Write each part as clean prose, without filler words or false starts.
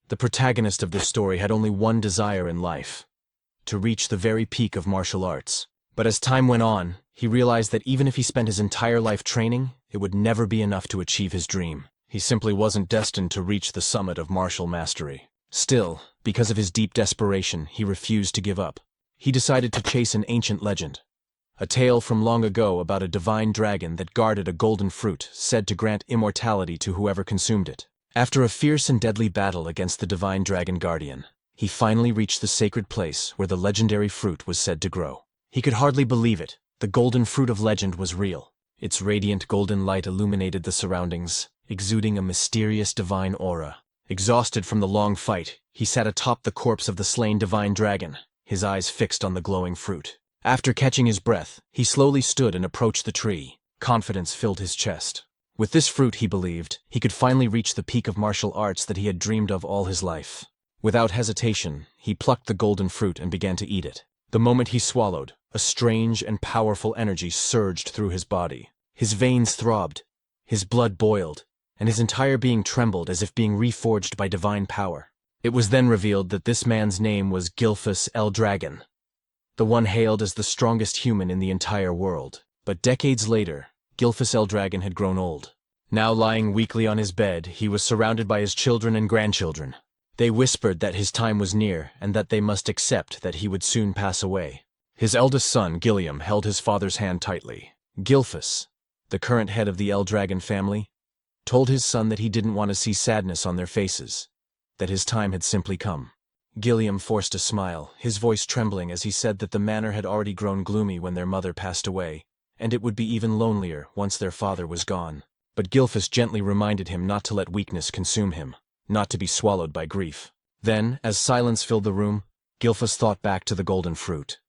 The protagonist of this story had only one desire in life: to reach the very peak of martial arts. But as time went on, he realized that even if he spent his entire life training, it would never be enough to achieve his dream. He simply wasn't destined to reach the summit of martial mastery. Still, because of his deep desperation, he refused to give up. He decided to chase an ancient legend. A tale from long ago about a divine dragon that guarded a golden fruit said to grant immortality to whoever consumed it. After a fierce and deadly battle against the divine dragon guardian, he finally reached the sacred place where the legendary fruit was said to grow. He could hardly believe it. The golden fruit of legend was real. Its radiant golden light illuminated the surroundings, exuding a mysterious divine aura. Exhausted from the long fight, he sat atop the corpse of the slain divine dragon, his eyes fixed on the glowing fruit. After catching his breath, he slowly stood and approached the tree. Confidence filled his chest. With this fruit, he believed, he could finally reach the peak of martial arts that he had dreamed of all his life. Without hesitation, he plucked the golden fruit and began to eat it. The moment he swallowed, a strange and powerful energy surged through his body. His veins throbbed, his blood boiled, and his entire being trembled as if being reforged by divine power. It was then revealed that this man's name was Gilfus el Dragon, the one hailed as the strongest human in the entire world. But decades later, Gilfus el Dragon had grown old. Now lying weakly on his bed, he was surrounded by his children and grandchildren. They whispered that his time was near and that they must accept that he would soon pass away. His eldest son, Gilliam, held his father's hand tightly. Gilfus, the current head of the El Dragon family, told his son that he didn't want to see sadness on their faces, that his time had simply come. Gilliam forced a smile, his voice trembling as he said that the manor had already grown gloomy when their mother passed away, and it would be even lonelier once their father was gone. But Gilfus gently reminded him not to let weakness consume him, not to be swallowed by grief. Then, as silence filled the room, Gilfus thought back to the golden fruit.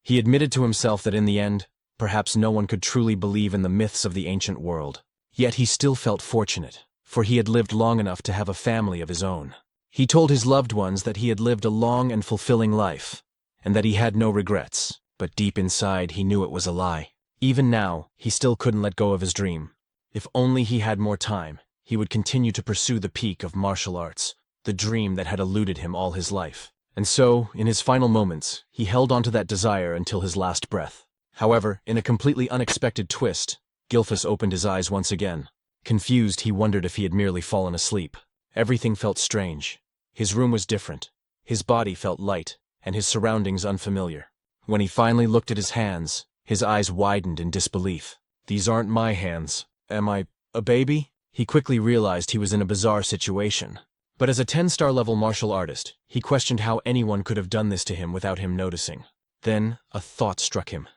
He admitted to himself that in the end, perhaps no one could truly believe in the myths of the ancient world. Yet he still felt fortunate, for he had lived long enough to have a family of his own. He told his loved ones that he had lived a long and fulfilling life, and that he had no regrets, but deep inside he knew it was a lie. Even now, he still couldn't let go of his dream. If only he had more time, he would continue to pursue the peak of martial arts, the dream that had eluded him all his life. And so, in his final moments, he held onto that desire until his last breath. However, in a completely unexpected twist, Gilfus opened his eyes once again. Confused, he wondered if he had merely fallen asleep. Everything felt strange. His room was different. His body felt light, and his surroundings unfamiliar. When he finally looked at his hands, his eyes widened in disbelief. "These aren't my hands. Am I a baby?" He quickly realized he was in a bizarre situation. But as a 10-star level martial artist, he questioned how anyone could have done this to him without him noticing. Then, a thought struck him.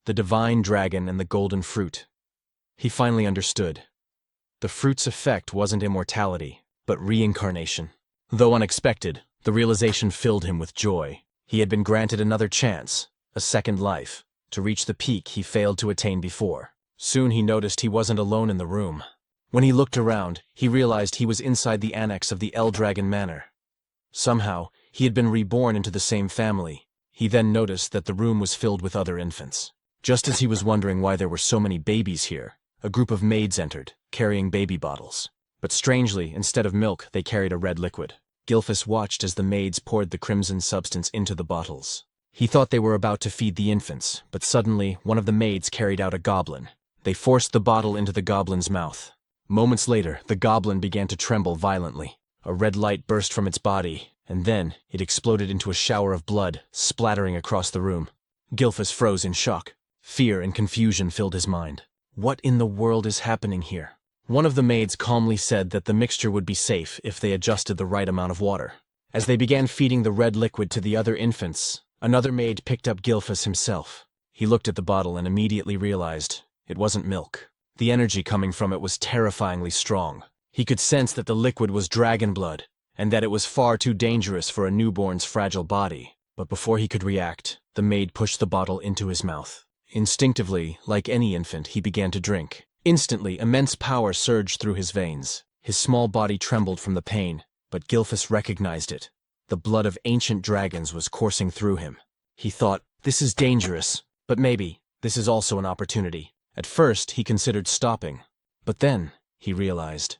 The divine dragon and the golden fruit. He finally understood. The fruit's effect wasn't immortality, but reincarnation. Though unexpected, the realization filled him with joy. He had been granted another chance, a second life, to reach the peak he failed to attain before. Soon he noticed he wasn't alone in the room. When he looked around, he realized he was inside the annex of the El Dragon Manor. Somehow, he had been reborn into the same family. He then noticed that the room was filled with other infants. Just as he was wondering why there were so many babies here, a group of maids entered, carrying baby bottles. But strangely, instead of milk, they carried a red liquid. Gilfus watched as the maids poured the crimson substance into the bottles. He thought they were about to feed the infants, but suddenly, one of the maids carried out a goblin. They forced the bottle into the goblin's mouth. Moments later, the goblin began to tremble violently. A red light burst from its body, and then it exploded into a shower of blood, splattering across the room. Gilfus froze in shock. Fear and confusion filled his mind. What in the world is happening here? One of the maids calmly said that the mixture would be safe if they adjusted the right amount of water. As they began feeding the red liquid to the other infants, another maid picked up Gilfus himself. He looked at the bottle and immediately realized it wasn't milk. The energy coming from it was terrifyingly strong. He could sense that the liquid was dragon blood, and that it was far too dangerous for a newborn's fragile body. But before he could react, the maid pushed the bottle into his mouth. Instinctively, like any infant, he began to drink. Instantly, immense power surged through his veins. His small body trembled from the pain, but Gilfus recognized it. The blood of ancient dragons was coursing through him. He thought, this is dangerous, but maybe this is also an opportunity. At first, he considered stopping, but then he realized,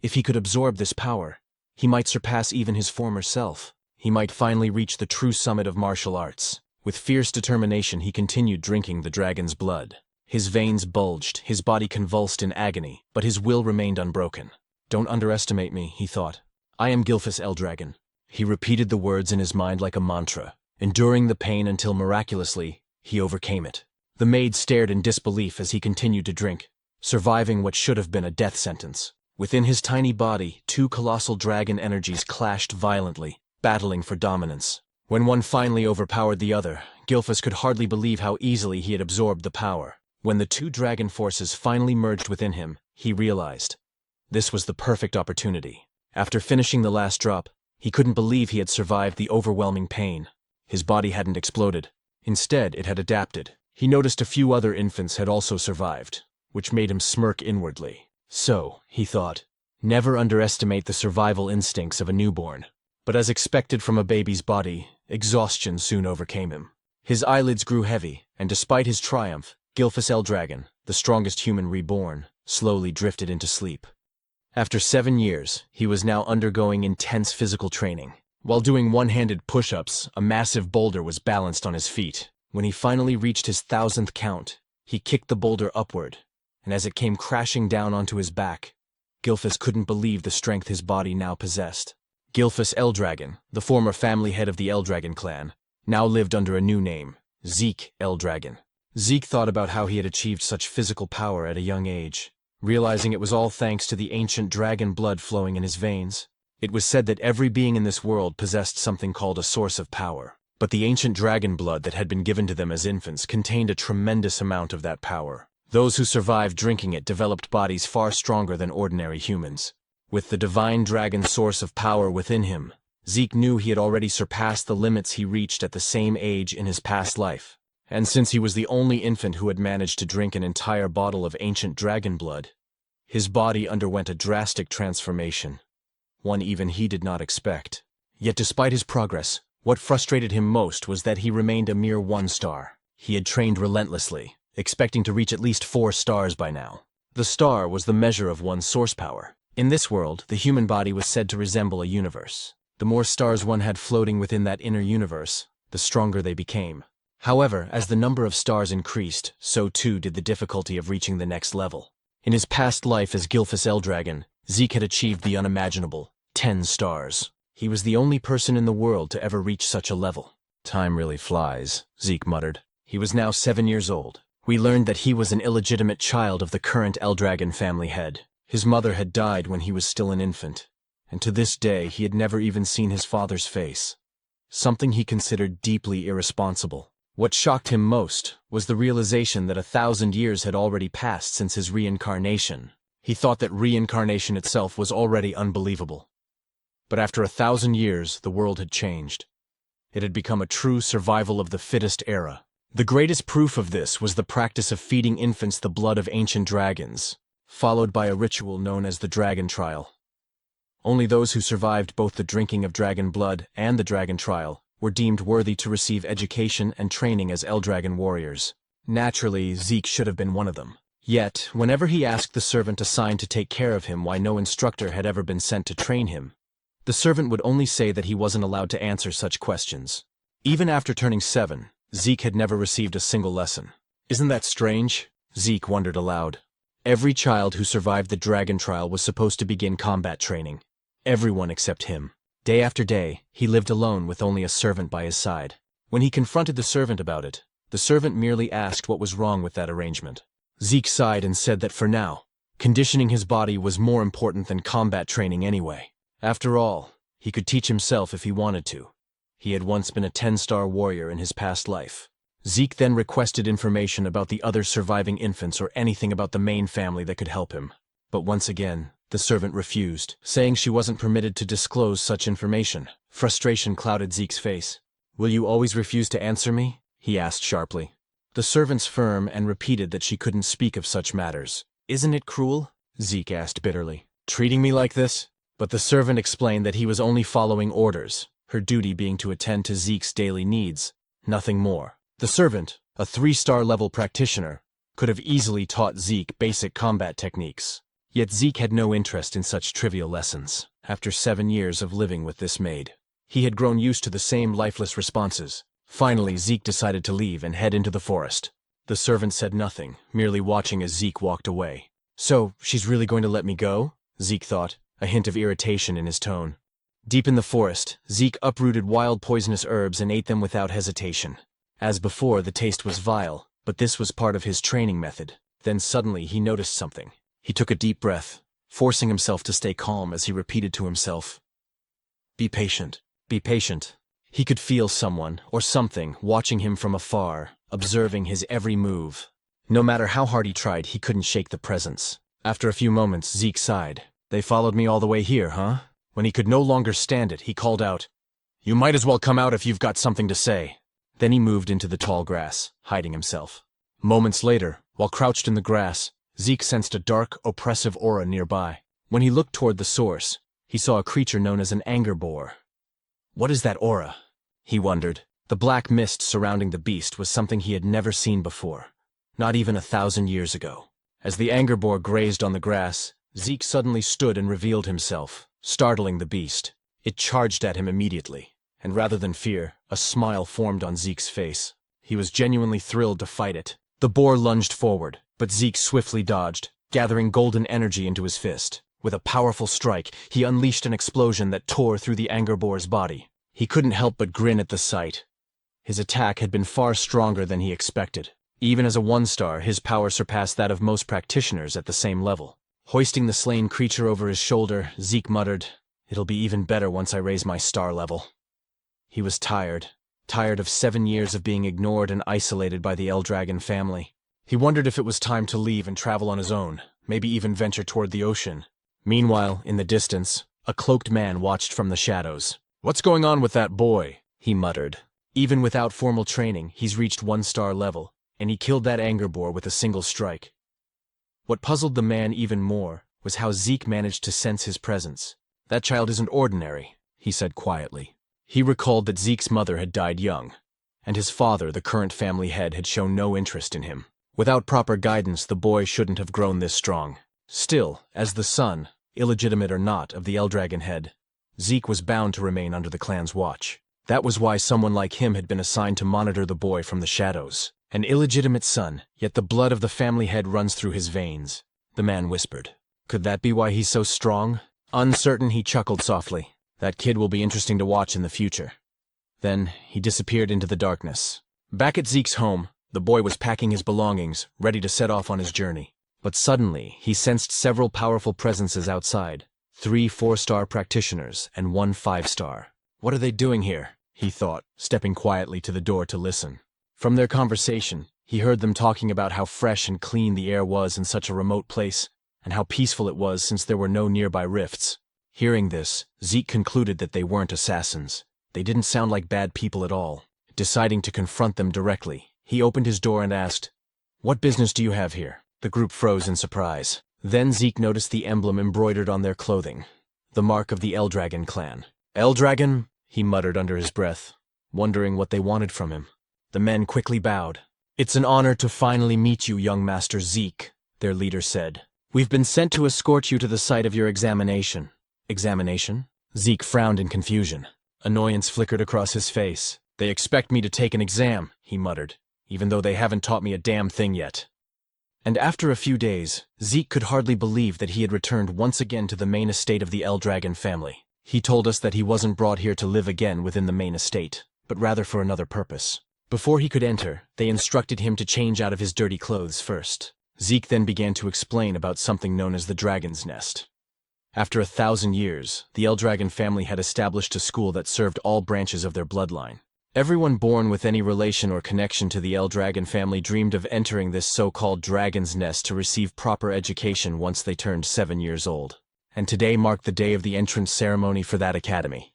if he could absorb this power, He might surpass even his former self. He might finally reach the true summit of martial arts. With fierce determination, he continued drinking the dragon's blood. His veins bulged, his body convulsed in agony, but his will remained unbroken. "Don't underestimate me," he thought. "I am Gilfus Eldragon." He repeated the words in his mind like a mantra, enduring the pain until miraculously, he overcame it. The maid stared in disbelief as he continued to drink, surviving what should have been a death sentence. Within his tiny body, two colossal dragon energies clashed violently, battling for dominance. When one finally overpowered the other, Gilfus could hardly believe how easily he had absorbed the power. When the two dragon forces finally merged within him, he realized this was the perfect opportunity. After finishing the last drop, he couldn't believe he had survived the overwhelming pain. His body hadn't exploded. Instead, it had adapted. He noticed a few other infants had also survived, which made him smirk inwardly. So, he thought, never underestimate the survival instincts of a newborn. But as expected from a baby's body, exhaustion soon overcame him. His eyelids grew heavy, and despite his triumph, Gilfus Eldragon, the strongest human reborn, slowly drifted into sleep. After 7 years, he was now undergoing intense physical training. While doing one-handed push-ups, a massive boulder was balanced on his feet. When he finally reached his 1000th count, he kicked the boulder upward, and as it came crashing down onto his back, Gilfus couldn't believe the strength his body now possessed. Gilfus Eldragon, the former family head of the Eldragon clan, now lived under a new name, Zeke Eldragon. Zeke thought about how he had achieved such physical power at a young age, realizing it was all thanks to the ancient dragon blood flowing in his veins. It was said that every being in this world possessed something called a source of power, but the ancient dragon blood that had been given to them as infants contained a tremendous amount of that power. Those who survived drinking it developed bodies far stronger than ordinary humans. With the divine dragon source of power within him, Zeke knew he had already surpassed the limits he reached at the same age in his past life. And since he was the only infant who had managed to drink an entire bottle of ancient dragon blood, his body underwent a drastic transformation, one even he did not expect. Yet despite his progress, what frustrated him most was that he remained a mere 1 star. He had trained relentlessly, expecting to reach at least 4 stars by now. The star was the measure of one's source power. In this world, the human body was said to resemble a universe. The more stars one had floating within that inner universe, the stronger they became. However, as the number of stars increased, so too did the difficulty of reaching the next level. In his past life as Gilfus Eldragon, Zeke had achieved the unimaginable, 10 stars. He was the only person in the world to ever reach such a level. "Time really flies," Zeke muttered. He was now 7 years old. We learned that he was an illegitimate child of the current Eldragon family head. His mother had died when he was still an infant, and to this day he had never even seen his father's face, something he considered deeply irresponsible. What shocked him most was the realization that 1,000 years had already passed since his reincarnation. He thought that reincarnation itself was already unbelievable. But after 1,000 years, the world had changed. It had become a true survival of the fittest era. The greatest proof of this was the practice of feeding infants the blood of ancient dragons, followed by a ritual known as the Dragon Trial. Only those who survived both the drinking of dragon blood and the Dragon Trial were deemed worthy to receive education and training as Eldragon warriors. Naturally, Zeke should have been one of them. Yet, whenever he asked the servant assigned to take care of him why no instructor had ever been sent to train him, the servant would only say that he wasn't allowed to answer such questions. Even after turning 7, Zeke had never received a single lesson. Isn't that strange? Zeke wondered aloud. Every child who survived the Dragon Trial was supposed to begin combat training. Everyone except him. Day after day, he lived alone with only a servant by his side. When he confronted the servant about it, the servant merely asked what was wrong with that arrangement. Zeke sighed and said that for now, conditioning his body was more important than combat training anyway. After all, he could teach himself if he wanted to. He had once been a 10-star warrior in his past life. Zeke then requested information about the other surviving infants or anything about the main family that could help him. But once again, the servant refused, saying she wasn't permitted to disclose such information. Frustration clouded Zeke's face. "Will you always refuse to answer me?" he asked sharply. The servant's firm and repeated that she couldn't speak of such matters. "Isn't it cruel?" Zeke asked bitterly. "Treating me like this?" But the servant explained that he was only following orders, her duty being to attend to Zeke's daily needs, nothing more. The servant, a 3-star level practitioner, could have easily taught Zeke basic combat techniques. Yet Zeke had no interest in such trivial lessons. After 7 years of living with this maid, he had grown used to the same lifeless responses. Finally, Zeke decided to leave and head into the forest. The servant said nothing, merely watching as Zeke walked away. So, she's really going to let me go? Zeke thought, a hint of irritation in his tone. Deep in the forest, Zeke uprooted wild poisonous herbs and ate them without hesitation. As before, the taste was vile, but this was part of his training method. Then suddenly he noticed something. He took a deep breath, forcing himself to stay calm as he repeated to himself, "Be patient, be patient." He could feel someone, or something, watching him from afar, observing his every move. No matter how hard he tried, he couldn't shake the presence. After a few moments, Zeke sighed. "They followed me all the way here, huh?" When he could no longer stand it, he called out, "You might as well come out if you've got something to say." Then he moved into the tall grass, hiding himself. Moments later, while crouched in the grass, Zeke sensed a dark, oppressive aura nearby. When he looked toward the source, he saw a creature known as an anger boar. What is that aura? He wondered. The black mist surrounding the beast was something he had never seen before, not even 1,000 years ago. As the anger boar grazed on the grass, Zeke suddenly stood and revealed himself, startling the beast. It charged at him immediately, and rather than fear, a smile formed on Zeke's face. He was genuinely thrilled to fight it. The boar lunged forward, but Zeke swiftly dodged, gathering golden energy into his fist. With a powerful strike, he unleashed an explosion that tore through the anger boar's body. He couldn't help but grin at the sight. His attack had been far stronger than he expected. Even as a 1-star, his power surpassed that of most practitioners at the same level. Hoisting the slain creature over his shoulder, Zeke muttered, "It'll be even better once I raise my star level." He was tired of 7 years of being ignored and isolated by the Eldragon family. He wondered if it was time to leave and travel on his own, maybe even venture toward the ocean. Meanwhile, in the distance, a cloaked man watched from the shadows. "What's going on with that boy?" he muttered. Even without formal training, he's reached 1-star level, and he killed that anger boar with a single strike. What puzzled the man even more was how Zeke managed to sense his presence. "That child isn't ordinary," he said quietly. He recalled that Zeke's mother had died young, and his father, the current family head, had shown no interest in him. Without proper guidance, the boy shouldn't have grown this strong. Still, as the son, illegitimate or not, of the Eldragon head, Zeke was bound to remain under the clan's watch. That was why someone like him had been assigned to monitor the boy from the shadows. An illegitimate son, yet the blood of the family head runs through his veins, the man whispered. Could that be why he's so strong? Uncertain, he chuckled softly. That kid will be interesting to watch in the future. Then he disappeared into the darkness. Back at Zeke's home, the boy was packing his belongings, ready to set off on his journey. But suddenly, he sensed several powerful presences outside. 3 4-star practitioners and 1 5-star. What are they doing here? He thought, stepping quietly to the door to listen. From their conversation, he heard them talking about how fresh and clean the air was in such a remote place, and how peaceful it was since there were no nearby rifts. Hearing this, Zeke concluded that they weren't assassins. They didn't sound like bad people at all. Deciding to confront them directly, he opened his door and asked, "What business do you have here?" The group froze in surprise. Then Zeke noticed the emblem embroidered on their clothing, the mark of the Eldragon clan. "Eldragon?" he muttered under his breath, wondering what they wanted from him. The men quickly bowed. "It's an honor to finally meet you, young Master Zeke," their leader said. "We've been sent to escort you to the site of your examination." "Examination?" Zeke frowned in confusion. Annoyance flickered across his face. "They expect me to take an exam," he muttered, "even though they haven't taught me a damn thing yet." And after a few days, Zeke could hardly believe that he had returned once again to the main estate of the Eldragon family. He told us that he wasn't brought here to live again within the main estate, but rather for another purpose. Before he could enter, they instructed him to change out of his dirty clothes first. Zeke then began to explain about something known as the Dragon's Nest. After 1,000 years, the Eldragon family had established a school that served all branches of their bloodline. Everyone born with any relation or connection to the Eldragon family dreamed of entering this so-called Dragon's Nest to receive proper education once they turned 7 years old. And today marked the day of the entrance ceremony for that academy.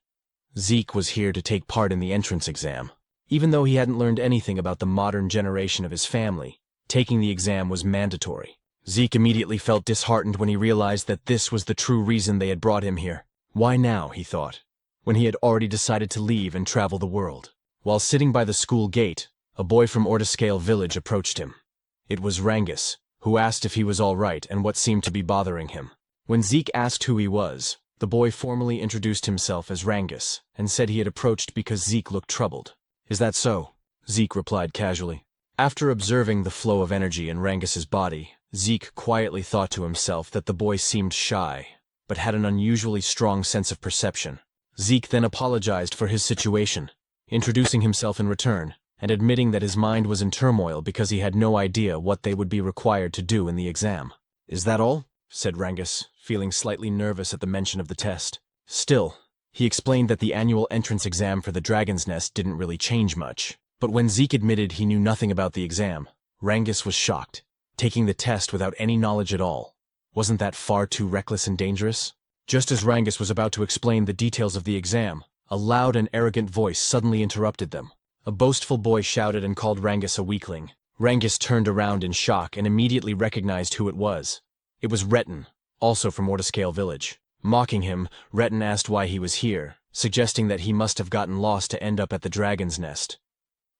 Zeke was here to take part in the entrance exam. Even though he hadn't learned anything about the modern generation of his family, taking the exam was mandatory. Zeke immediately felt disheartened when he realized that this was the true reason they had brought him here. Why now, he thought, when he had already decided to leave and travel the world? While sitting by the school gate, a boy from Ortiscale village approached him. It was Rangus, who asked if he was all right and what seemed to be bothering him. When Zeke asked who he was, the boy formally introduced himself as Rangus and said he had approached because Zeke looked troubled. "Is that so?" Zeke replied casually. After observing the flow of energy in Rangus's body, Zeke quietly thought to himself that the boy seemed shy, but had an unusually strong sense of perception. Zeke then apologized for his situation, introducing himself in return, and admitting that his mind was in turmoil because he had no idea what they would be required to do in the exam. "Is that all?" said Rangus, feeling slightly nervous at the mention of the test. Still, he explained that the annual entrance exam for the Dragon's Nest didn't really change much. But when Zeke admitted he knew nothing about the exam, Rangus was shocked. Taking the test without any knowledge at all. Wasn't that far too reckless and dangerous? Just as Rangus was about to explain the details of the exam, a loud and arrogant voice suddenly interrupted them. A boastful boy shouted and called Rangus a weakling. Rangus turned around in shock and immediately recognized who it was. It was Retin, also from Mortiscale Village. Mocking him, Retin asked why he was here, suggesting that he must have gotten lost to end up at the Dragon's Nest.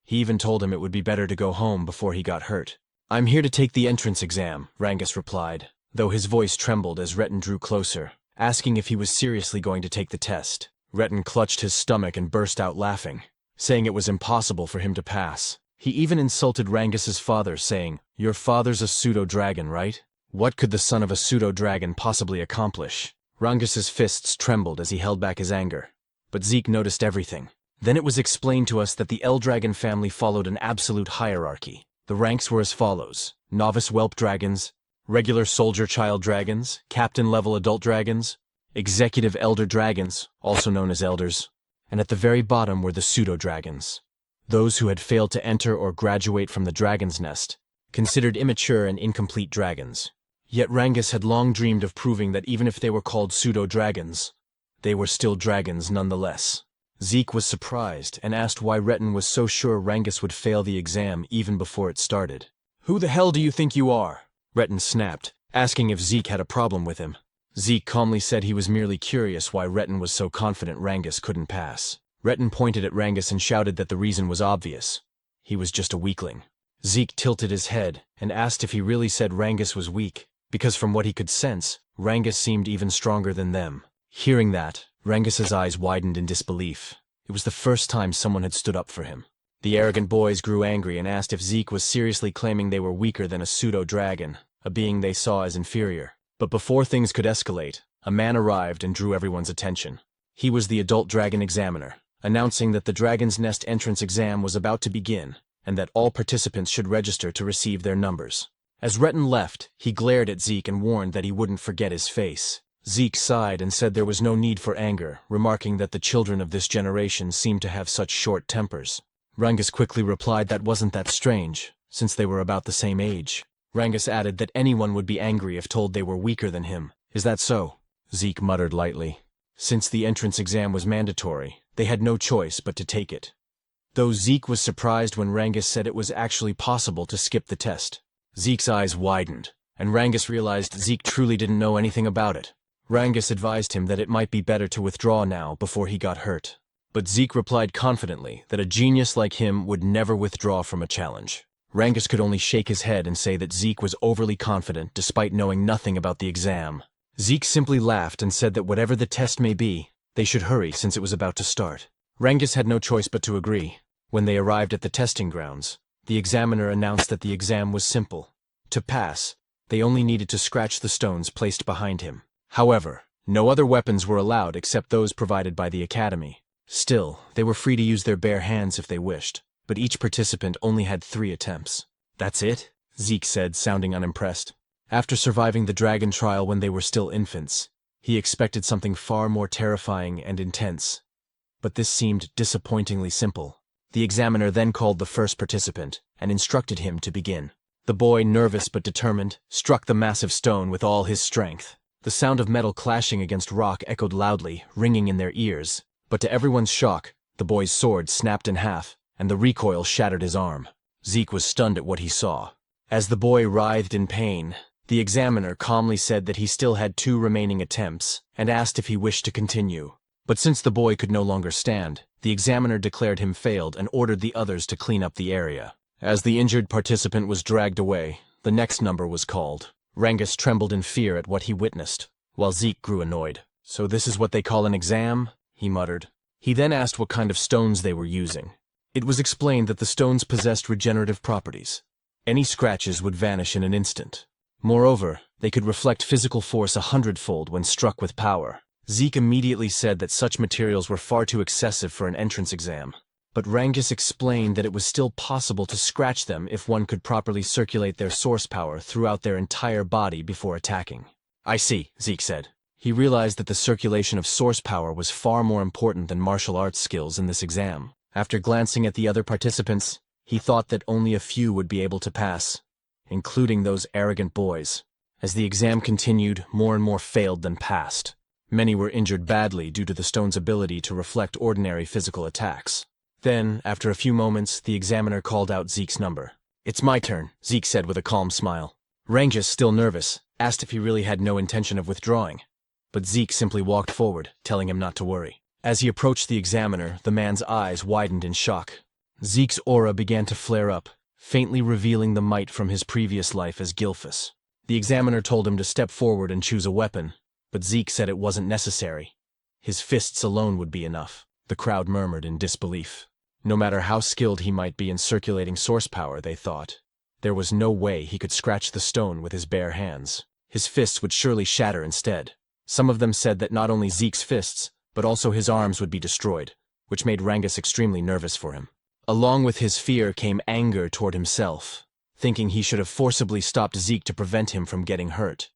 He even told him it would be better to go home before he got hurt. "I'm here to take the entrance exam," Rangus replied, though his voice trembled as Retin drew closer, asking if he was seriously going to take the test. Retin clutched his stomach and burst out laughing, saying it was impossible for him to pass. He even insulted Rangus's father, saying, "Your father's a pseudo-dragon, right? What could the son of a pseudo-dragon possibly accomplish?" Rangus's fists trembled as he held back his anger. But Zeke noticed everything. Then it was explained to us that the Eldragon family followed an absolute hierarchy. The ranks were as follows: novice whelp dragons, regular soldier child dragons, captain-level adult dragons, executive elder dragons, also known as elders, and at the very bottom were the pseudo-dragons. Those who had failed to enter or graduate from the Dragon's Nest, considered immature and incomplete dragons. Yet Rangus had long dreamed of proving that even if they were called pseudo-dragons, they were still dragons nonetheless. Zeke was surprised and asked why Retin was so sure Rangus would fail the exam even before it started. "Who the hell do you think you are?" Retin snapped, asking if Zeke had a problem with him. Zeke calmly said he was merely curious why Retin was so confident Rangus couldn't pass. Retin pointed at Rangus and shouted that the reason was obvious. He was just a weakling. Zeke tilted his head and asked if he really said Rangus was weak, because from what he could sense, Rangus seemed even stronger than them. Hearing that, Rangus's eyes widened in disbelief. It was the first time someone had stood up for him. The arrogant boys grew angry and asked if Zeke was seriously claiming they were weaker than a pseudo-dragon, a being they saw as inferior. But before things could escalate, a man arrived and drew everyone's attention. He was the adult dragon examiner, announcing that the Dragon's Nest entrance exam was about to begin, and that all participants should register to receive their numbers. As Retin left, he glared at Zeke and warned that he wouldn't forget his face. Zeke sighed and said there was no need for anger, remarking that the children of this generation seemed to have such short tempers. Rangus quickly replied that wasn't that strange, since they were about the same age. Rangus added that anyone would be angry if told they were weaker than him. "Is that so?" Zeke muttered lightly. Since the entrance exam was mandatory, they had no choice but to take it. Though Zeke was surprised when Rangus said it was actually possible to skip the test. Zeke's eyes widened, and Rangus realized Zeke truly didn't know anything about it. Rangus advised him that it might be better to withdraw now before he got hurt. But Zeke replied confidently that a genius like him would never withdraw from a challenge. Rangus could only shake his head and say that Zeke was overly confident despite knowing nothing about the exam. Zeke simply laughed and said that whatever the test may be, they should hurry since it was about to start. Rangus had no choice but to agree. When they arrived at the testing grounds, the examiner announced that the exam was simple. To pass, they only needed to scratch the stones placed behind him. However, no other weapons were allowed except those provided by the academy. Still, they were free to use their bare hands if they wished, but each participant only had 3 attempts. "That's it?" Zeke said, sounding unimpressed. After surviving the dragon trial when they were still infants, he expected something far more terrifying and intense. But this seemed disappointingly simple. The examiner then called the first participant and instructed him to begin. The boy, nervous but determined, struck the massive stone with all his strength. The sound of metal clashing against rock echoed loudly, ringing in their ears. But to everyone's shock, the boy's sword snapped in half, and the recoil shattered his arm. Zeke was stunned at what he saw. As the boy writhed in pain, the examiner calmly said that he still had 2 remaining attempts, and asked if he wished to continue. But since the boy could no longer stand, the examiner declared him failed and ordered the others to clean up the area. As the injured participant was dragged away, the next number was called. Rangus trembled in fear at what he witnessed, while Zeke grew annoyed. "So this is what they call an exam?" he muttered. He then asked what kind of stones they were using. It was explained that the stones possessed regenerative properties. Any scratches would vanish in an instant. Moreover, they could reflect physical force 100-fold when struck with power. Zeke immediately said that such materials were far too excessive for an entrance exam. But Rangus explained that it was still possible to scratch them if one could properly circulate their source power throughout their entire body before attacking. "I see," Zeke said. He realized that the circulation of source power was far more important than martial arts skills in this exam. After glancing at the other participants, he thought that only a few would be able to pass, including those arrogant boys. As the exam continued, more and more failed than passed. Many were injured badly due to the stone's ability to reflect ordinary physical attacks. Then, after a few moments, the examiner called out Zeke's number. "It's my turn," Zeke said with a calm smile. Rangus, still nervous, asked if he really had no intention of withdrawing. But Zeke simply walked forward, telling him not to worry. As he approached the examiner, the man's eyes widened in shock. Zeke's aura began to flare up, faintly revealing the might from his previous life as Gilphus. The examiner told him to step forward and choose a weapon, but Zeke said it wasn't necessary. His fists alone would be enough. The crowd murmured in disbelief. No matter how skilled he might be in circulating source power, they thought, there was no way he could scratch the stone with his bare hands. His fists would surely shatter instead. Some of them said that not only Zeke's fists, but also his arms would be destroyed, which made Rangus extremely nervous for him. Along with his fear came anger toward himself, thinking he should have forcibly stopped Zeke to prevent him from getting hurt.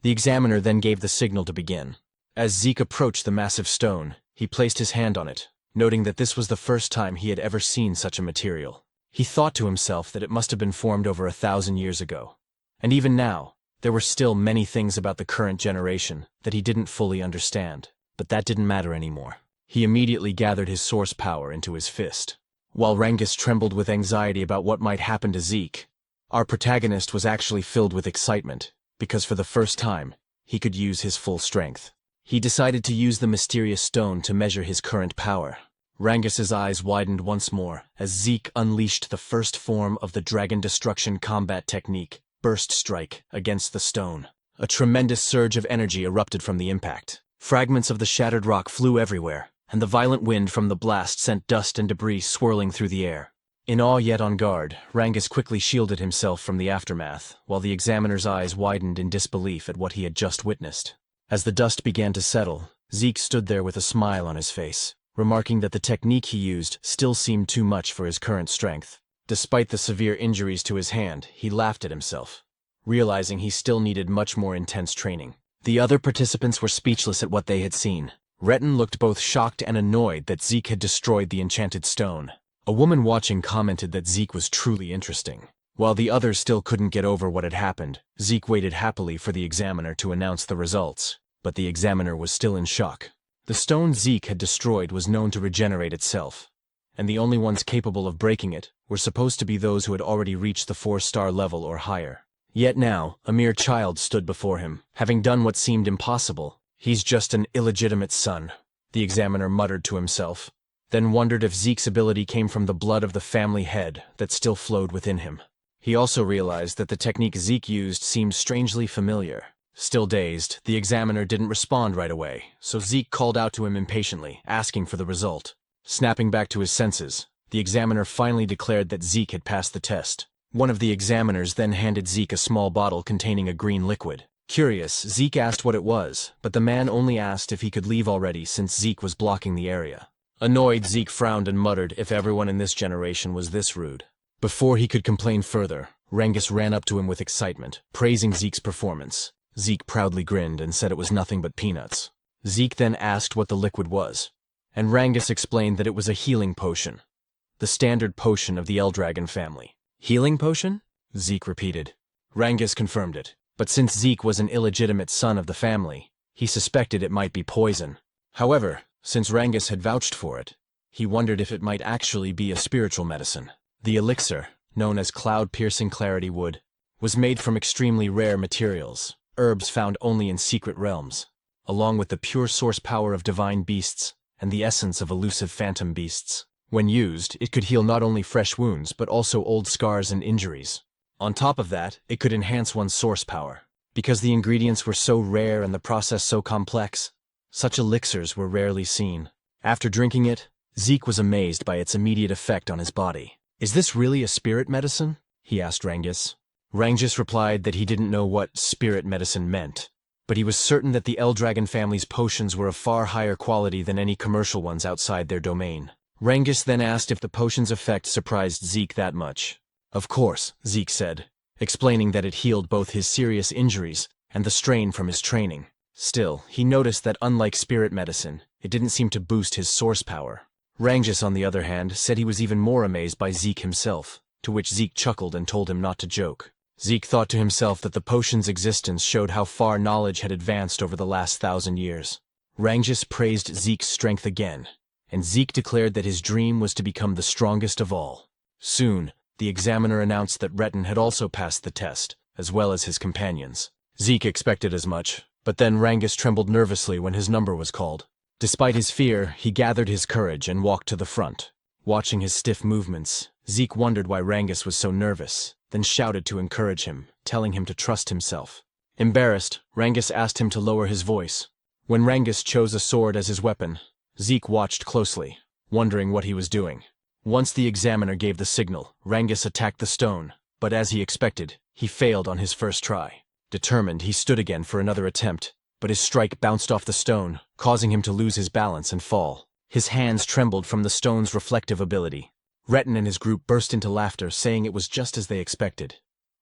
The examiner then gave the signal to begin. As Zeke approached the massive stone, he placed his hand on it, noting that this was the first time he had ever seen such a material. He thought to himself that it must have been formed over 1,000 years ago. And even now, there were still many things about the current generation that he didn't fully understand, but that didn't matter anymore. He immediately gathered his source power into his fist. While Rangus trembled with anxiety about what might happen to Zeke, our protagonist was actually filled with excitement, because for the first time, he could use his full strength. He decided to use the mysterious stone to measure his current power. Rangus's eyes widened once more as Zeke unleashed the first form of the Dragon Destruction combat technique, Burst Strike, against the stone. A tremendous surge of energy erupted from the impact. Fragments of the shattered rock flew everywhere, and the violent wind from the blast sent dust and debris swirling through the air. In awe yet on guard, Rangus quickly shielded himself from the aftermath, while the examiner's eyes widened in disbelief at what he had just witnessed. As the dust began to settle, Zeke stood there with a smile on his face, remarking that the technique he used still seemed too much for his current strength. Despite the severe injuries to his hand, he laughed at himself, realizing he still needed much more intense training. The other participants were speechless at what they had seen. Retin looked both shocked and annoyed that Zeke had destroyed the enchanted stone. A woman watching commented that Zeke was truly interesting. While the others still couldn't get over what had happened, Zeke waited happily for the examiner to announce the results, but the examiner was still in shock. The stone Zeke had destroyed was known to regenerate itself, and the only ones capable of breaking it were supposed to be those who had already reached the 4-star level or higher. Yet now, a mere child stood before him, having done what seemed impossible. "He's just an illegitimate son," the examiner muttered to himself, then wondered if Zeke's ability came from the blood of the family head that still flowed within him. He also realized that the technique Zeke used seemed strangely familiar. Still dazed, the examiner didn't respond right away, so Zeke called out to him impatiently, asking for the result. Snapping back to his senses, the examiner finally declared that Zeke had passed the test. One of the examiners then handed Zeke a small bottle containing a green liquid. Curious, Zeke asked what it was, but the man only asked if he could leave already since Zeke was blocking the area. Annoyed, Zeke frowned and muttered if everyone in this generation was this rude. Before he could complain further, Rangus ran up to him with excitement, praising Zeke's performance. Zeke proudly grinned and said it was nothing but peanuts. Zeke then asked what the liquid was, and Rangus explained that it was a healing potion, the standard potion of the Eldragon family. "Healing potion?" Zeke repeated. Rangus confirmed it, but since Zeke was an illegitimate son of the family, he suspected it might be poison. However, since Rangus had vouched for it, he wondered if it might actually be a spiritual medicine. The elixir, known as Cloud-Piercing Clarity Wood, was made from extremely rare materials, herbs found only in secret realms, along with the pure source power of divine beasts and the essence of elusive phantom beasts. When used, it could heal not only fresh wounds but also old scars and injuries. On top of that, it could enhance one's source power. Because the ingredients were so rare and the process so complex, such elixirs were rarely seen. After drinking it, Zeke was amazed by its immediate effect on his body. "Is this really a spirit medicine?" he asked Rangus. Rangus replied that he didn't know what spirit medicine meant, but he was certain that the Eldragon family's potions were of far higher quality than any commercial ones outside their domain. Rangus then asked if the potion's effect surprised Zeke that much. "Of course," Zeke said, explaining that it healed both his serious injuries and the strain from his training. Still, he noticed that unlike spirit medicine, it didn't seem to boost his source power. Rangus, on the other hand, said he was even more amazed by Zeke himself, to which Zeke chuckled and told him not to joke. Zeke thought to himself that the potion's existence showed how far knowledge had advanced over the last 1,000 years. Rangus praised Zeke's strength again, and Zeke declared that his dream was to become the strongest of all. Soon, the examiner announced that Retin had also passed the test, as well as his companions. Zeke expected as much, but then Rangus trembled nervously when his number was called. Despite his fear, he gathered his courage and walked to the front. Watching his stiff movements, Zeke wondered why Rangus was so nervous, then shouted to encourage him, telling him to trust himself. Embarrassed, Rangus asked him to lower his voice. When Rangus chose a sword as his weapon, Zeke watched closely, wondering what he was doing. Once the examiner gave the signal, Rangus attacked the stone, but as he expected, he failed on his first try. Determined, he stood again for another attempt, but his strike bounced off the stone, causing him to lose his balance and fall. His hands trembled from the stone's reflective ability. Retin and his group burst into laughter, saying it was just as they expected.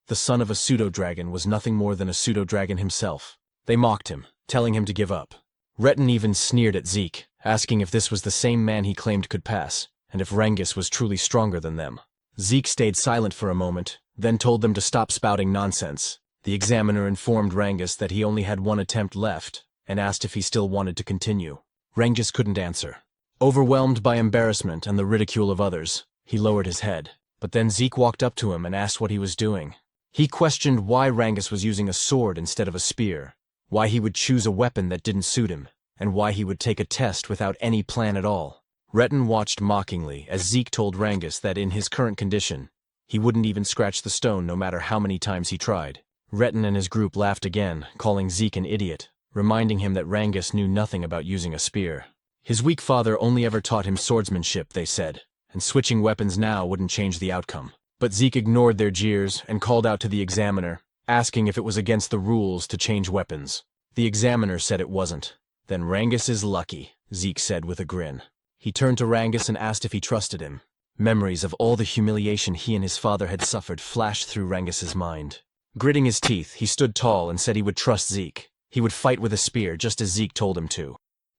The son of a pseudo-dragon was nothing more than a pseudo-dragon himself. They mocked him, telling him to give up. Retin even sneered at Zeke, asking if this was the same man he claimed could pass, and if Rangus was truly stronger than them. Zeke stayed silent for a moment, then told them to stop spouting nonsense. The examiner informed Rangus that he only had one attempt left, and asked if he still wanted to continue. Rangus couldn't answer. Overwhelmed by embarrassment and the ridicule of others, he lowered his head. But then Zeke walked up to him and asked what he was doing. He questioned why Rangus was using a sword instead of a spear, why he would choose a weapon that didn't suit him, and why he would take a test without any plan at all. Retin watched mockingly as Zeke told Rangus that in his current condition, he wouldn't even scratch the stone no matter how many times he tried. Retin and his group laughed again, calling Zeke an idiot, reminding him that Rangus knew nothing about using a spear. His weak father only ever taught him swordsmanship, they said, and switching weapons now wouldn't change the outcome. But Zeke ignored their jeers and called out to the examiner, asking if it was against the rules to change weapons. The examiner said it wasn't. "Then Rangus is lucky," Zeke said with a grin. He turned to Rangus and asked if he trusted him. Memories of all the humiliation he and his father had suffered flashed through Rangus's mind. Gritting his teeth, he stood tall and said he would trust Zeke. He would fight with a spear just as Zeke told him to.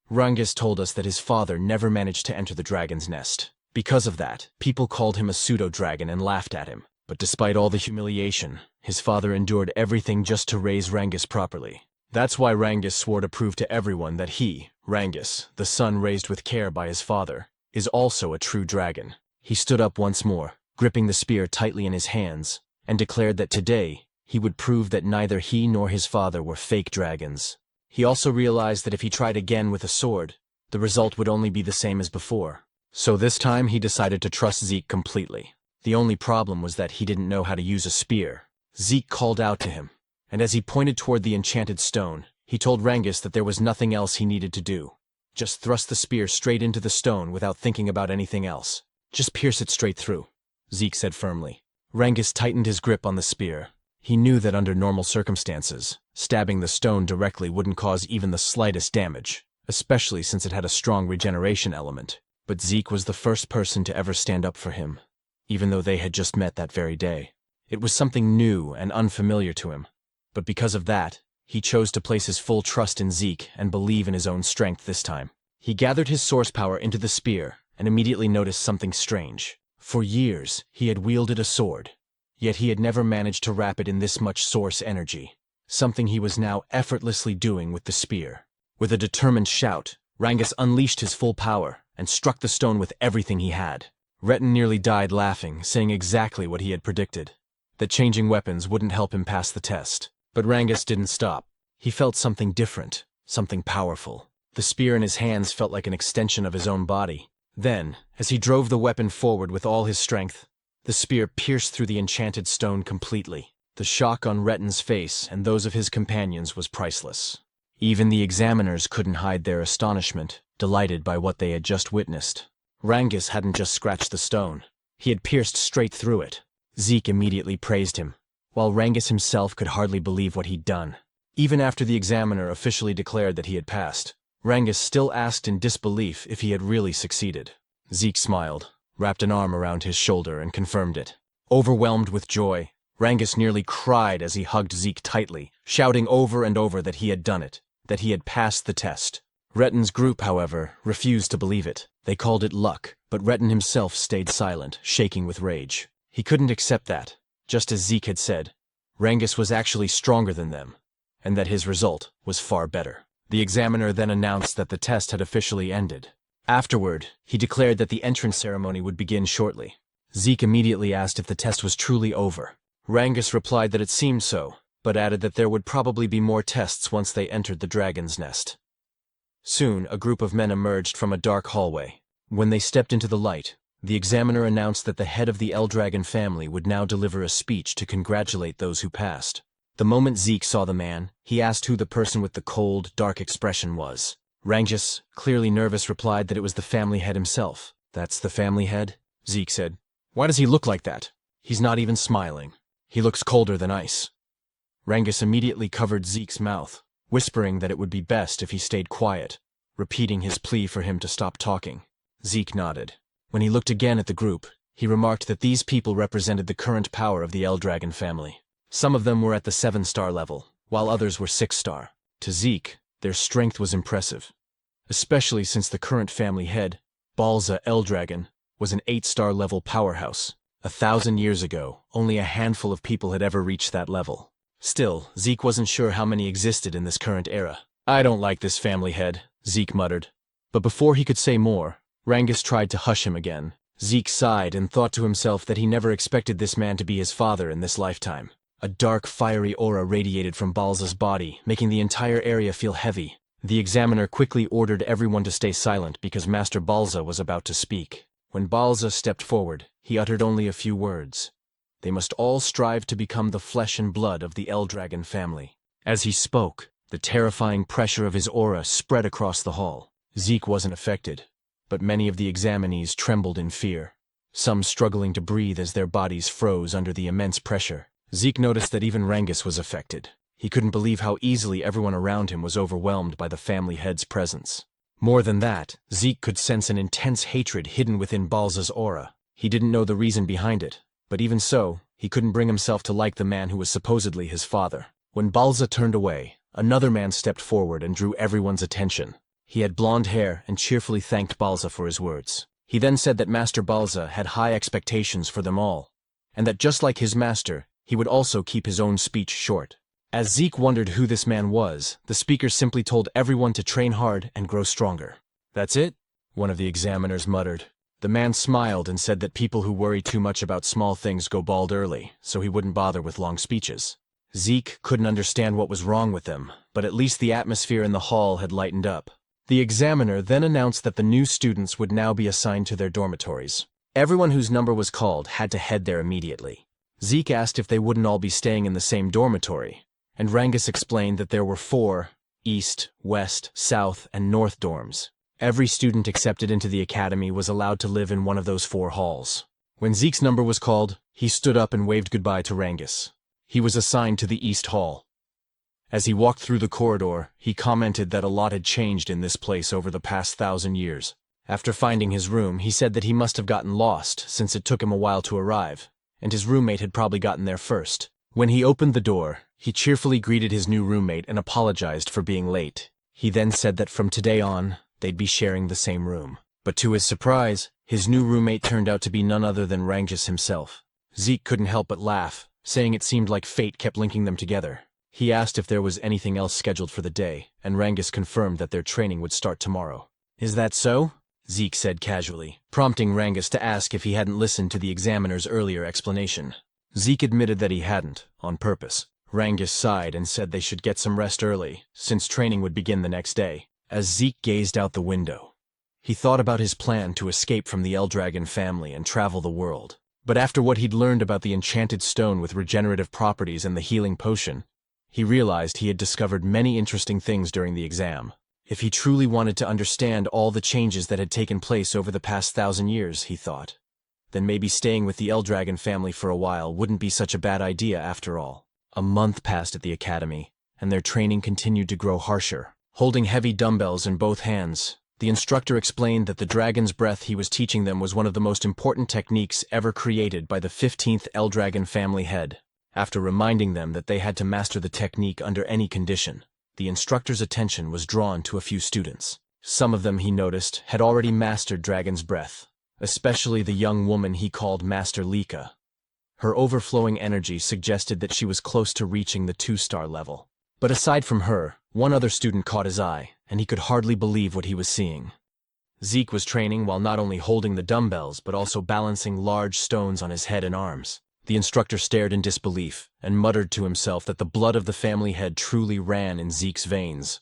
Rangus told us that his father never managed to enter the dragon's nest. Because of that, people called him a pseudo-dragon and laughed at him. But despite all the humiliation, his father endured everything just to raise Rangus properly. That's why Rangus swore to prove to everyone that he, Rangus, the son raised with care by his father, is also a true dragon. He stood up once more, gripping the spear tightly in his hands, and declared that today, he would prove that neither he nor his father were fake dragons. He also realized that if he tried again with a sword, the result would only be the same as before. So this time he decided to trust Zeke completely. The only problem was that he didn't know how to use a spear. Zeke called out to him, and as he pointed toward the enchanted stone, he told Rangus that there was nothing else he needed to do. Just thrust the spear straight into the stone without thinking about anything else. Just pierce it straight through, Zeke said firmly. Rangus tightened his grip on the spear. He knew that under normal circumstances, stabbing the stone directly wouldn't cause even the slightest damage, especially since it had a strong regeneration element. But Zeke was the first person to ever stand up for him, even though they had just met that very day. It was something new and unfamiliar to him, but because of that, he chose to place his full trust in Zeke and believe in his own strength this time. He gathered his source power into the spear and immediately noticed something strange. For years, he had wielded a sword, yet he had never managed to wrap it in this much source energy, something he was now effortlessly doing with the spear. With a determined shout, Rangus unleashed his full power and struck the stone with everything he had. Retin nearly died laughing, saying exactly what he had predicted, that changing weapons wouldn't help him pass the test. But Rangus didn't stop. He felt something different, something powerful. The spear in his hands felt like an extension of his own body. Then, as he drove the weapon forward with all his strength, The spear pierced through the enchanted stone completely. The shock on Retten's face and those of his companions was priceless. Even the examiners couldn't hide their astonishment, delighted by what they had just witnessed. Rangus hadn't just scratched the stone. He had pierced straight through it. Zeke immediately praised him, while Rangus himself could hardly believe what he'd done. Even after the examiner officially declared that he had passed, Rangus still asked in disbelief if he had really succeeded. Zeke smiled, wrapped an arm around his shoulder, and confirmed it. Overwhelmed with joy, Rangus nearly cried as he hugged Zeke tightly, shouting over and over that he had done it, that he had passed the test. Retten's group, however, refused to believe it. They called it luck, but Retten himself stayed silent, shaking with rage. He couldn't accept that, just as Zeke had said, Rangus was actually stronger than them, and that his result was far better. The examiner then announced that the test had officially ended. Afterward, he declared that the entrance ceremony would begin shortly. Zeke immediately asked if the test was truly over. Rangus replied that it seemed so, but added that there would probably be more tests once they entered the dragon's nest. Soon, a group of men emerged from a dark hallway. When they stepped into the light, the examiner announced that the head of the Eldragon family would now deliver a speech to congratulate those who passed. The moment Zeke saw the man, he asked who the person with the cold, dark expression was. Rangus, clearly nervous, replied that it was the family head himself. "That's the family head?" Zeke said. "Why does he look like that? He's not even smiling. He looks colder than ice." Rangus immediately covered Zeke's mouth, whispering that it would be best if he stayed quiet, repeating his plea for him to stop talking. Zeke nodded. When he looked again at the group, he remarked that these people represented the current power of the Eldragon family. Some of them were at the 7-star level, while others were 6-star. To Zeke, their strength was impressive, especially since the current family head, Balza Eldragon, was an 8-star level powerhouse. 1,000 years ago, only a handful of people had ever reached that level. Still, Zeke wasn't sure how many existed in this current era. "I don't like this family head," Zeke muttered. But before he could say more, Rangus tried to hush him again. Zeke sighed and thought to himself that he never expected this man to be his father in this lifetime. A dark, fiery aura radiated from Balza's body, making the entire area feel heavy. The examiner quickly ordered everyone to stay silent because Master Balza was about to speak. When Balza stepped forward, he uttered only a few words. They must all strive to become the flesh and blood of the Eldragon family. As he spoke, the terrifying pressure of his aura spread across the hall. Zeke wasn't affected, but many of the examinees trembled in fear, some struggling to breathe as their bodies froze under the immense pressure. Zeke noticed that even Rangus was affected. He couldn't believe how easily everyone around him was overwhelmed by the family head's presence. More than that, Zeke could sense an intense hatred hidden within Balza's aura. He didn't know the reason behind it, but even so, he couldn't bring himself to like the man who was supposedly his father. When Balza turned away, another man stepped forward and drew everyone's attention. He had blonde hair and cheerfully thanked Balza for his words. He then said that Master Balza had high expectations for them all, and that just like his master, he would also keep his own speech short. As Zeke wondered who this man was, the speaker simply told everyone to train hard and grow stronger. "That's it?" one of the examiners muttered. The man smiled and said that people who worry too much about small things go bald early, so he wouldn't bother with long speeches. Zeke couldn't understand what was wrong with them, but at least the atmosphere in the hall had lightened up. The examiner then announced that the new students would now be assigned to their dormitories. Everyone whose number was called had to head there immediately. Zeke asked if they wouldn't all be staying in the same dormitory, and Rangus explained that there were 4 East, West, South, and North dorms. Every student accepted into the academy was allowed to live in one of those 4 halls. When Zeke's number was called, he stood up and waved goodbye to Rangus. He was assigned to the East Hall. As he walked through the corridor, he commented that a lot had changed in this place over the past 1,000 years. After finding his room, he said that he must have gotten lost since it took him a while to arrive, and his roommate had probably gotten there first. When he opened the door, he cheerfully greeted his new roommate and apologized for being late. He then said that from today on, they'd be sharing the same room. But to his surprise, his new roommate turned out to be none other than Rangus himself. Zeke couldn't help but laugh, saying it seemed like fate kept linking them together. He asked if there was anything else scheduled for the day, and Rangus confirmed that their training would start tomorrow. "Is that so?" Zeke said casually, prompting Rangus to ask if he hadn't listened to the examiner's earlier explanation. Zeke admitted that he hadn't, on purpose. Rangus sighed and said they should get some rest early, since training would begin the next day. As Zeke gazed out the window, he thought about his plan to escape from the Eldragon family and travel the world. But after what he'd learned about the enchanted stone with regenerative properties and the healing potion, he realized he had discovered many interesting things during the exam. If he truly wanted to understand all the changes that had taken place over the past 1,000 years, he thought, then maybe staying with the Eldragon family for a while wouldn't be such a bad idea after all. A month passed at the academy, and their training continued to grow harsher. Holding heavy dumbbells in both hands, the instructor explained that the dragon's breath he was teaching them was one of the most important techniques ever created by the 15th Eldragon family head. After reminding them that they had to master the technique under any condition, the instructor's attention was drawn to a few students. Some of them, he noticed, had already mastered Dragon's Breath, especially the young woman he called Master Lika. Her overflowing energy suggested that she was close to reaching the 2-star level. But aside from her, one other student caught his eye, and he could hardly believe what he was seeing. Zeke was training while not only holding the dumbbells but also balancing large stones on his head and arms. The instructor stared in disbelief and muttered to himself that the blood of the family head truly ran in Zeke's veins.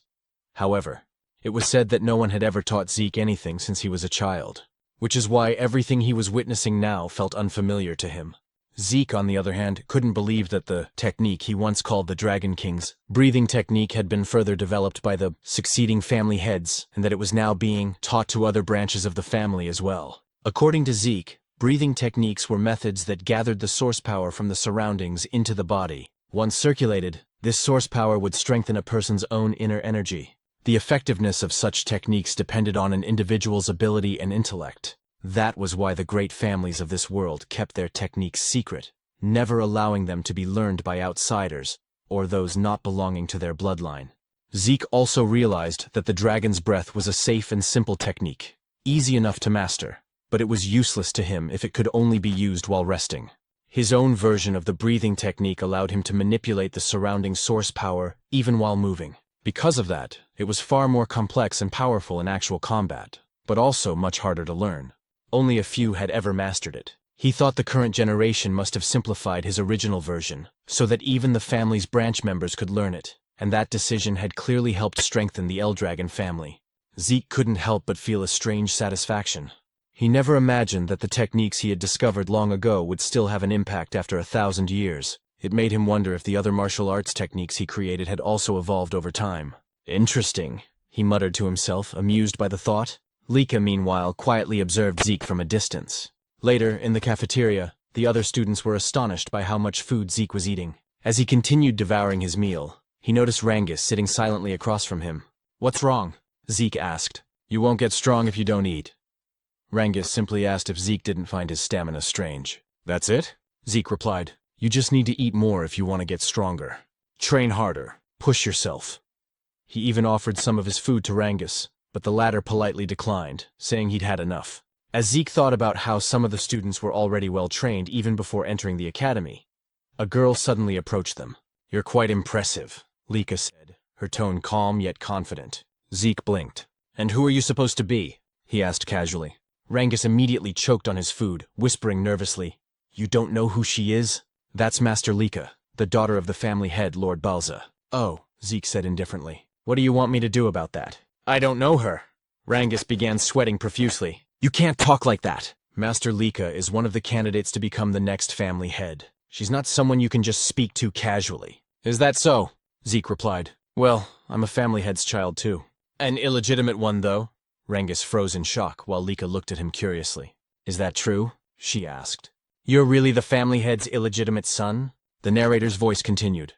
However, it was said that no one had ever taught Zeke anything since he was a child, which is why everything he was witnessing now felt unfamiliar to him. Zeke, on the other hand, couldn't believe that the technique he once called the Dragon King's breathing technique had been further developed by the succeeding family heads, and that it was now being taught to other branches of the family as well. According to Zeke, breathing techniques were methods that gathered the source power from the surroundings into the body. Once circulated, this source power would strengthen a person's own inner energy. The effectiveness of such techniques depended on an individual's ability and intellect. That was why the great families of this world kept their techniques secret, never allowing them to be learned by outsiders or those not belonging to their bloodline. Zeke also realized that the Dragon's Breath was a safe and simple technique, easy enough to master, but it was useless to him if it could only be used while resting. His own version of the breathing technique allowed him to manipulate the surrounding source power even while moving. Because of that, it was far more complex and powerful in actual combat, but also much harder to learn. Only a few had ever mastered it. He thought the current generation must have simplified his original version, so that even the family's branch members could learn it, and that decision had clearly helped strengthen the Eldragon family. Zeke couldn't help but feel a strange satisfaction. He never imagined that the techniques he had discovered long ago would still have an impact after 1,000 years. It made him wonder if the other martial arts techniques he created had also evolved over time. Interesting, he muttered to himself, amused by the thought. Lika, meanwhile, quietly observed Zeke from a distance. Later, in the cafeteria, the other students were astonished by how much food Zeke was eating. As he continued devouring his meal, he noticed Rangus sitting silently across from him. "What's wrong?" Zeke asked. "You won't get strong if you don't eat." Rangus simply asked if Zeke didn't find his stamina strange. "That's it?" Zeke replied. "You just need to eat more if you want to get stronger. Train harder. Push yourself." He even offered some of his food to Rangus, but the latter politely declined, saying he'd had enough. As Zeke thought about how some of the students were already well trained even before entering the academy, a girl suddenly approached them. "You're quite impressive," Lika said, her tone calm yet confident. Zeke blinked. "And who are you supposed to be?" he asked casually. Rangus immediately choked on his food, whispering nervously, "You don't know who she is? That's Master Lika, the daughter of the family head, Lord Balza." "Oh," Zeke said indifferently. "What do you want me to do about that?" "I don't know her." Rangus began sweating profusely. "You can't talk like that. Master Lika is one of the candidates to become the next family head. She's not someone you can just speak to casually." "Is that so?" Zeke replied. "Well, I'm a family head's child too." "An illegitimate one, though?" Rangus froze in shock while Lika looked at him curiously. "Is that true?" she asked. "You're really the family head's illegitimate son?" The narrator's voice continued.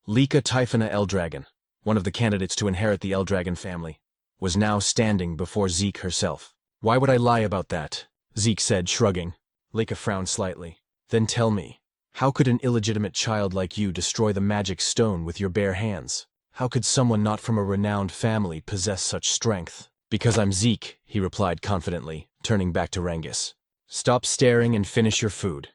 Lika Typhona Eldragon, one of the candidates to inherit the Eldragon family, was now standing before Zeke herself. "Why would I lie about that?" Zeke said, shrugging. Lika frowned slightly. "Then tell me, how could an illegitimate child like you destroy the magic stone with your bare hands? How could someone not from a renowned family possess such strength?" "Because I'm Zeke," he replied confidently, turning back to Rangus. "Stop staring and finish your food."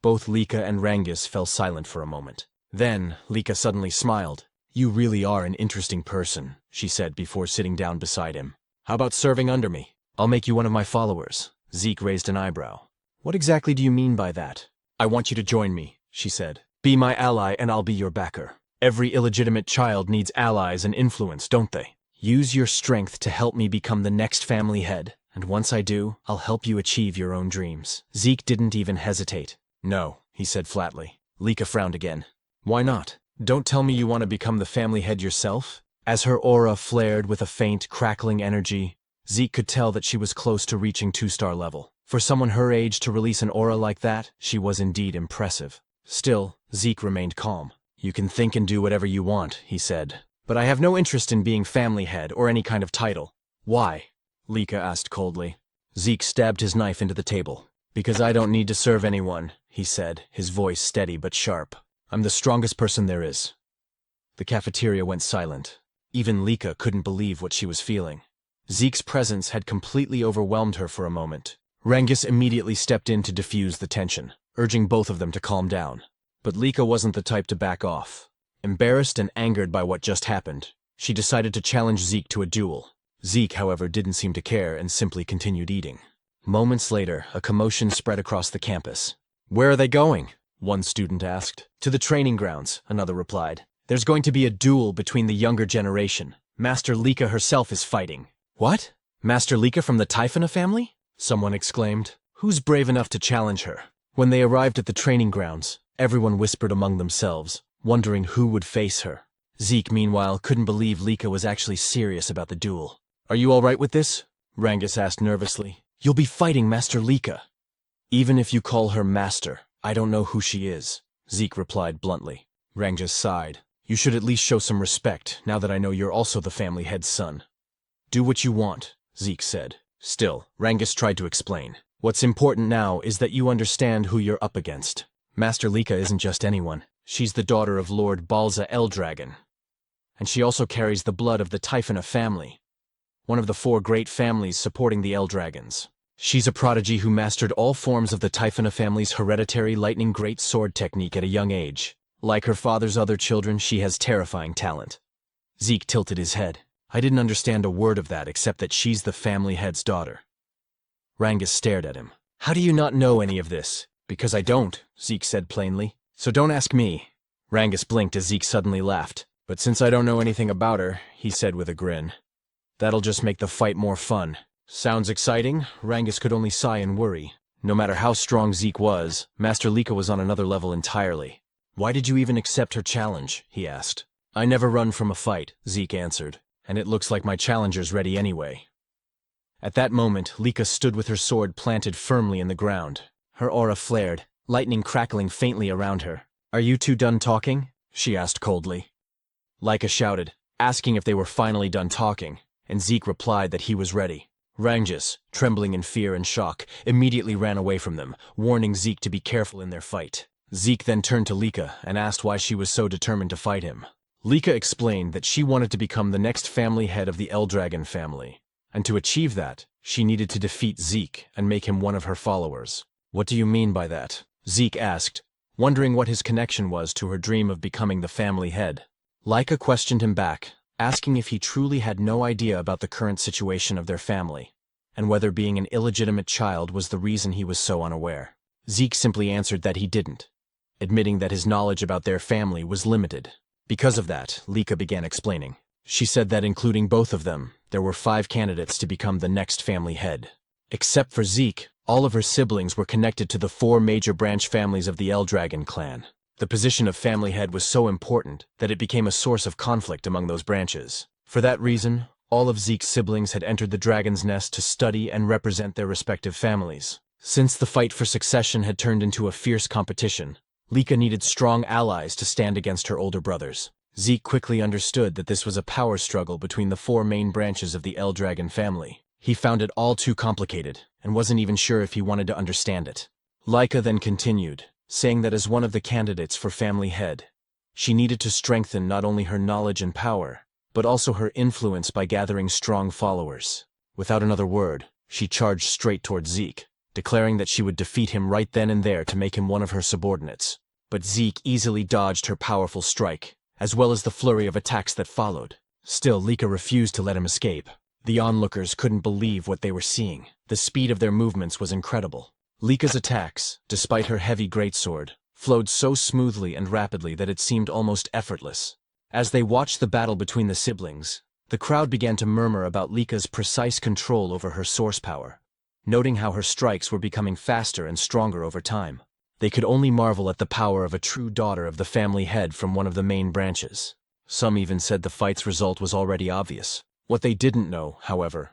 Both Lika and Rangus fell silent for a moment. Then, Lika suddenly smiled. "You really are an interesting person," she said before sitting down beside him. "How about serving under me? I'll make you one of my followers." Zeke raised an eyebrow. "What exactly do you mean by that?" "I want you to join me," she said. "Be my ally and I'll be your backer. Every illegitimate child needs allies and influence, don't they? Use your strength to help me become the next family head. And once I do, I'll help you achieve your own dreams. Zeke didn't even hesitate. No, he said flatly. Lika frowned again. Why not? Don't tell me you want to become the family head yourself? As her aura flared with a faint, crackling energy, Zeke could tell that she was close to reaching 2-star level. For someone her age to release an aura like that, she was indeed impressive. Still, Zeke remained calm. You can think and do whatever you want, he said. But I have no interest in being family head or any kind of title. Why? Lika asked coldly. Zeke stabbed his knife into the table. Because I don't need to serve anyone, he said, his voice steady but sharp. I'm the strongest person there is. The cafeteria went silent. Even Lika couldn't believe what she was feeling. Zeke's presence had completely overwhelmed her for a moment. Rangus immediately stepped in to diffuse the tension, urging both of them to calm down. But Lika wasn't the type to back off. Embarrassed and angered by what just happened, she decided to challenge Zeke to a duel. Zeke, however, didn't seem to care and simply continued eating. Moments later, a commotion spread across the campus. Where are they going? One student asked. To the training grounds, another replied. There's going to be a duel between the younger generation. Master Lika herself is fighting. What? Master Lika from the Typhona family? Someone exclaimed. Who's brave enough to challenge her? When they arrived at the training grounds, everyone whispered among themselves, wondering who would face her. Zeke, meanwhile, couldn't believe Lika was actually serious about the duel. Are you all right with this? Rangus asked nervously. You'll be fighting Master Lika. Even if you call her Master, I don't know who she is, Zeke replied bluntly. Rangus sighed. You should at least show some respect, now that I know you're also the family head's son. Do what you want, Zeke said. Still, Rangus tried to explain. What's important now is that you understand who you're up against. Master Lika isn't just anyone. She's the daughter of Lord Balza Eldragon. And she also carries the blood of the Typhona family, one of the 4 great families supporting the Eldragons. She's a prodigy who mastered all forms of the Typhona family's hereditary lightning great sword technique at a young age. Like her father's other children, she has terrifying talent. Zeke tilted his head. I didn't understand a word of that except that she's the family head's daughter. Rangus stared at him. How do you not know any of this? Because I don't, Zeke said plainly. So don't ask me. Rangus blinked as Zeke suddenly laughed. But since I don't know anything about her, he said with a grin, that'll just make the fight more fun. Sounds exciting? Rangus could only sigh in worry. No matter how strong Zeke was, Master Lika was on another level entirely. Why did you even accept her challenge? He asked. I never run from a fight, Zeke answered, and it looks like my challenger's ready anyway. At that moment, Lika stood with her sword planted firmly in the ground. Her aura flared, lightning crackling faintly around her. Are you two done talking? She asked coldly. Lika shouted, asking if they were finally done talking, and Zeke replied that he was ready. Rangus, trembling in fear and shock, immediately ran away from them, warning Zeke to be careful in their fight. Zeke then turned to Lika and asked why she was so determined to fight him. Lika explained that she wanted to become the next family head of the Eldragon family, and to achieve that, she needed to defeat Zeke and make him one of her followers. What do you mean by that? Zeke asked, wondering what his connection was to her dream of becoming the family head. Lika questioned him back, asking if he truly had no idea about the current situation of their family, and whether being an illegitimate child was the reason he was so unaware. Zeke simply answered that he didn't, admitting that his knowledge about their family was limited. Because of that, Lika began explaining. She said that including both of them, there were 5 candidates to become the next family head. Except for Zeke, all of her siblings were connected to the 4 major branch families of the Eldragon clan. The position of family head was so important that it became a source of conflict among those branches. For that reason, all of Zeke's siblings had entered the Dragon's Nest to study and represent their respective families. Since the fight for succession had turned into a fierce competition, Lika needed strong allies to stand against her older brothers. Zeke quickly understood that this was a power struggle between the 4 main branches of the Eldragon family. He found it all too complicated, and wasn't even sure if he wanted to understand it. Lika then continued, saying that as one of the candidates for family head, she needed to strengthen not only her knowledge and power, but also her influence by gathering strong followers. Without another word, she charged straight towards Zeke, declaring that she would defeat him right then and there to make him one of her subordinates. But Zeke easily dodged her powerful strike, as well as the flurry of attacks that followed. Still, Lika refused to let him escape. The onlookers couldn't believe what they were seeing. The speed of their movements was incredible. Lika's attacks, despite her heavy greatsword, flowed so smoothly and rapidly that it seemed almost effortless. As they watched the battle between the siblings, The crowd began to murmur about Lika's precise control over her source power, noting how her strikes were becoming faster and stronger over time. They could only marvel at the power of a true daughter of the family head from one of the main branches. Some even said the fight's result was already obvious. What they didn't know, however,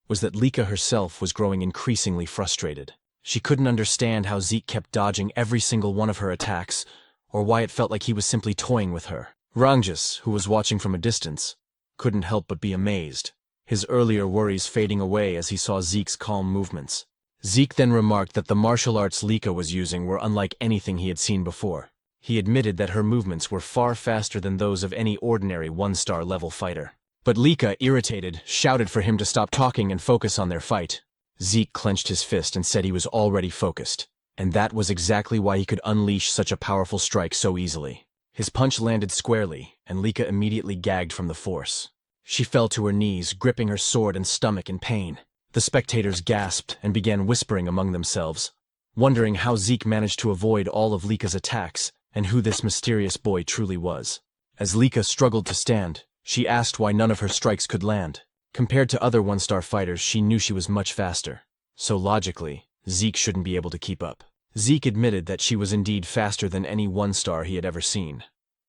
was that Lika herself was growing increasingly frustrated. She couldn't understand how Zeke kept dodging every single one of her attacks, or why it felt like he was simply toying with her. Rangjus, who was watching from a distance, couldn't help but be amazed, his earlier worries fading away as he saw Zeke's calm movements. Zeke then remarked that the martial arts Lika was using were unlike anything he had seen before. He admitted that her movements were far faster than those of any ordinary one-star level fighter. But Lika, irritated, shouted for him to stop talking and focus on their fight. Zeke clenched his fist and said he was already focused, and that was exactly why he could unleash such a powerful strike so easily. His punch landed squarely, and Lika immediately gagged from the force. She fell to her knees, gripping her sword and stomach in pain. The spectators gasped and began whispering among themselves, wondering how Zeke managed to avoid all of Lika's attacks and who this mysterious boy truly was. As Lika struggled to stand, she asked why none of her strikes could land. Compared to other one-star fighters, she knew she was much faster. So logically, Zeke shouldn't be able to keep up. Zeke admitted that she was indeed faster than any one-star he had ever seen.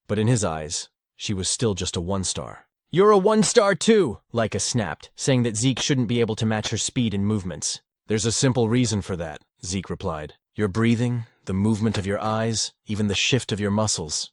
But in his eyes, she was still just a one-star. "You're a one-star too," Lika snapped, saying that Zeke shouldn't be able to match her speed and movements. "There's a simple reason for that," Zeke replied. "Your breathing, the movement of your eyes, even the shift of your muscles.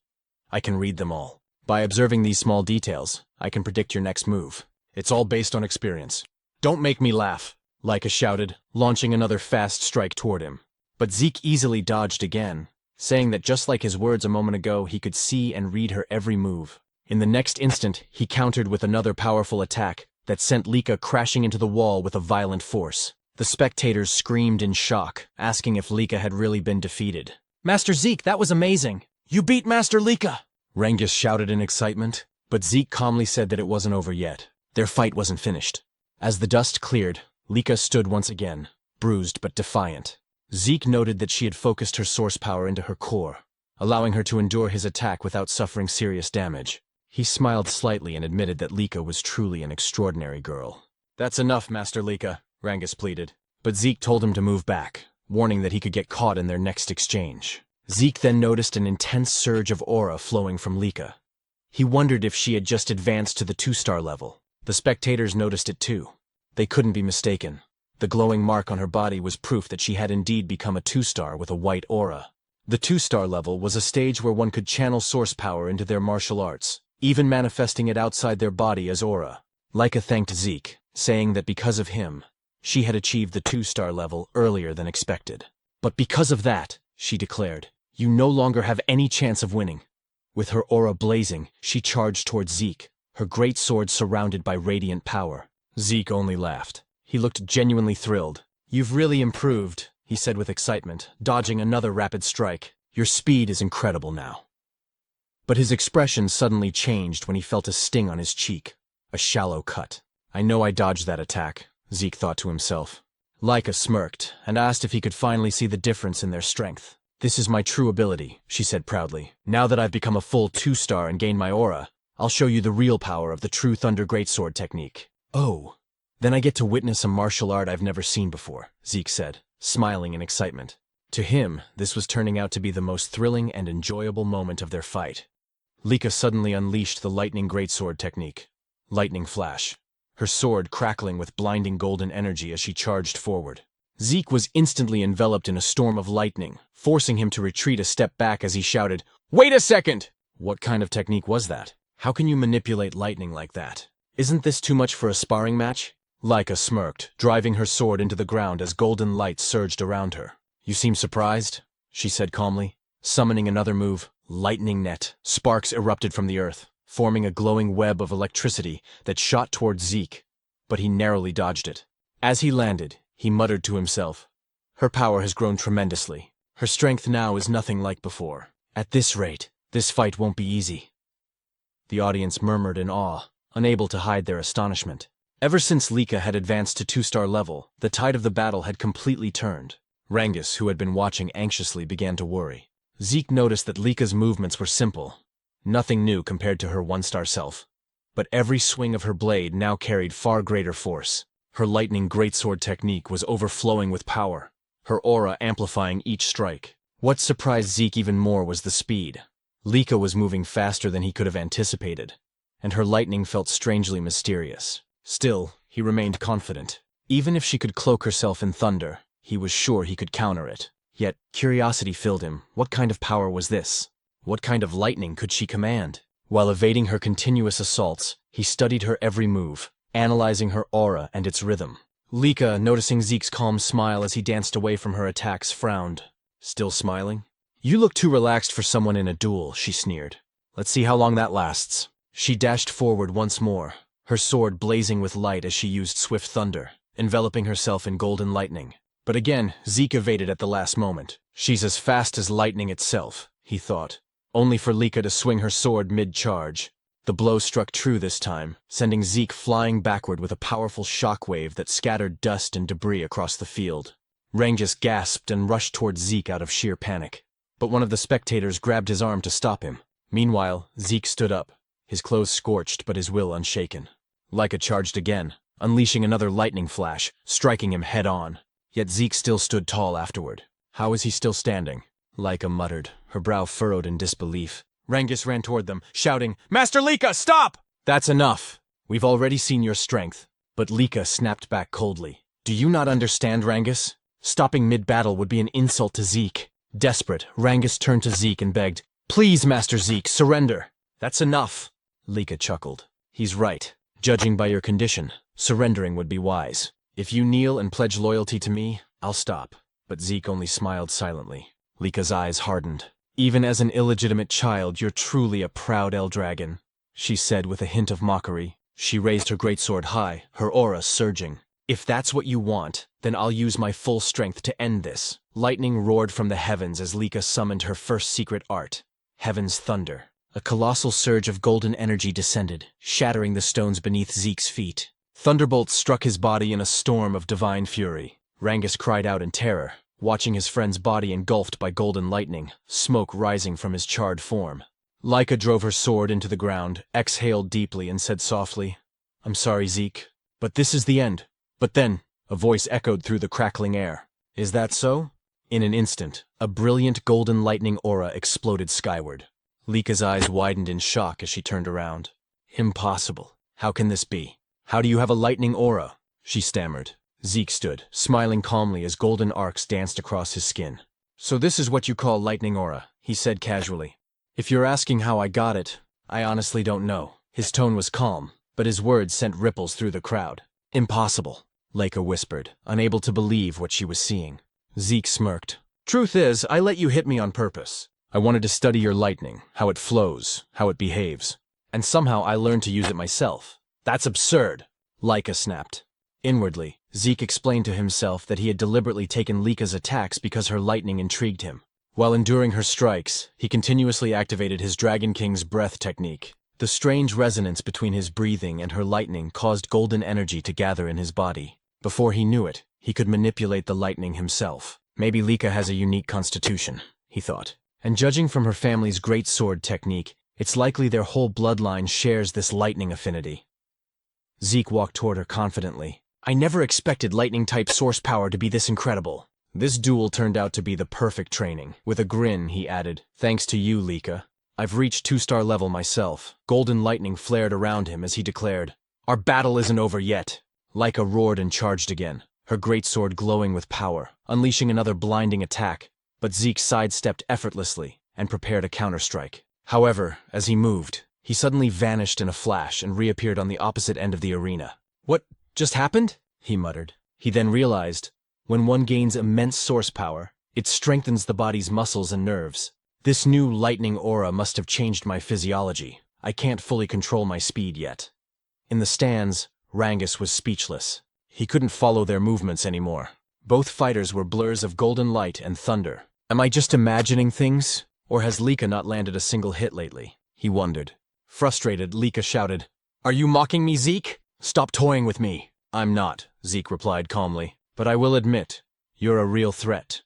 I can read them all. By observing these small details, I can predict your next move. It's all based on experience." "Don't make me laugh," Lika shouted, launching another fast strike toward him. But Zeke easily dodged again, saying that just like his words a moment ago, he could see and read her every move. In the next instant, he countered with another powerful attack that sent Lika crashing into the wall with a violent force. The spectators screamed in shock, asking if Lika had really been defeated. "Master Zeke, that was amazing! You beat Master Lika!" Rangjus shouted in excitement, but Zeke calmly said that it wasn't over yet. Their fight wasn't finished. As the dust cleared, Lika stood once again, bruised but defiant. Zeke noted that she had focused her source power into her core, allowing her to endure his attack without suffering serious damage. He smiled slightly and admitted that Lika was truly an extraordinary girl. "That's enough, Master Lika," Rangjus pleaded. But Zeke told him to move back, warning that he could get caught in their next exchange. Zeke then noticed an intense surge of aura flowing from Lika. He wondered if she had just advanced to the 2-star level. The spectators noticed it too. They couldn't be mistaken. The glowing mark on her body was proof that she had indeed become a 2-star with a white aura. The 2-star level was a stage where one could channel source power into their martial arts, even manifesting it outside their body as aura. Lika thanked Zeke, saying that because of him, she had achieved the 2-star level earlier than expected. "But because of that," she declared, "you no longer have any chance of winning." With her aura blazing, she charged towards Zeke, her great sword surrounded by radiant power. Zeke only laughed. He looked genuinely thrilled. "You've really improved," he said with excitement, dodging another rapid strike. "Your speed is incredible now." But his expression suddenly changed when he felt a sting on his cheek. A shallow cut. "I know I dodged that attack," Zeke thought to himself. Lika smirked and asked if he could finally see the difference in their strength. "This is my true ability," she said proudly. "Now that I've become a full 2-star and gained my aura, I'll show you the real power of the true Thunder Greatsword technique." "Oh, then I get to witness a martial art I've never seen before," Zeke said, smiling in excitement. To him, this was turning out to be the most thrilling and enjoyable moment of their fight. Lika suddenly unleashed the Lightning Greatsword technique. Lightning flash. Her sword crackling with blinding golden energy as she charged forward. Zeke was instantly enveloped in a storm of lightning, forcing him to retreat a step back as he shouted, "Wait a second!" What kind of technique was that? How can you manipulate lightning like that? Isn't this too much for a sparring match? Lika smirked, driving her sword into the ground as golden light surged around her. "You seem surprised," she said calmly. Summoning another move, Lightning Net, sparks erupted from the earth, forming a glowing web of electricity that shot towards Zeke, but he narrowly dodged it. As he landed, he muttered to himself, "Her power has grown tremendously. Her strength now is nothing like before. At this rate, this fight won't be easy." The audience murmured in awe, unable to hide their astonishment. Ever since Lika had advanced to 2-star level, the tide of the battle had completely turned. Rangjus, who had been watching anxiously, began to worry. Zeke noticed that Lika's movements were simple, nothing new compared to her 1-star self. but every swing of her blade now carried far greater force. Her lightning greatsword technique was overflowing with power, her aura amplifying each strike. What surprised Zeke even more was the speed. Lika was moving faster than he could have anticipated, and her lightning felt strangely mysterious. Still, he remained confident. Even if she could cloak herself in thunder, he was sure he could counter it. Yet, curiosity filled him. What kind of power was this? What kind of lightning could she command? While evading her continuous assaults, he studied her every move, analyzing her aura and its rhythm. Lika, noticing Zeke's calm smile as he danced away from her attacks, frowned. Still smiling? "You look too relaxed for someone in a duel," she sneered. "Let's see how long that lasts." She dashed forward once more, her sword blazing with light as she used swift thunder, enveloping herself in golden lightning. But again, Zeke evaded at the last moment. She's as fast as lightning itself, he thought, only for Lika to swing her sword mid-charge. The blow struck true this time, sending Zeke flying backward with a powerful shockwave that scattered dust and debris across the field. Rangus gasped and rushed towards Zeke out of sheer panic, but one of the spectators grabbed his arm to stop him. Meanwhile, Zeke stood up, his clothes scorched but his will unshaken. Lika charged again, unleashing another lightning flash, striking him head-on. Yet Zeke still stood tall afterward. How is he still standing? Lika muttered, her brow furrowed in disbelief. Rangus ran toward them, shouting, "Master Lika, stop!" "That's enough. We've already seen your strength." But Lika snapped back coldly. "Do you not understand, Rangus? Stopping mid-battle would be an insult to Zeke." Desperate, Rangus turned to Zeke and begged, "Please, Master Zeke, surrender." "That's enough." Lika chuckled. "He's right. Judging by your condition, surrendering would be wise. If you kneel and pledge loyalty to me, I'll stop." But Zeke only smiled silently. Lika's eyes hardened. "Even as an illegitimate child, you're truly a proud Eldragon," she said with a hint of mockery. She raised her greatsword high, her aura surging. "If that's what you want, then I'll use my full strength to end this." Lightning roared from the heavens as Lika summoned her first secret art, Heaven's Thunder. A colossal surge of golden energy descended, shattering the stones beneath Zeke's feet. Thunderbolts struck his body in a storm of divine fury. Rangus cried out in terror, watching his friend's body engulfed by golden lightning, smoke rising from his charred form. Lika drove her sword into the ground, exhaled deeply, and said softly, "I'm sorry, Zeke, but this is the end." But then, a voice echoed through the crackling air. "Is that so?" In an instant, a brilliant golden lightning aura exploded skyward. Lika's eyes widened in shock as she turned around. "Impossible. How can this be? How do you have a lightning aura?" she stammered. Zeke stood, smiling calmly as golden arcs danced across his skin. "So this is what you call lightning aura," he said casually. "If you're asking how I got it, I honestly don't know." His tone was calm, but his words sent ripples through the crowd. "Impossible," Lika whispered, unable to believe what she was seeing. Zeke smirked. "Truth is, I let you hit me on purpose. I wanted to study your lightning, how it flows, how it behaves. And somehow I learned to use it myself." "That's absurd," Lika snapped. Inwardly, Zeke explained to himself that he had deliberately taken Lika's attacks because her lightning intrigued him. While enduring her strikes, he continuously activated his Dragon King's breath technique. The strange resonance between his breathing and her lightning caused golden energy to gather in his body. Before he knew it, he could manipulate the lightning himself. Maybe Lika has a unique constitution, he thought. And judging from her family's great sword technique, it's likely their whole bloodline shares this lightning affinity. Zeke walked toward her confidently. "I never expected lightning-type source power to be this incredible." This duel turned out to be the perfect training. With a grin, he added, "Thanks to you, Lika. I've reached 2-star level myself." Golden lightning flared around him as he declared, "Our battle isn't over yet." Lika roared and charged again, her greatsword glowing with power, unleashing another blinding attack. But Zeke sidestepped effortlessly and prepared a counterstrike. However, as he moved, he suddenly vanished in a flash and reappeared on the opposite end of the arena. "What just happened?" he muttered. He then realized, when one gains immense source power, it strengthens the body's muscles and nerves. This new lightning aura must have changed my physiology. I can't fully control my speed yet. In the stands, Rangus was speechless. He couldn't follow their movements anymore. Both fighters were blurs of golden light and thunder. Am I just imagining things? Or has Lika not landed a single hit lately? He wondered. Frustrated, Lika shouted, "Are you mocking me, Zeke? Stop toying with me." "I'm not," Zeke replied calmly. "But I will admit, you're a real threat."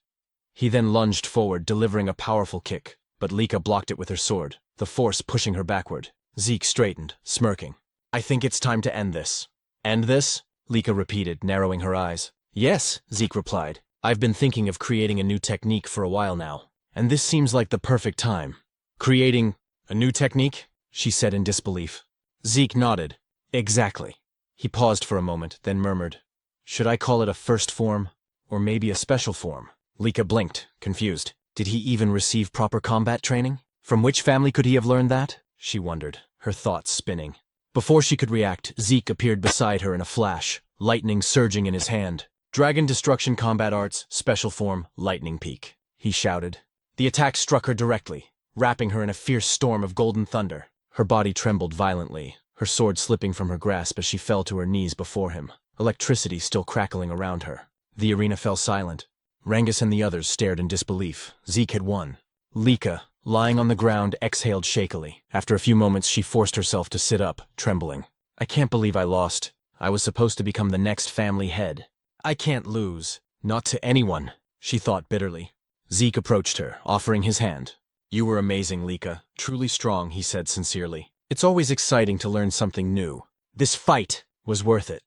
He then lunged forward, delivering a powerful kick, but Lika blocked it with her sword, the force pushing her backward. Zeke straightened, smirking. I think it's time to end this. End this? Lika repeated, narrowing her eyes. Yes, Zeke replied. I've been thinking of creating a new technique for a while now, and this seems like the perfect time. Creating a new technique? She said in disbelief. Zeke nodded. Exactly. He paused for a moment, then murmured, should I call it a first form, or maybe a special form? Lika blinked, confused. Did he even receive proper combat training? From which family could he have learned that? She wondered, her thoughts spinning. Before she could react, Zeke appeared beside her in a flash, lightning surging in his hand. Dragon Destruction Combat Arts, Special Form, Lightning Peak, he shouted. The attack struck her directly, wrapping her in a fierce storm of golden thunder. Her body trembled violently, her sword slipping from her grasp as she fell to her knees before him, electricity still crackling around her. The arena fell silent. Rangus and the others stared in disbelief. Zeke had won. Lika, lying on the ground, exhaled shakily. After a few moments, she forced herself to sit up, trembling. I can't believe I lost. I was supposed to become the next family head. I can't lose. Not to anyone, she thought bitterly. Zeke approached her, offering his hand. You were amazing, Lika. Truly strong, he said sincerely. It's always exciting to learn something new. This fight was worth it.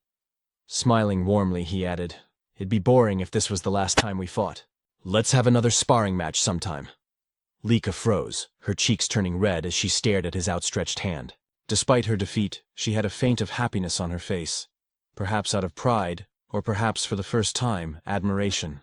Smiling warmly, he added, it'd be boring if this was the last time we fought. Let's have another sparring match sometime. Lika froze, her cheeks turning red as she stared at his outstretched hand. Despite her defeat, she had a feint of happiness on her face. Perhaps out of pride, or perhaps for the first time, admiration.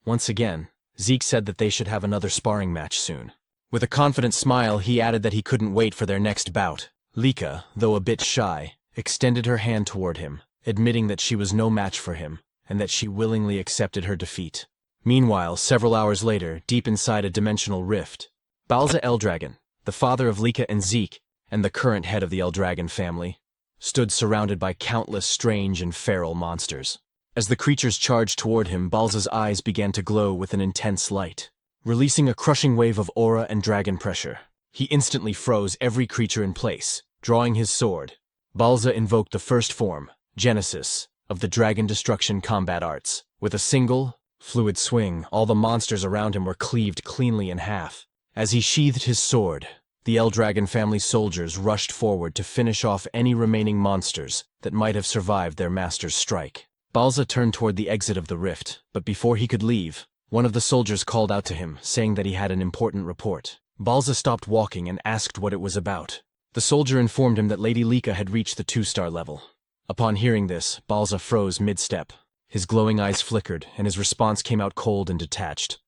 Once again, Zeke said that they should have another sparring match soon. With a confident smile, he added that he couldn't wait for their next bout. Lika, though a bit shy, extended her hand toward him, admitting that she was no match for him, and that she willingly accepted her defeat. Meanwhile, several hours later, deep inside a dimensional rift, Balza Eldragon, the father of Lika and Zeke, and the current head of the Eldragon family, stood surrounded by countless strange and feral monsters. As the creatures charged toward him, Balza's eyes began to glow with an intense light. Releasing a crushing wave of aura and dragon pressure, he instantly froze every creature in place. Drawing his sword, Balza invoked the first form, Genesis, of the Dragon Destruction Combat Arts. With a single, fluid swing, all the monsters around him were cleaved cleanly in half. As he sheathed his sword, the Eldragon family soldiers rushed forward to finish off any remaining monsters that might have survived their master's strike. Balza turned toward the exit of the rift, but before he could leave, one of the soldiers called out to him, saying that he had an important report. Balza stopped walking and asked what it was about. The soldier informed him that Lady Lika had reached the 2-star level. Upon hearing this, Balza froze mid-step. His glowing eyes flickered, and his response came out cold and detached.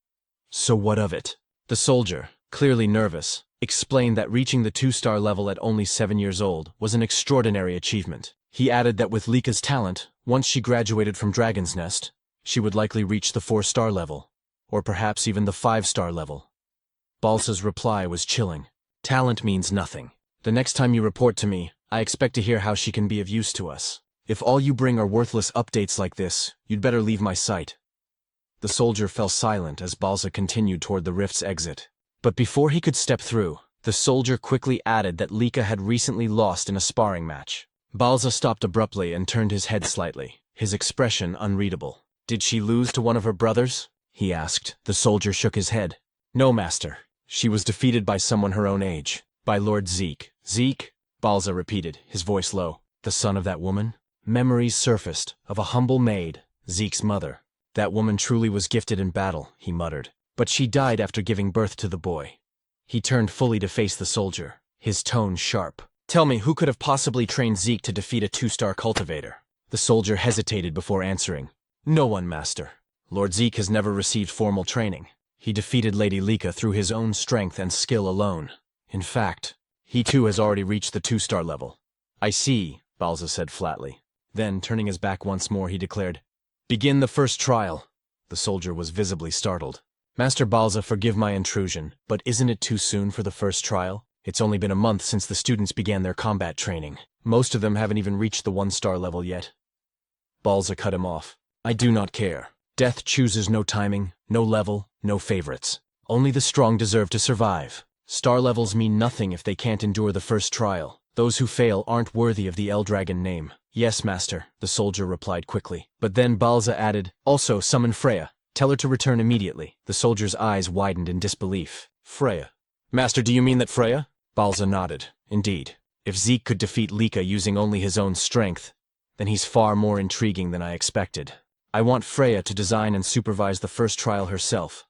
So what of it? The soldier, clearly nervous, explained that reaching the 2-star level at only 7 years old was an extraordinary achievement. He added that with Lika's talent, once she graduated from Dragon's Nest, she would likely reach the 4-star level, or perhaps even the 5-star level. Balza's reply was chilling. Talent means nothing. The next time you report to me, I expect to hear how she can be of use to us. If all you bring are worthless updates like this, you'd better leave my sight. The soldier fell silent as Balza continued toward the rift's exit. But before he could step through, the soldier quickly added that Lika had recently lost in a sparring match. Balza stopped abruptly and turned his head slightly, his expression unreadable. Did she lose to one of her brothers? He asked. The soldier shook his head. No, master. She was defeated by someone her own age. By Lord Zeke. Zeke? Balza repeated, his voice low. The son of that woman? Memories surfaced, of a humble maid, Zeke's mother. That woman truly was gifted in battle, he muttered. But she died after giving birth to the boy. He turned fully to face the soldier, his tone sharp. Tell me, who could have possibly trained Zeke to defeat a 2-star cultivator? The soldier hesitated before answering. No one, master. Lord Zeke has never received formal training. He defeated Lady Lika through his own strength and skill alone. In fact, he too has already reached the 2-star level. I see, Balza said flatly. Then, turning his back once more, he declared, Begin the first trial. The soldier was visibly startled. Master Balza, forgive my intrusion, but isn't it too soon for the first trial? It's only been a month since the students began their combat training. Most of them haven't even reached the 1-star level yet. Balza cut him off. I do not care. Death chooses no timing, no level, no favorites. Only the strong deserve to survive. Star levels mean nothing if they can't endure the first trial. Those who fail aren't worthy of the Eldragon name. Yes, master, the soldier replied quickly. But then Balza added, Also summon Freya. Tell her to return immediately. The soldier's eyes widened in disbelief. Freya. Master, do you mean that Freya? Balza nodded. Indeed. If Zeke could defeat Lika using only his own strength, then he's far more intriguing than I expected. I want Freya to design and supervise the first trial herself,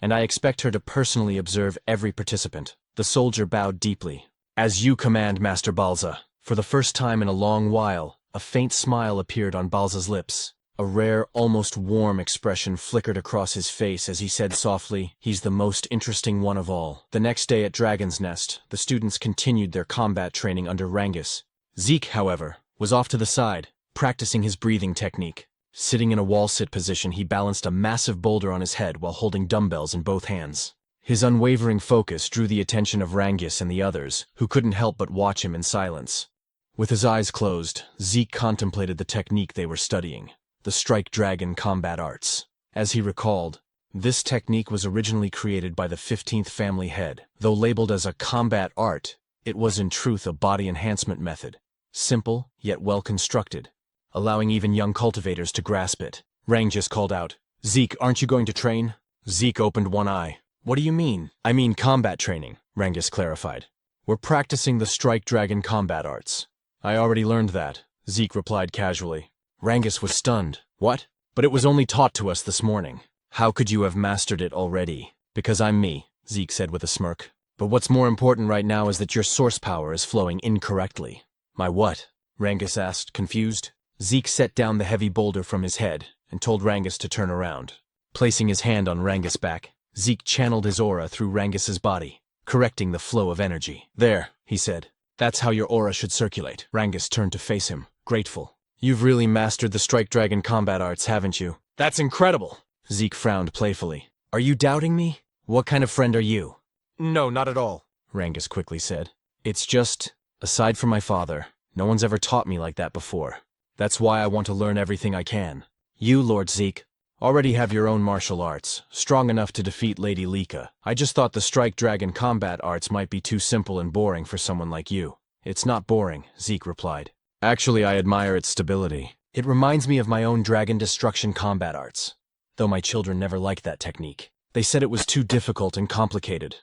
and I expect her to personally observe every participant. The soldier bowed deeply. As you command, Master Balza. For the first time in a long while, a faint smile appeared on Balza's lips. A rare, almost warm expression flickered across his face as he said softly, "He's the most interesting one of all." The next day at Dragon's Nest, the students continued their combat training under Rangus. Zeke, however, was off to the side, practicing his breathing technique. Sitting in a wall-sit position, he balanced a massive boulder on his head while holding dumbbells in both hands. His unwavering focus drew the attention of Rangus and the others, who couldn't help but watch him in silence. With his eyes closed, Zeke contemplated the technique they were studying. The Strike Dragon combat arts. As he recalled, this technique was originally created by the 15th family head. Though labeled as a combat art, it was in truth a body enhancement method. Simple, yet well constructed, allowing even young cultivators to grasp it. Rangus called out, "Zeke, aren't you going to train?" Zeke opened one eye. "What do you mean?" "I mean combat training," Rangus clarified. "We're practicing the Strike Dragon combat arts." "I already learned that," Zeke replied casually. Rangus was stunned. "What? But it was only taught to us this morning. How could you have mastered it already?" "Because I'm me," Zeke said with a smirk. "But what's more important right now is that your source power is flowing incorrectly." "My what?" Rangus asked, confused. Zeke set down the heavy boulder from his head and told Rangus to turn around. Placing his hand on Rangus' back, Zeke channeled his aura through Rangus's body, correcting the flow of energy. "There," he said. "That's how your aura should circulate." Rangus turned to face him, grateful. "You've really mastered the Strike Dragon combat arts, haven't you?" "That's incredible!" Zeke frowned playfully. "Are you doubting me? What kind of friend are you?" "No, not at all," Rangus quickly said. "It's just, aside from my father, no one's ever taught me like that before. That's why I want to learn everything I can. You, Lord Zeke, already have your own martial arts, strong enough to defeat Lady Lika. I just thought the Strike Dragon combat arts might be too simple and boring for someone like you." "It's not boring," Zeke replied. "Actually, I admire its stability. It reminds me of my own Dragon Destruction combat arts, though my children never liked that technique. They said it was too difficult and complicated."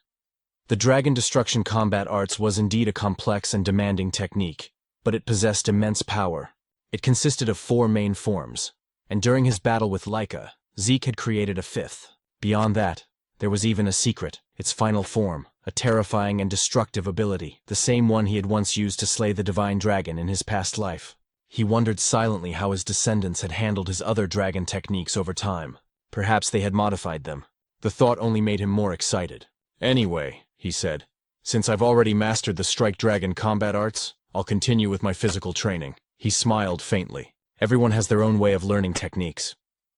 The Dragon Destruction combat arts was indeed a complex and demanding technique, but it possessed immense power. It consisted of 4 main forms, and during his battle with Lika, Zeke had created a 5th. Beyond that, there was even a secret, its final form, a terrifying and destructive ability, the same one he had once used to slay the divine dragon in his past life. He wondered silently how his descendants had handled his other dragon techniques over time. Perhaps they had modified them. The thought only made him more excited. "Anyway," he said, "since I've already mastered the Strike Dragon combat arts, I'll continue with my physical training." He smiled faintly. Everyone has their own way of learning techniques.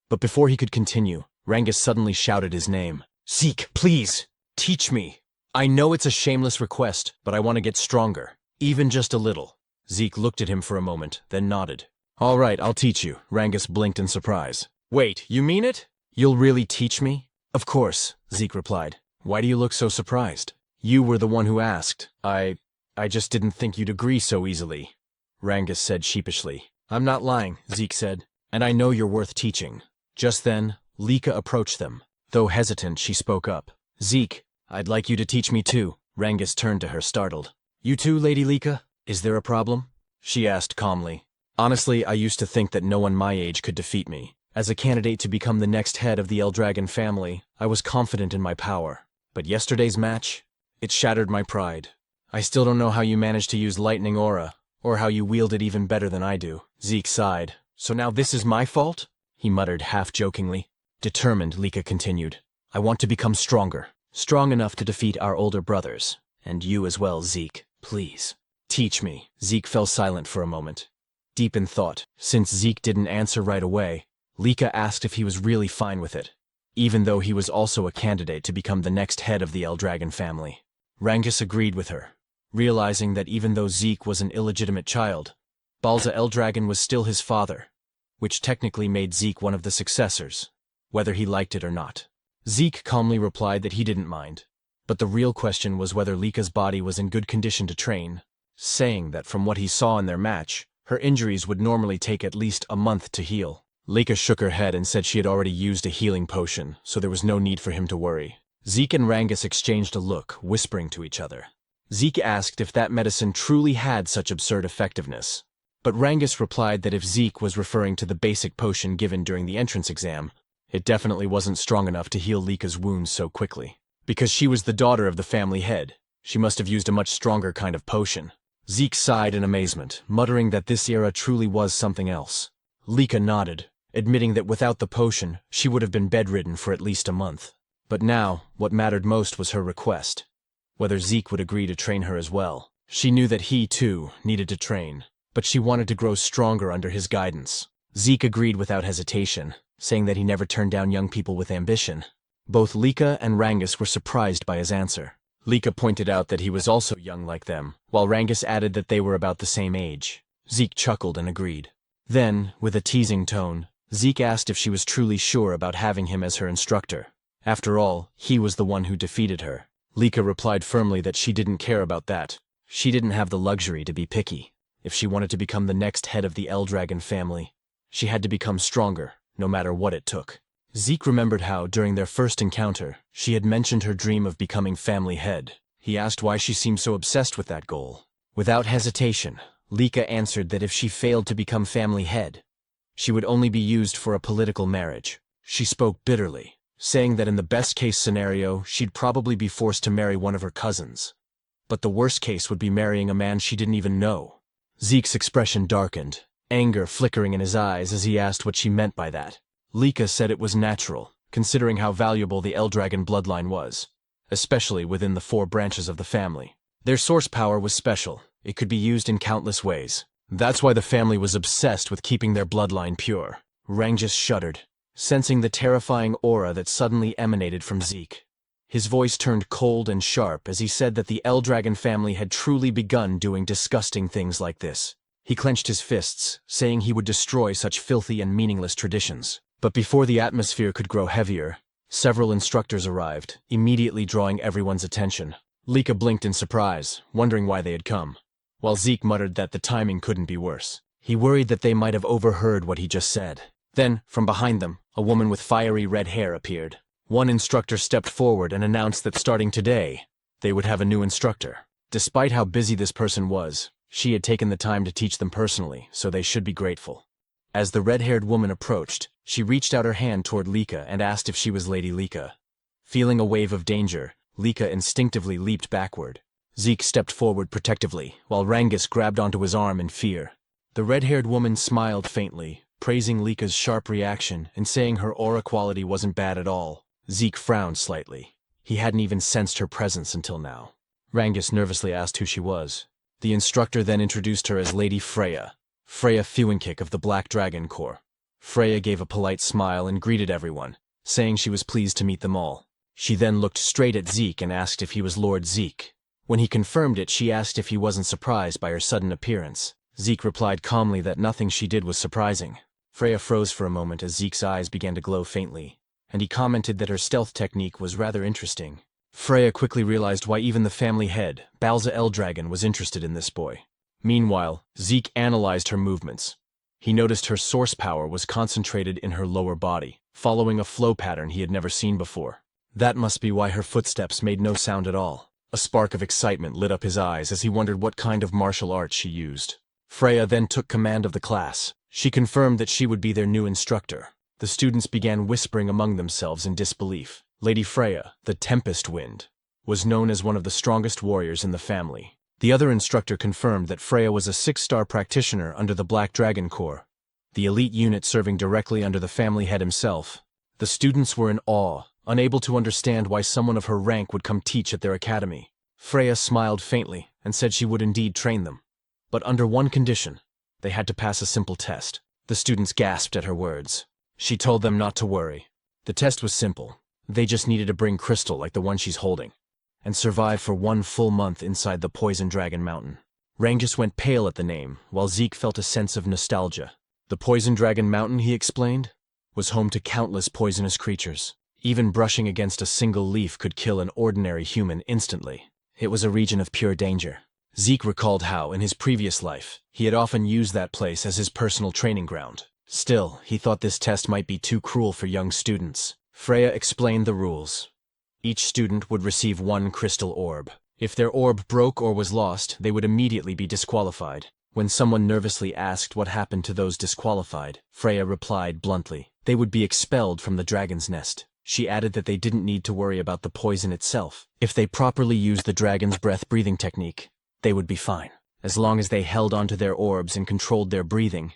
But before he could continue, Rangus suddenly shouted his name. "Zeke, please, teach me. I know it's a shameless request, but I want to get stronger, even just a little." Zeke looked at him for a moment, then nodded. "All right, I'll teach you." Rangus blinked in surprise. "Wait, you mean it? You'll really teach me?" "Of course," Zeke replied. "Why do you look so surprised? You were the one who asked. I just didn't think you'd agree so easily," Rangus said sheepishly. "I'm not lying," Zeke said, "and I know you're worth teaching." Just then, Lika approached them. Though hesitant, she spoke up. "Zeke, I'd like you to teach me too." Rangus turned to her, startled. "You too, Lady Lika? Is there a problem?" she asked calmly. "Honestly, I used to think that no one my age could defeat me. As a candidate to become the next head of the Eldragon family, I was confident in my power. But yesterday's match, it shattered my pride. I still don't know how you managed to use Lightning Aura, or how you wield it even better than I do." Zeke sighed. "So now this is my fault?" he muttered half-jokingly. Determined, Lika continued. "I want to become stronger. Strong enough to defeat our older brothers. And you as well, Zeke. Please. Teach me." Zeke fell silent for a moment, deep in thought. Since Zeke didn't answer right away, Lika asked if he was really fine with it, even though he was also a candidate to become the next head of the Eldragon family. Rangus agreed with her, realizing that even though Zeke was an illegitimate child, Balza Eldragon was still his father, which technically made Zeke one of the successors, whether he liked it or not. Zeke calmly replied that he didn't mind, but the real question was whether Lika's body was in good condition to train, saying that from what he saw in their match, her injuries would normally take at least a month to heal. Lika shook her head and said she had already used a healing potion, so there was no need for him to worry. Zeke and Rangus exchanged a look, whispering to each other. Zeke asked if that medicine truly had such absurd effectiveness. But Rangus replied that if Zeke was referring to the basic potion given during the entrance exam, it definitely wasn't strong enough to heal Lika's wounds so quickly. Because she was the daughter of the family head, she must have used a much stronger kind of potion. Zeke sighed in amazement, muttering that this era truly was something else. Lika nodded, admitting that without the potion, she would have been bedridden for at least a month. But now, what mattered most was her request. Whether Zeke would agree to train her as well. She knew that he, too, needed to train, but she wanted to grow stronger under his guidance. Zeke agreed without hesitation, saying that he never turned down young people with ambition. Both Lika and Rangus were surprised by his answer. Lika pointed out that he was also young like them, while Rangus added that they were about the same age. Zeke chuckled and agreed. Then, with a teasing tone, Zeke asked if she was truly sure about having him as her instructor. After all, he was the one who defeated her. Lika replied firmly that she didn't care about that. She didn't have the luxury to be picky. If she wanted to become the next head of the Eldragon family, she had to become stronger, no matter what it took. Zeke remembered how, during their first encounter, she had mentioned her dream of becoming family head. He asked why she seemed so obsessed with that goal. Without hesitation, Lika answered that if she failed to become family head, she would only be used for a political marriage. She spoke bitterly, saying that in the best-case scenario, she'd probably be forced to marry one of her cousins. But the worst case would be marrying a man she didn't even know. Zeke's expression darkened, anger flickering in his eyes as he asked what she meant by that. Lika said it was natural, considering how valuable the Eldragon bloodline was, especially within the 4 branches of the family. Their source power was special. It could be used in countless ways. That's why the family was obsessed with keeping their bloodline pure. Rangus shuddered, sensing the terrifying aura that suddenly emanated from Zeke. His voice turned cold and sharp as he said that the Eldragon family had truly begun doing disgusting things like this. He clenched his fists, saying he would destroy such filthy and meaningless traditions. But before the atmosphere could grow heavier, several instructors arrived, immediately drawing everyone's attention. Lika blinked in surprise, wondering why they had come, while Zeke muttered that the timing couldn't be worse. He worried that they might have overheard what he just said. Then, from behind them, a woman with fiery red hair appeared. One instructor stepped forward and announced that starting today, they would have a new instructor. Despite how busy this person was, she had taken the time to teach them personally, so they should be grateful. As the red-haired woman approached, she reached out her hand toward Lika and asked if she was Lady Lika. Feeling a wave of danger, Lika instinctively leaped backward. Zeke stepped forward protectively, while Rangus grabbed onto his arm in fear. The red-haired woman smiled faintly, praising Lika's sharp reaction and saying her aura quality wasn't bad at all. Zeke frowned slightly. He hadn't even sensed her presence until now. Rangus nervously asked who she was. The instructor then introduced her as Lady Freya. Freya Fewinkick of the Black Dragon Corps. Freya gave a polite smile and greeted everyone, saying she was pleased to meet them all. She then looked straight at Zeke and asked if he was Lord Zeke. When he confirmed it, she asked if he wasn't surprised by her sudden appearance. Zeke replied calmly that nothing she did was surprising. Freya froze for a moment as Zeke's eyes began to glow faintly, and he commented that her stealth technique was rather interesting. Freya quickly realized why even the family head, Balza Eldragon, was interested in this boy. Meanwhile, Zeke analyzed her movements. He noticed her source power was concentrated in her lower body, following a flow pattern he had never seen before. That must be why her footsteps made no sound at all. A spark of excitement lit up his eyes as he wondered what kind of martial art she used. Freya then took command of the class. She confirmed that she would be their new instructor. The students began whispering among themselves in disbelief. Lady Freya, the Tempest Wind, was known as one of the strongest warriors in the family. The other instructor confirmed that Freya was a 6-star practitioner under the Black Dragon Corps, the elite unit serving directly under the family head himself. The students were in awe, unable to understand why someone of her rank would come teach at their academy. Freya smiled faintly and said she would indeed train them, but under one condition. They had to pass a simple test. The students gasped at her words. She told them not to worry. The test was simple. They just needed to bring crystal like the one she's holding, and survive for 1 full month inside the Poison Dragon Mountain. Rangus went pale at the name, while Zeke felt a sense of nostalgia. The Poison Dragon Mountain, he explained, was home to countless poisonous creatures. Even brushing against a single leaf could kill an ordinary human instantly. It was a region of pure danger. Zeke recalled how, in his previous life, he had often used that place as his personal training ground. Still, he thought this test might be too cruel for young students. Freya explained the rules. Each student would receive 1 crystal orb. If their orb broke or was lost, they would immediately be disqualified. When someone nervously asked what happened to those disqualified, Freya replied bluntly, they would be expelled from the dragon's nest. She added that they didn't need to worry about the poison itself. If they properly used the dragon's breath-breathing technique, they would be fine. As long as they held onto their orbs and controlled their breathing,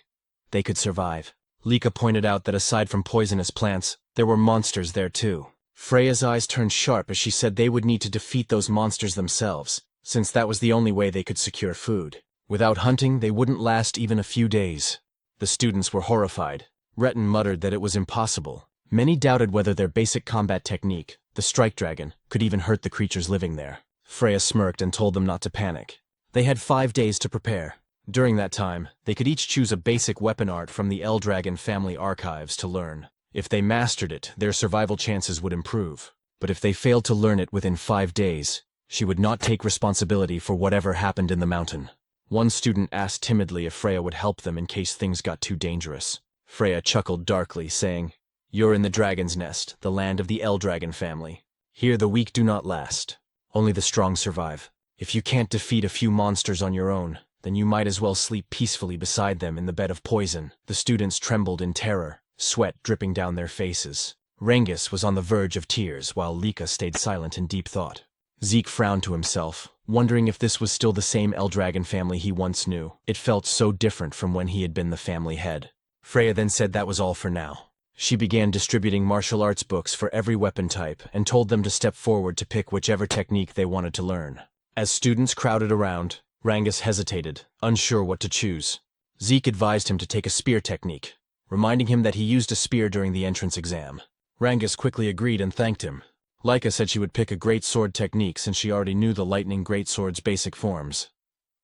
they could survive. Lika pointed out that aside from poisonous plants, there were monsters there too. Freya's eyes turned sharp as she said they would need to defeat those monsters themselves, since that was the only way they could secure food. Without hunting, they wouldn't last even a few days. The students were horrified. Retin muttered that it was impossible. Many doubted whether their basic combat technique, the strike dragon, could even hurt the creatures living there. Freya smirked and told them not to panic. They had 5 days to prepare. During that time, they could each choose a basic weapon art from the Eldragon family archives to learn. If they mastered it, their survival chances would improve. But if they failed to learn it within 5 days, she would not take responsibility for whatever happened in the mountain. One student asked timidly if Freya would help them in case things got too dangerous. Freya chuckled darkly, saying, "You're in the dragon's nest, the land of the Eldragon family. Here the weak do not last. Only the strong survive. If you can't defeat a few monsters on your own, then you might as well sleep peacefully beside them in the bed of poison." The students trembled in terror, sweat dripping down their faces. Rengis was on the verge of tears, while Lika stayed silent in deep thought. Zeke frowned to himself, wondering if this was still the same Eldragon family he once knew. It felt so different from when he had been the family head. Freya then said that was all for now. She began distributing martial arts books for every weapon type and told them to step forward to pick whichever technique they wanted to learn. As students crowded around, Rangus hesitated, unsure what to choose. Zeke advised him to take a spear technique, reminding him that he used a spear during the entrance exam. Rangus quickly agreed and thanked him. Lika said she would pick a great sword technique since she already knew the lightning greatsword's basic forms.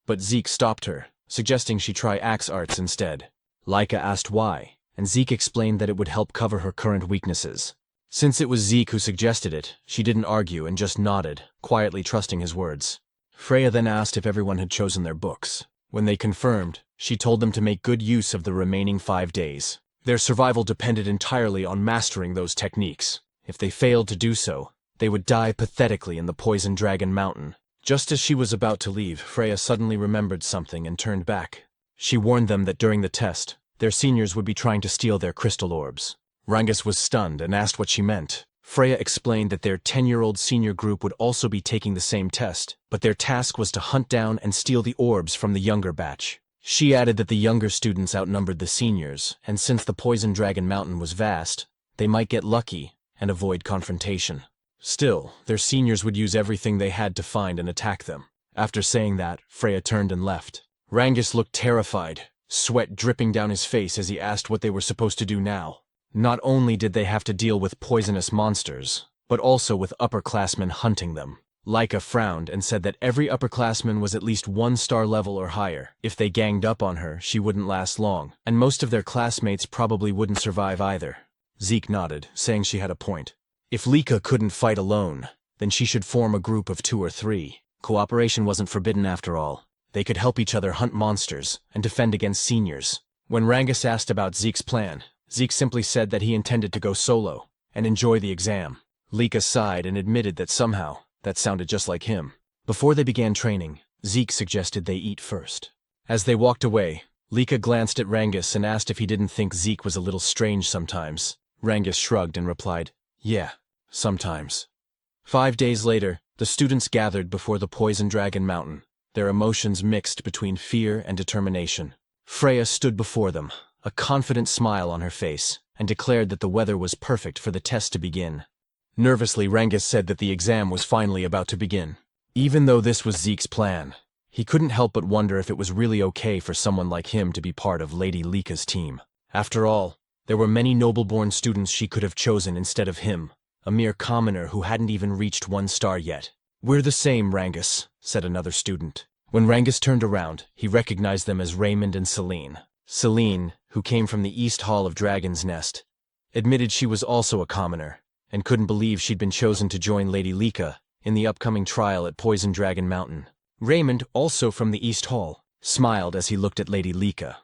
But Zeke stopped her, suggesting she try axe arts instead. Lika asked why, and Zeke explained that it would help cover her current weaknesses. Since it was Zeke who suggested it, she didn't argue and just nodded, quietly trusting his words. Freya then asked if everyone had chosen their books. When they confirmed, she told them to make good use of the remaining 5 days. Their survival depended entirely on mastering those techniques. If they failed to do so, they would die pathetically in the Poison Dragon Mountain. Just as she was about to leave, Freya suddenly remembered something and turned back. She warned them that during the test, their seniors would be trying to steal their crystal orbs. Rangus was stunned and asked what she meant. Freya explained that their 10-year-old senior group would also be taking the same test, but their task was to hunt down and steal the orbs from the younger batch. She added that the younger students outnumbered the seniors, and since the Poison Dragon Mountain was vast, they might get lucky and avoid confrontation. Still, their seniors would use everything they had to find and attack them. After saying that, Freya turned and left. Rangus looked terrified, sweat dripping down his face as he asked what they were supposed to do now. Not only did they have to deal with poisonous monsters, but also with upperclassmen hunting them. Lika frowned and said that every upperclassman was at least 1-star level or higher. If they ganged up on her, she wouldn't last long, and most of their classmates probably wouldn't survive either. Zeke nodded, saying she had a point. If Lika couldn't fight alone, then she should form a group of 2 or 3. Cooperation wasn't forbidden after all. They could help each other hunt monsters and defend against seniors. When Rangus asked about Zeke's plan, Zeke simply said that he intended to go solo and enjoy the exam. Lika sighed and admitted that somehow that sounded just like him. Before they began training, Zeke suggested they eat first. As they walked away, Lika glanced at Rangus and asked if he didn't think Zeke was a little strange sometimes. Rangus shrugged and replied, "Yeah, sometimes." 5 days later, the students gathered before the Poison Dragon Mountain, their emotions mixed between fear and determination. Freya stood before them, a confident smile on her face, and declared that the weather was perfect for the test to begin. Nervously, Rangus said that the exam was finally about to begin. Even though this was Zeke's plan, he couldn't help but wonder if it was really okay for someone like him to be part of Lady Lika's team. After all, there were many noble-born students she could have chosen instead of him, a mere commoner who hadn't even reached 1 star yet. "We're the same, Rangus," said another student. When Rangus turned around, he recognized them as Raymond and Celine. Celine, who came from the East Hall of Dragon's Nest, admitted she was also a commoner, and couldn't believe she'd been chosen to join Lady Lika in the upcoming trial at Poison Dragon Mountain. Raymond, also from the East Hall, smiled as he looked at Lady Lika.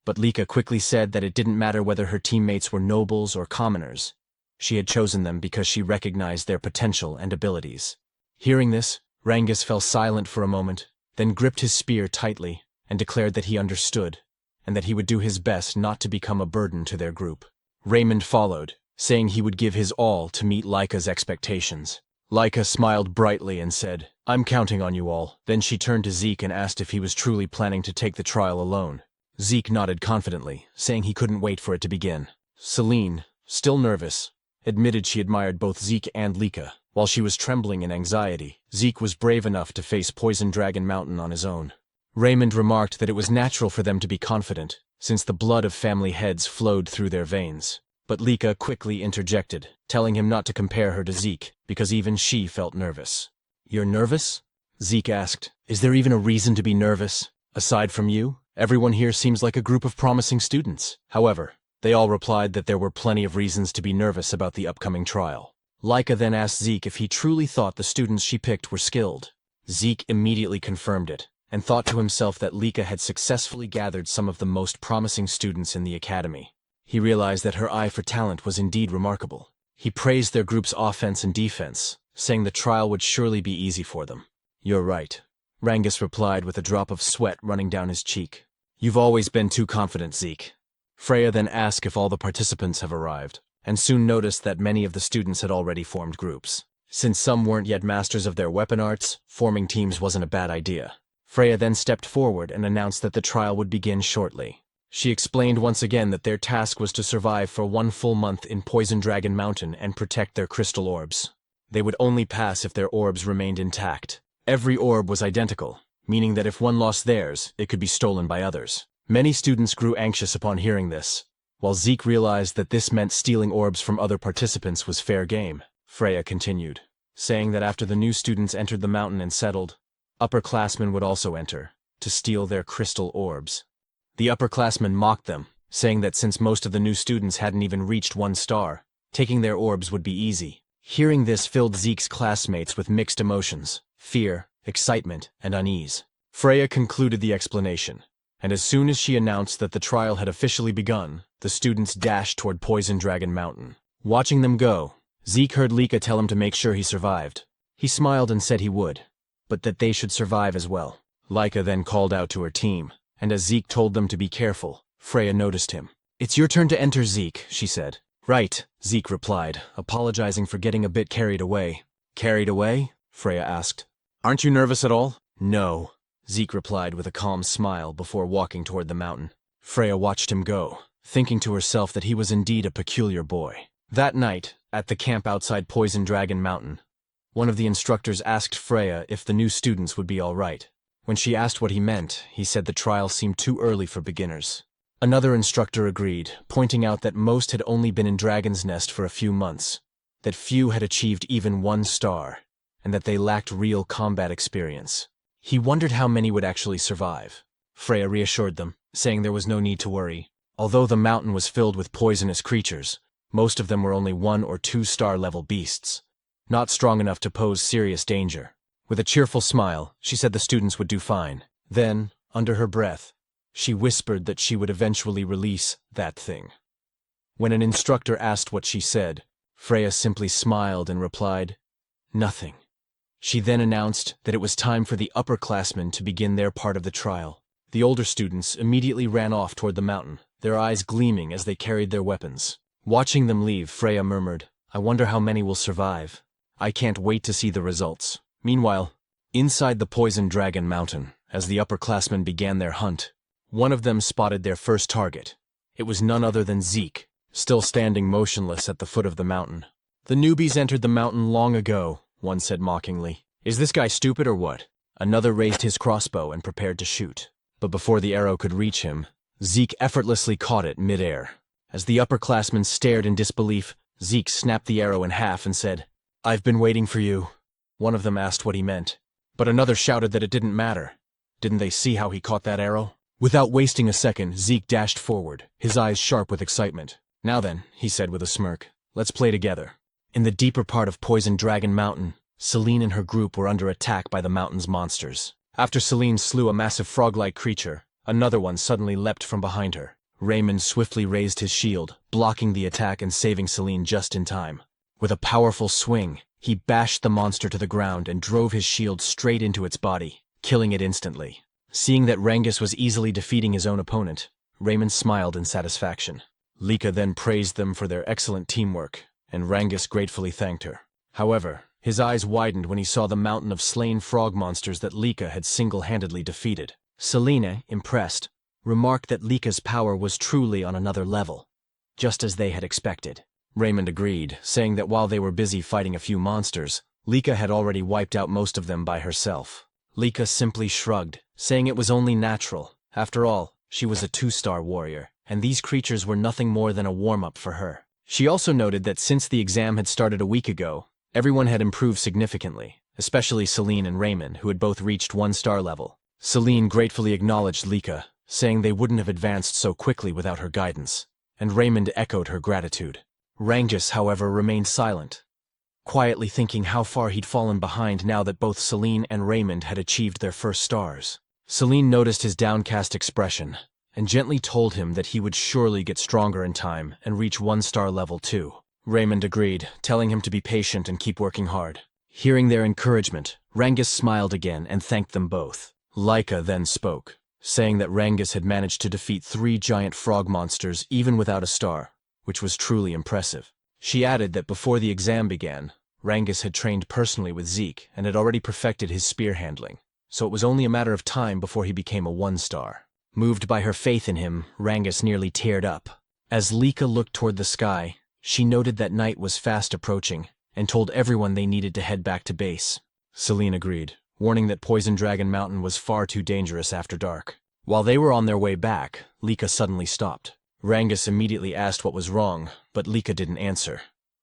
But Lika quickly said that it didn't matter whether her teammates were nobles or commoners. She had chosen them because she recognized their potential and abilities. Hearing this, Rangus fell silent for a moment, then gripped his spear tightly and declared that he understood, and that he would do his best not to become a burden to their group. Raymond followed, saying he would give his all to meet Laika's expectations. Laika smiled brightly and said, "I'm counting on you all." Then she turned to Zeke and asked if he was truly planning to take the trial alone. Zeke nodded confidently, saying he couldn't wait for it to begin. Celine, still nervous, admitted she admired both Zeke and Laika. While she was trembling in anxiety, Zeke was brave enough to face Poison Dragon Mountain on his own. Raymond remarked that it was natural for them to be confident, since the blood of family heads flowed through their veins. But Laika quickly interjected, telling him not to compare her to Zeke, because even she felt nervous. "You're nervous?" Zeke asked. "Is there even a reason to be nervous? Aside from you, everyone here seems like a group of promising students." However, they all replied that there were plenty of reasons to be nervous about the upcoming trial. Laika then asked Zeke if he truly thought the students she picked were skilled. Zeke immediately confirmed it, and thought to himself that Laika had successfully gathered some of the most promising students in the academy. He realized that her eye for talent was indeed remarkable. He praised their group's offense and defense, saying the trial would surely be easy for them. "You're right," Rangus replied with a drop of sweat running down his cheek. "You've always been too confident, Zeke." Freya then asked if all the participants have arrived, and soon noticed that many of the students had already formed groups. Since some weren't yet masters of their weapon arts, forming teams wasn't a bad idea. Freya then stepped forward and announced that the trial would begin shortly. She explained once again that their task was to survive for 1 full month in Poison Dragon Mountain and protect their crystal orbs. They would only pass if their orbs remained intact. Every orb was identical, meaning that if one lost theirs, it could be stolen by others. Many students grew anxious upon hearing this, while Zeke realized that this meant stealing orbs from other participants was fair game. Freya continued, saying that after the new students entered the mountain and settled, upperclassmen would also enter, to steal their crystal orbs. The upperclassmen mocked them, saying that since most of the new students hadn't even reached 1 star, taking their orbs would be easy. Hearing this filled Zeke's classmates with mixed emotions: fear, excitement, and unease. Freya concluded the explanation, and as soon as she announced that the trial had officially begun, the students dashed toward Poison Dragon Mountain. Watching them go, Zeke heard Laika tell him to make sure he survived. He smiled and said he would, but that they should survive as well. Laika then called out to her team, and as Zeke told them to be careful, Freya noticed him. "It's your turn to enter, Zeke," she said. "Right," Zeke replied, apologizing for getting a bit carried away. "Carried away?" Freya asked. "Aren't you nervous at all?" "No," Zeke replied with a calm smile before walking toward the mountain. Freya watched him go, thinking to herself that he was indeed a peculiar boy. That night, at the camp outside Poison Dragon Mountain, one of the instructors asked Freya if the new students would be all right. When she asked what he meant, he said the trial seemed too early for beginners. Another instructor agreed, pointing out that most had only been in Dragon's Nest for a few months, that few had achieved even 1 star, and that they lacked real combat experience. He wondered how many would actually survive. Freya reassured them, saying there was no need to worry. Although the mountain was filled with poisonous creatures, most of them were only 1 or 2 star level beasts, not strong enough to pose serious danger. With a cheerful smile, she said the students would do fine. Then, under her breath, she whispered that she would eventually release that thing. When an instructor asked what she said, Freya simply smiled and replied, "Nothing." She then announced that it was time for the upperclassmen to begin their part of the trial. The older students immediately ran off toward the mountain, their eyes gleaming as they carried their weapons. Watching them leave, Freya murmured, "I wonder how many will survive. I can't wait to see the results." Meanwhile, inside the Poison Dragon Mountain, as the upperclassmen began their hunt, one of them spotted their first target. It was none other than Zeke, still standing motionless at the foot of the mountain. "The newbies entered the mountain long ago," one said mockingly. "Is this guy stupid or what?" Another raised his crossbow and prepared to shoot. But before the arrow could reach him, Zeke effortlessly caught it mid-air. As the upperclassmen stared in disbelief, Zeke snapped the arrow in half and said, "I've been waiting for you." One of them asked what he meant, but another shouted that it didn't matter. Didn't they see how he caught that arrow? Without wasting a second, Zeke dashed forward, his eyes sharp with excitement. "Now then," he said with a smirk, "let's play together." In the deeper part of Poison Dragon Mountain, Celine and her group were under attack by the mountain's monsters. After Celine slew a massive frog-like creature, another one suddenly leapt from behind her. Raymond swiftly raised his shield, blocking the attack and saving Celine just in time. With a powerful swing, He bashed the monster to the ground and drove his shield straight into its body, killing it instantly. Seeing that Rangus was easily defeating his own opponent, Raymond smiled in satisfaction. Lika then praised them for their excellent teamwork, and Rangus gratefully thanked her. However, his eyes widened when he saw the mountain of slain frog monsters that Lika had single-handedly defeated. Selena, impressed, remarked that Lika's power was truly on another level, just as they had expected. Raymond agreed, saying that while they were busy fighting a few monsters, Lika had already wiped out most of them by herself. Lika simply shrugged, saying it was only natural. After all, she was a 2-star warrior, and these creatures were nothing more than a warm-up for her. She also noted that since the exam had started a week ago, everyone had improved significantly, especially Celine and Raymond, who had both reached 1-star level. Celine gratefully acknowledged Lika, saying they wouldn't have advanced so quickly without her guidance, and Raymond echoed her gratitude. Rangus, however, remained silent, quietly thinking how far he'd fallen behind now that both Celine and Raymond had achieved their first stars. Celine noticed his downcast expression, and gently told him that he would surely get stronger in time and reach 1-star level too. Raymond agreed, telling him to be patient and keep working hard. Hearing their encouragement, Rangus smiled again and thanked them both. Lika then spoke, saying that Rangus had managed to defeat 3 giant frog monsters even without a star, which was truly impressive. She added that before the exam began, Rangus had trained personally with Zeke and had already perfected his spear handling, so it was only a matter of time before he became a 1-star. Moved by her faith in him, Rangus nearly teared up. As Lika looked toward the sky, she noted that night was fast approaching and told everyone they needed to head back to base. Celine agreed, warning that Poison Dragon Mountain was far too dangerous after dark. While they were on their way back, Lika suddenly stopped. Rangus immediately asked what was wrong, but Lika didn't answer.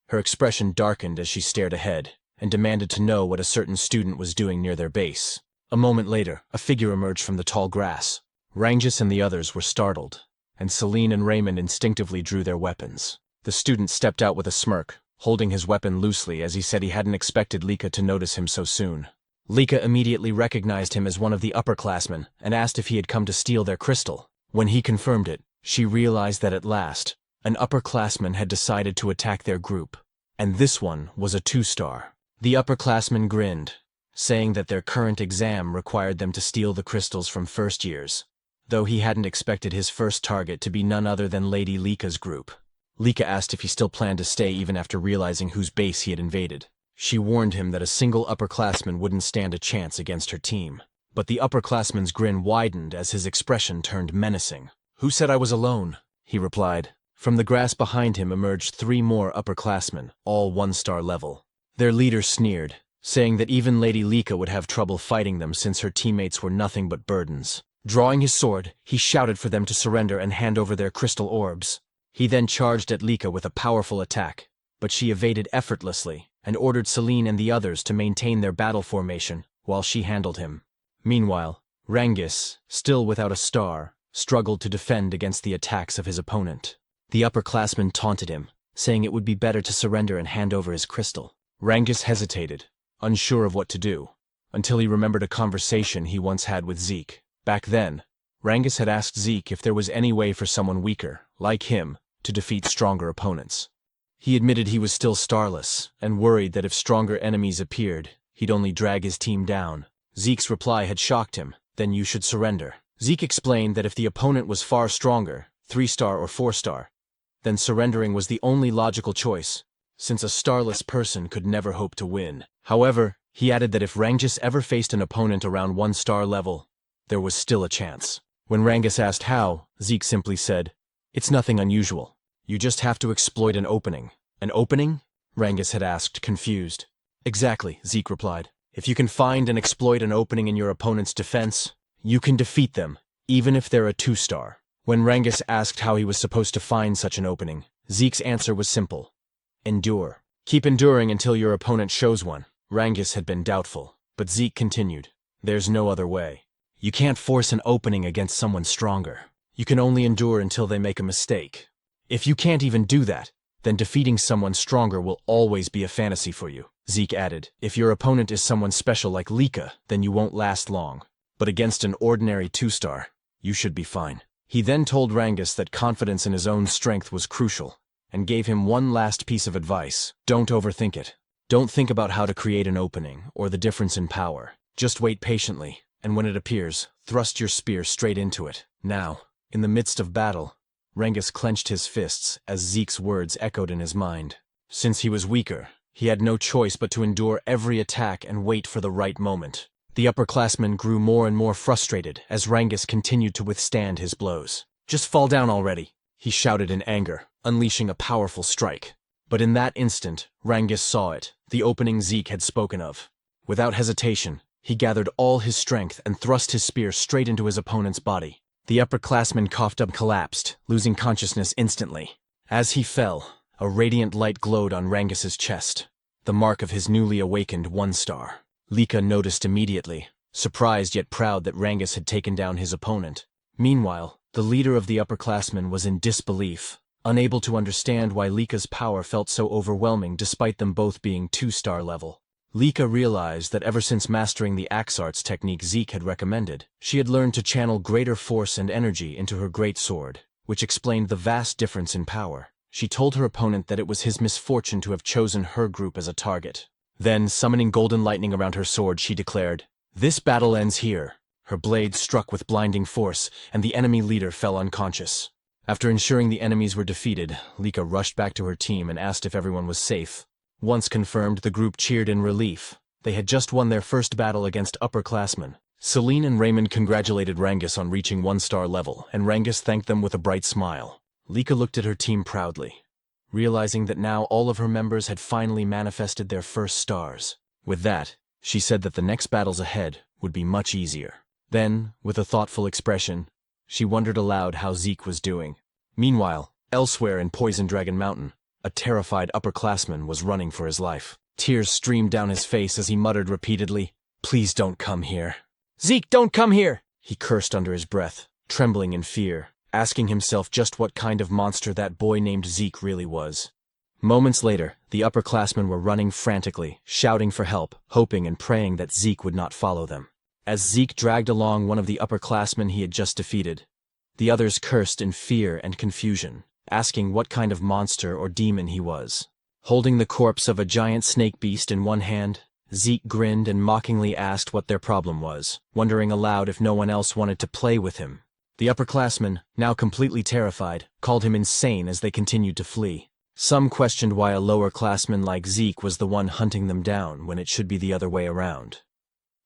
Her expression darkened as she stared ahead, and demanded to know what a certain student was doing near their base. A moment later, a figure emerged from the tall grass. Rangus and the others were startled, and Celine and Raymond instinctively drew their weapons. The student stepped out with a smirk, holding his weapon loosely as he said he hadn't expected Lika to notice him so soon. Lika immediately recognized him as one of the upperclassmen and asked if he had come to steal their crystal. When he confirmed it, she realized that at last, an upperclassman had decided to attack their group, and this one was a 2-star. The upperclassman grinned, saying that their current exam required them to steal the crystals from first years, though he hadn't expected his first target to be none other than Lady Lika's group. Lika asked if he still planned to stay even after realizing whose base he had invaded. She warned him that a single upperclassman wouldn't stand a chance against her team, but the upperclassman's grin widened as his expression turned menacing. "Who said I was alone?" he replied. From the grass behind him emerged 3 more upperclassmen, all 1-star level. Their leader sneered, saying that even Lady Lika would have trouble fighting them since her teammates were nothing but burdens. Drawing his sword, he shouted for them to surrender and hand over their crystal orbs. He then charged at Lika with a powerful attack, but she evaded effortlessly and ordered Celine and the others to maintain their battle formation while she handled him. Meanwhile, Rangus, still without a star, struggled to defend against the attacks of his opponent. The upperclassman taunted him, saying it would be better to surrender and hand over his crystal. Rangus hesitated, unsure of what to do, until he remembered a conversation he once had with Zeke. Back then, Rangus had asked Zeke if there was any way for someone weaker, like him, to defeat stronger opponents. He admitted he was still starless, and worried that if stronger enemies appeared, he'd only drag his team down. Zeke's reply had shocked him. "Then you should surrender." Zeke explained that if the opponent was far stronger, 3-star or 4-star, then surrendering was the only logical choice, since a starless person could never hope to win. However, he added that if Rangus ever faced an opponent around 1-star level, there was still a chance. When Rangus asked how, Zeke simply said, "It's nothing unusual. You just have to exploit an opening." "An opening?" Rangus had asked, confused. "Exactly," Zeke replied. "If you can find and exploit an opening in your opponent's defense, you can defeat them, even if they're a 2-star. When Rangus asked how he was supposed to find such an opening, Zeke's answer was simple: endure. Keep enduring until your opponent shows one. Rangus had been doubtful, but Zeke continued, "There's no other way. You can't force an opening against someone stronger. You can only endure until they make a mistake. If you can't even do that, then defeating someone stronger will always be a fantasy for you." Zeke added, "If your opponent is someone special like Lika, then you won't last long. But against an ordinary 2-star, you should be fine." He then told Rangus that confidence in his own strength was crucial, and gave him one last piece of advice: don't overthink it. Don't think about how to create an opening or the difference in power. Just wait patiently, and when it appears, thrust your spear straight into it. Now, in the midst of battle, Rengus clenched his fists as Zeke's words echoed in his mind. Since he was weaker, he had no choice but to endure every attack and wait for the right moment. The upperclassman grew more and more frustrated as Rengus continued to withstand his blows. "Just fall down already," he shouted in anger, unleashing a powerful strike. But in that instant, Rengus saw it, the opening Zeke had spoken of. Without hesitation, he gathered all his strength and thrust his spear straight into his opponent's body. The upperclassman coughed up, collapsed, losing consciousness instantly. As he fell, a radiant light glowed on Rengus's chest, the mark of his newly awakened 1-star. Lika noticed immediately, surprised yet proud that Rengus had taken down his opponent. Meanwhile, the leader of the upperclassmen was in disbelief, unable to understand why Lika's power felt so overwhelming despite them both being 2-star level. Lika realized that ever since mastering the axe arts technique Zeke had recommended, she had learned to channel greater force and energy into her great sword, which explained the vast difference in power. She told her opponent that it was his misfortune to have chosen her group as a target. Then, summoning golden lightning around her sword, she declared, "This battle ends here." Her blade struck with blinding force, and the enemy leader fell unconscious. After ensuring the enemies were defeated, Lika rushed back to her team and asked if everyone was safe. Once confirmed, the group cheered in relief. They had just won their first battle against upperclassmen. Celine and Raymond congratulated Rengus on reaching 1-star level, and Rengus thanked them with a bright smile. Lika looked at her team proudly, realizing that now all of her members had finally manifested their first stars. With that, she said that the next battles ahead would be much easier. Then, with a thoughtful expression, she wondered aloud how Zeke was doing. Meanwhile, elsewhere in Poison Dragon Mountain, a terrified upperclassman was running for his life. Tears streamed down his face as he muttered repeatedly, "Please don't come here. Zeke, don't come here!" He cursed under his breath, trembling in fear, asking himself just what kind of monster that boy named Zeke really was. Moments later, the upperclassmen were running frantically, shouting for help, hoping and praying that Zeke would not follow them. As Zeke dragged along one of the upperclassmen he had just defeated, the others cursed in fear and confusion, asking what kind of monster or demon he was. Holding the corpse of a giant snake beast in one hand, Zeke grinned and mockingly asked what their problem was, wondering aloud if no one else wanted to play with him. The upperclassmen, now completely terrified, called him insane as they continued to flee. Some questioned why a lower-classman like Zeke was the one hunting them down when it should be the other way around.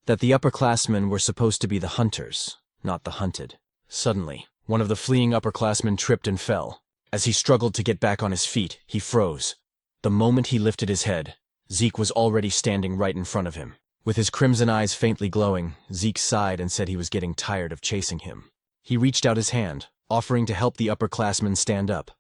That the upperclassmen were supposed to be the hunters, not the hunted. Suddenly, one of the fleeing upperclassmen tripped and fell. As he struggled to get back on his feet, he froze. The moment he lifted his head, Zeke was already standing right in front of him. With his crimson eyes faintly glowing, Zeke sighed and said he was getting tired of chasing him. He reached out his hand, offering to help the upperclassman stand up,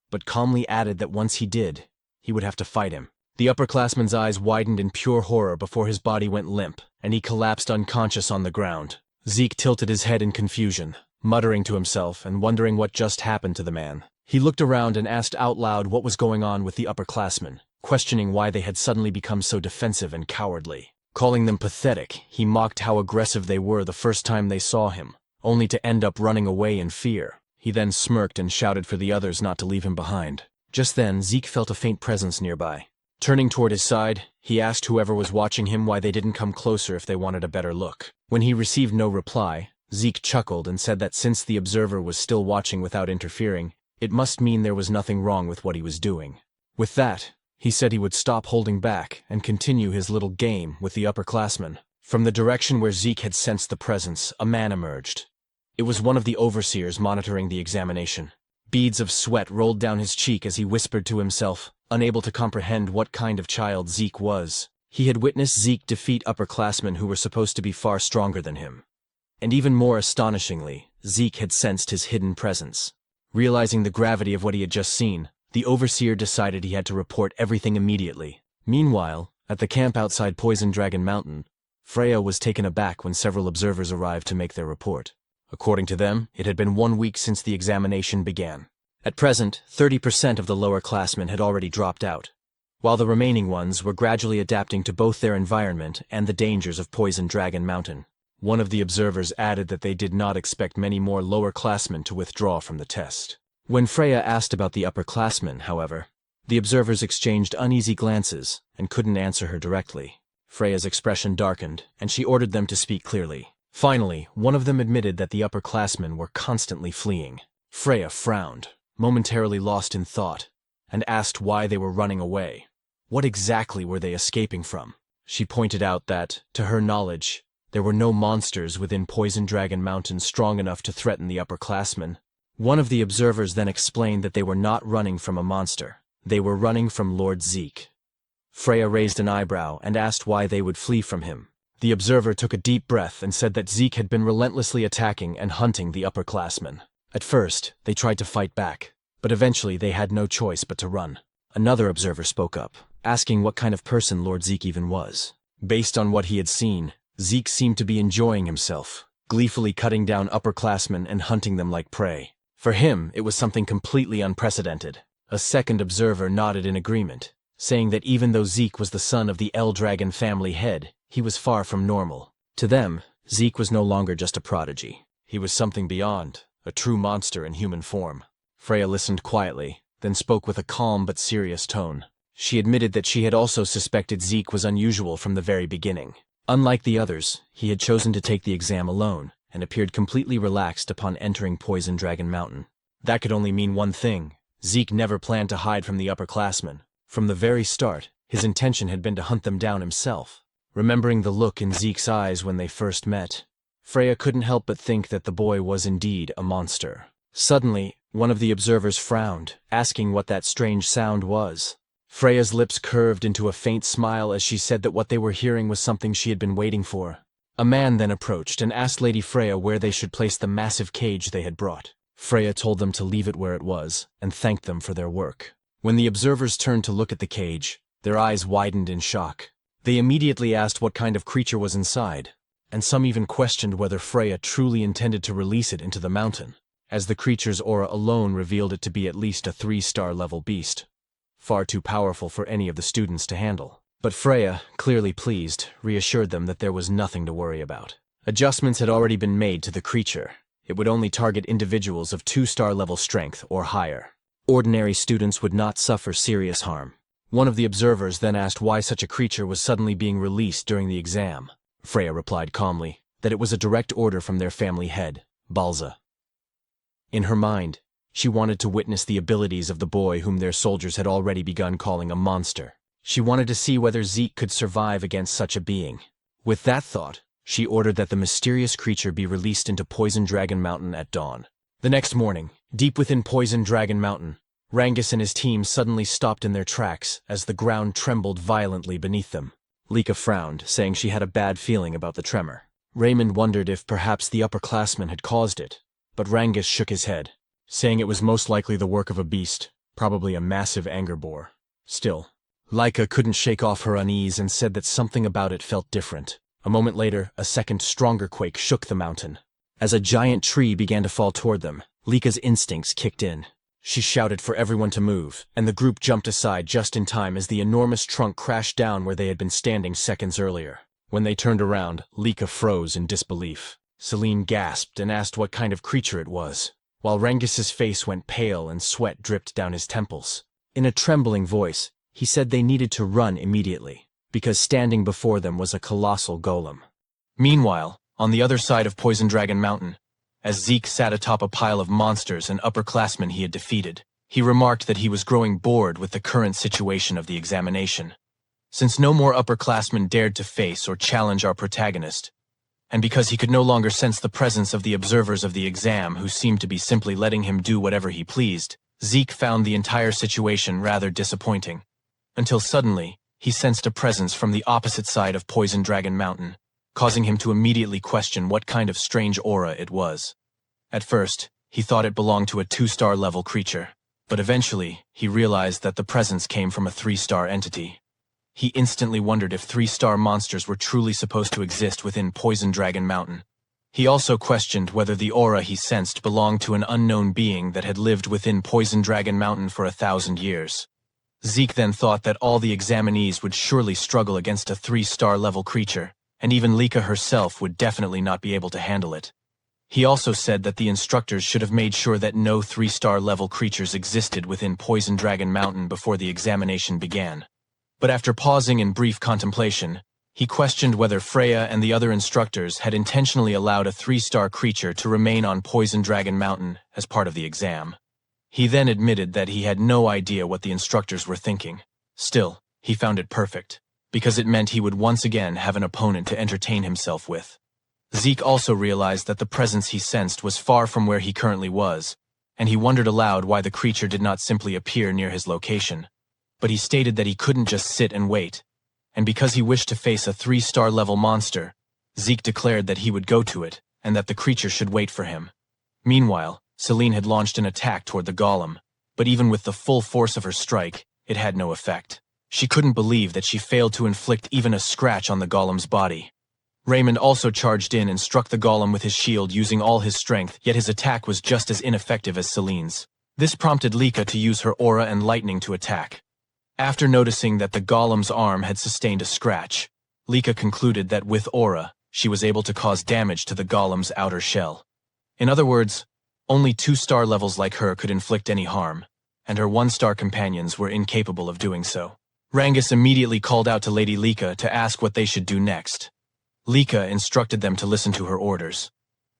but calmly added that once he did, he would have to fight him. The upperclassman's eyes widened in pure horror before his body went limp, and he collapsed unconscious on the ground. Zeke tilted his head in confusion, muttering to himself and wondering what just happened to the man. He looked around and asked out loud what was going on with the upperclassmen, questioning why they had suddenly become so defensive and cowardly. Calling them pathetic, he mocked how aggressive they were the first time they saw him, only to end up running away in fear. He then smirked and shouted for the others not to leave him behind. Just then, Zeke felt a faint presence nearby. Turning toward his side, he asked whoever was watching him why they didn't come closer if they wanted a better look. When he received no reply, Zeke chuckled and said that since the observer was still watching without interfering, it must mean there was nothing wrong with what he was doing. With that, he said he would stop holding back and continue his little game with the upperclassmen. From the direction where Zeke had sensed the presence, a man emerged. It was one of the overseers monitoring the examination. Beads of sweat rolled down his cheek as he whispered to himself, unable to comprehend what kind of child Zeke was. He had witnessed Zeke defeat upperclassmen who were supposed to be far stronger than him. And even more astonishingly, Zeke had sensed his hidden presence. Realizing the gravity of what he had just seen, the overseer decided he had to report everything immediately. Meanwhile, at the camp outside Poison Dragon Mountain, Freya was taken aback when several observers arrived to make their report. According to them, it had been 1 week since the examination began. At present, 30% of the lower classmen had already dropped out, while the remaining ones were gradually adapting to both their environment and the dangers of Poison Dragon Mountain. One of the observers added that they did not expect many more lower classmen to withdraw from the test. When Freya asked about the upperclassmen, however, The observers exchanged uneasy glances and couldn't answer her directly. Freya's expression darkened, and she ordered them to speak clearly. Finally, one of them admitted that the upperclassmen were constantly fleeing. Freya frowned, momentarily lost in thought, and asked why they were running away. What exactly were they escaping from? She pointed out that, to her knowledge, there were no monsters within Poison Dragon Mountain strong enough to threaten the upperclassmen. One of the observers then explained that they were not running from a monster. They were running from Lord Zeke. Freya raised an eyebrow and asked why they would flee from him. The observer took a deep breath and said that Zeke had been relentlessly attacking and hunting the upperclassmen. At first, they tried to fight back, but eventually they had no choice but to run. Another observer spoke up, asking what kind of person Lord Zeke even was. Based on what he had seen, Zeke seemed to be enjoying himself, gleefully cutting down upperclassmen and hunting them like prey. For him, it was something completely unprecedented. A second observer nodded in agreement, saying that even though Zeke was the son of the L-Dragon family head, he was far from normal. To them, Zeke was no longer just a prodigy. He was something beyond, a true monster in human form. Freya listened quietly, then spoke with a calm but serious tone. She admitted that she had also suspected Zeke was unusual from the very beginning. Unlike the others, he had chosen to take the exam alone, and appeared completely relaxed upon entering Poison Dragon Mountain. That could only mean one thing. Zeke never planned to hide from the upperclassmen. From the very start, his intention had been to hunt them down himself. Remembering the look in Zeke's eyes when they first met, Freya couldn't help but think that the boy was indeed a monster. Suddenly, one of the observers frowned, asking what that strange sound was. Freya's lips curved into a faint smile as she said that what they were hearing was something she had been waiting for. A man then approached and asked Lady Freya where they should place the massive cage they had brought. Freya told them to leave it where it was, and thanked them for their work. When the observers turned to look at the cage, their eyes widened in shock. They immediately asked what kind of creature was inside, and some even questioned whether Freya truly intended to release it into the mountain, as the creature's aura alone revealed it to be at least a 3-star level beast. Far too powerful for any of the students to handle. But Freya, clearly pleased, reassured them that there was nothing to worry about. Adjustments had already been made to the creature. It would only target individuals of 2-star level strength or higher. Ordinary students would not suffer serious harm. One of the observers then asked why such a creature was suddenly being released during the exam. Freya replied calmly that it was a direct order from their family head, Balza. In her mind, she wanted to witness the abilities of the boy whom their soldiers had already begun calling a monster. She wanted to see whether Zeke could survive against such a being. With that thought, she ordered that the mysterious creature be released into Poison Dragon Mountain at dawn. The next morning, deep within Poison Dragon Mountain, Rangus and his team suddenly stopped in their tracks as the ground trembled violently beneath them. Lika frowned, saying she had a bad feeling about the tremor. Raymond wondered if perhaps the upperclassmen had caused it, but Rangus shook his head, saying it was most likely the work of a beast, probably a massive anger boar. Still, Lika couldn't shake off her unease and said that something about it felt different. A moment later, a second, stronger quake shook the mountain. As a giant tree began to fall toward them, Lika's instincts kicked in. She shouted for everyone to move, and the group jumped aside just in time as the enormous trunk crashed down where they had been standing seconds earlier. When they turned around, Lika froze in disbelief. Celine gasped and asked what kind of creature it was, while Rangus's face went pale and sweat dripped down his temples. In a trembling voice, he said they needed to run immediately, because standing before them was a colossal golem. Meanwhile, on the other side of Poison Dragon Mountain, as Zeke sat atop a pile of monsters and upperclassmen he had defeated, he remarked that he was growing bored with the current situation of the examination. Since no more upperclassmen dared to face or challenge our protagonist, and because he could no longer sense the presence of the observers of the exam who seemed to be simply letting him do whatever he pleased, Zeke found the entire situation rather disappointing. Until suddenly, he sensed a presence from the opposite side of Poison Dragon Mountain, causing him to immediately question what kind of strange aura it was. At first, he thought it belonged to a 2-star level creature, but eventually, he realized that the presence came from a 3-star entity. He instantly wondered if 3-star monsters were truly supposed to exist within Poison Dragon Mountain. He also questioned whether the aura he sensed belonged to an unknown being that had lived within Poison Dragon Mountain for 1,000 years. Zeke then thought that all the examinees would surely struggle against a 3-star level creature, and even Lika herself would definitely not be able to handle it. He also said that the instructors should have made sure that no 3-star level creatures existed within Poison Dragon Mountain before the examination began. But after pausing in brief contemplation, he questioned whether Freya and the other instructors had intentionally allowed a 3-star creature to remain on Poison Dragon Mountain as part of the exam. He then admitted that he had no idea what the instructors were thinking. Still, he found it perfect, because it meant he would once again have an opponent to entertain himself with. Zeke also realized that the presence he sensed was far from where he currently was, and he wondered aloud why the creature did not simply appear near his location. But he stated that he couldn't just sit and wait, and because he wished to face a 3-star level monster, Zeke declared that he would go to it, and that the creature should wait for him. Meanwhile, Celine had launched an attack toward the golem, but even with the full force of her strike, it had no effect. She couldn't believe that she failed to inflict even a scratch on the golem's body. Raymond also charged in and struck the golem with his shield using all his strength, yet his attack was just as ineffective as Celine's. This prompted Lika to use her aura and lightning to attack. After noticing that the golem's arm had sustained a scratch, Lika concluded that with aura, she was able to cause damage to the golem's outer shell. In other words, only 2-star levels like her could inflict any harm, and her 1-star companions were incapable of doing so. Rangus immediately called out to Lady Lika to ask what they should do next. Lika instructed them to listen to her orders.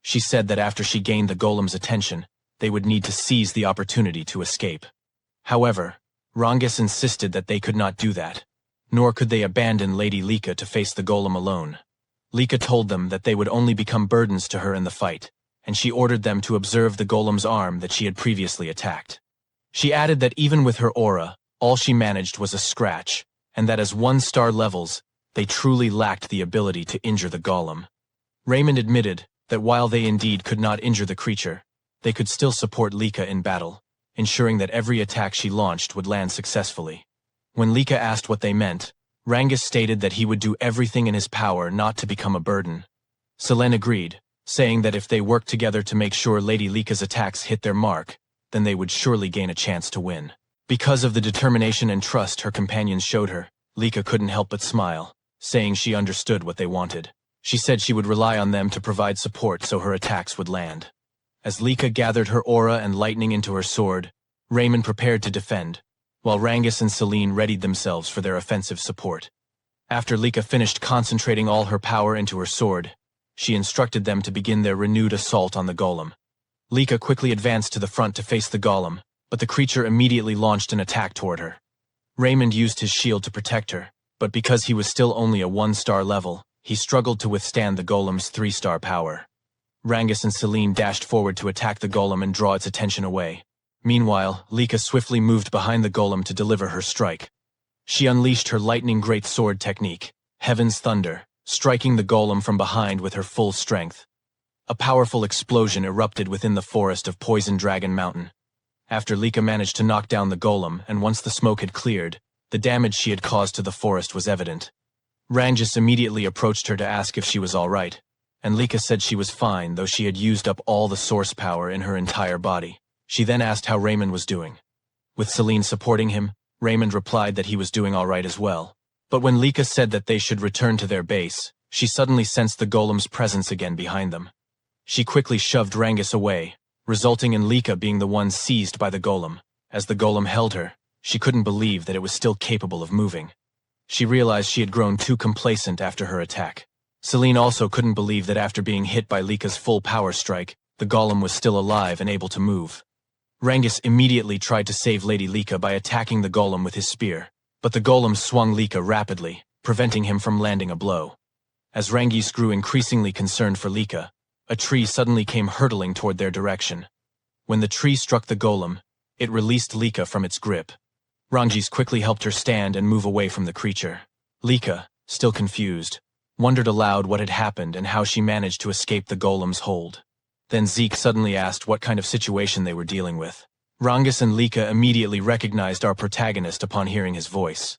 She said that after she gained the golem's attention, they would need to seize the opportunity to escape. However, Rangus insisted that they could not do that, nor could they abandon Lady Lika to face the golem alone. Lika told them that they would only become burdens to her in the fight, and she ordered them to observe the golem's arm that she had previously attacked. She added that even with her aura, all she managed was a scratch, and that as 1-star levels, they truly lacked the ability to injure the golem. Raymond admitted that while they indeed could not injure the creature, they could still support Lika in battle, ensuring that every attack she launched would land successfully. When Lika asked what they meant, Rangus stated that he would do everything in his power not to become a burden. Selene agreed, saying that if they worked together to make sure Lady Lika's attacks hit their mark, then they would surely gain a chance to win. Because of the determination and trust her companions showed her, Lika couldn't help but smile, saying she understood what they wanted. She said she would rely on them to provide support so her attacks would land. As Lika gathered her aura and lightning into her sword, Raymond prepared to defend, while Rangus and Celine readied themselves for their offensive support. After Lika finished concentrating all her power into her sword, she instructed them to begin their renewed assault on the golem. Lika quickly advanced to the front to face the golem, but the creature immediately launched an attack toward her. Raymond used his shield to protect her, but because he was still only a 1-star level, he struggled to withstand the golem's 3-star power. Rangus and Celine dashed forward to attack the golem and draw its attention away. Meanwhile, Lika swiftly moved behind the golem to deliver her strike. She unleashed her lightning greatsword technique, Heaven's Thunder, striking the golem from behind with her full strength. A powerful explosion erupted within the forest of Poison Dragon Mountain. After Lika managed to knock down the golem, and once the smoke had cleared, the damage she had caused to the forest was evident. Rangus immediately approached her to ask if she was all right, and Lika said she was fine, though she had used up all the source power in her entire body. She then asked how Raymond was doing. With Celine supporting him, Raymond replied that he was doing all right as well. But when Lika said that they should return to their base, she suddenly sensed the golem's presence again behind them. She quickly shoved Rangus away, resulting in Lika being the one seized by the golem. As the golem held her, she couldn't believe that it was still capable of moving. She realized she had grown too complacent after her attack. Celine also couldn't believe that after being hit by Lika's full power strike, the golem was still alive and able to move. Rangus immediately tried to save Lady Lika by attacking the golem with his spear, but the golem swung Lika rapidly, preventing him from landing a blow. As Rangus grew increasingly concerned for Lika, a tree suddenly came hurtling toward their direction. When the tree struck the golem, it released Lika from its grip. Rangus quickly helped her stand and move away from the creature. Lika, still confused, wondered aloud what had happened and how she managed to escape the golem's hold. Then Zeke suddenly asked what kind of situation they were dealing with. Rangus and Lika immediately recognized our protagonist upon hearing his voice.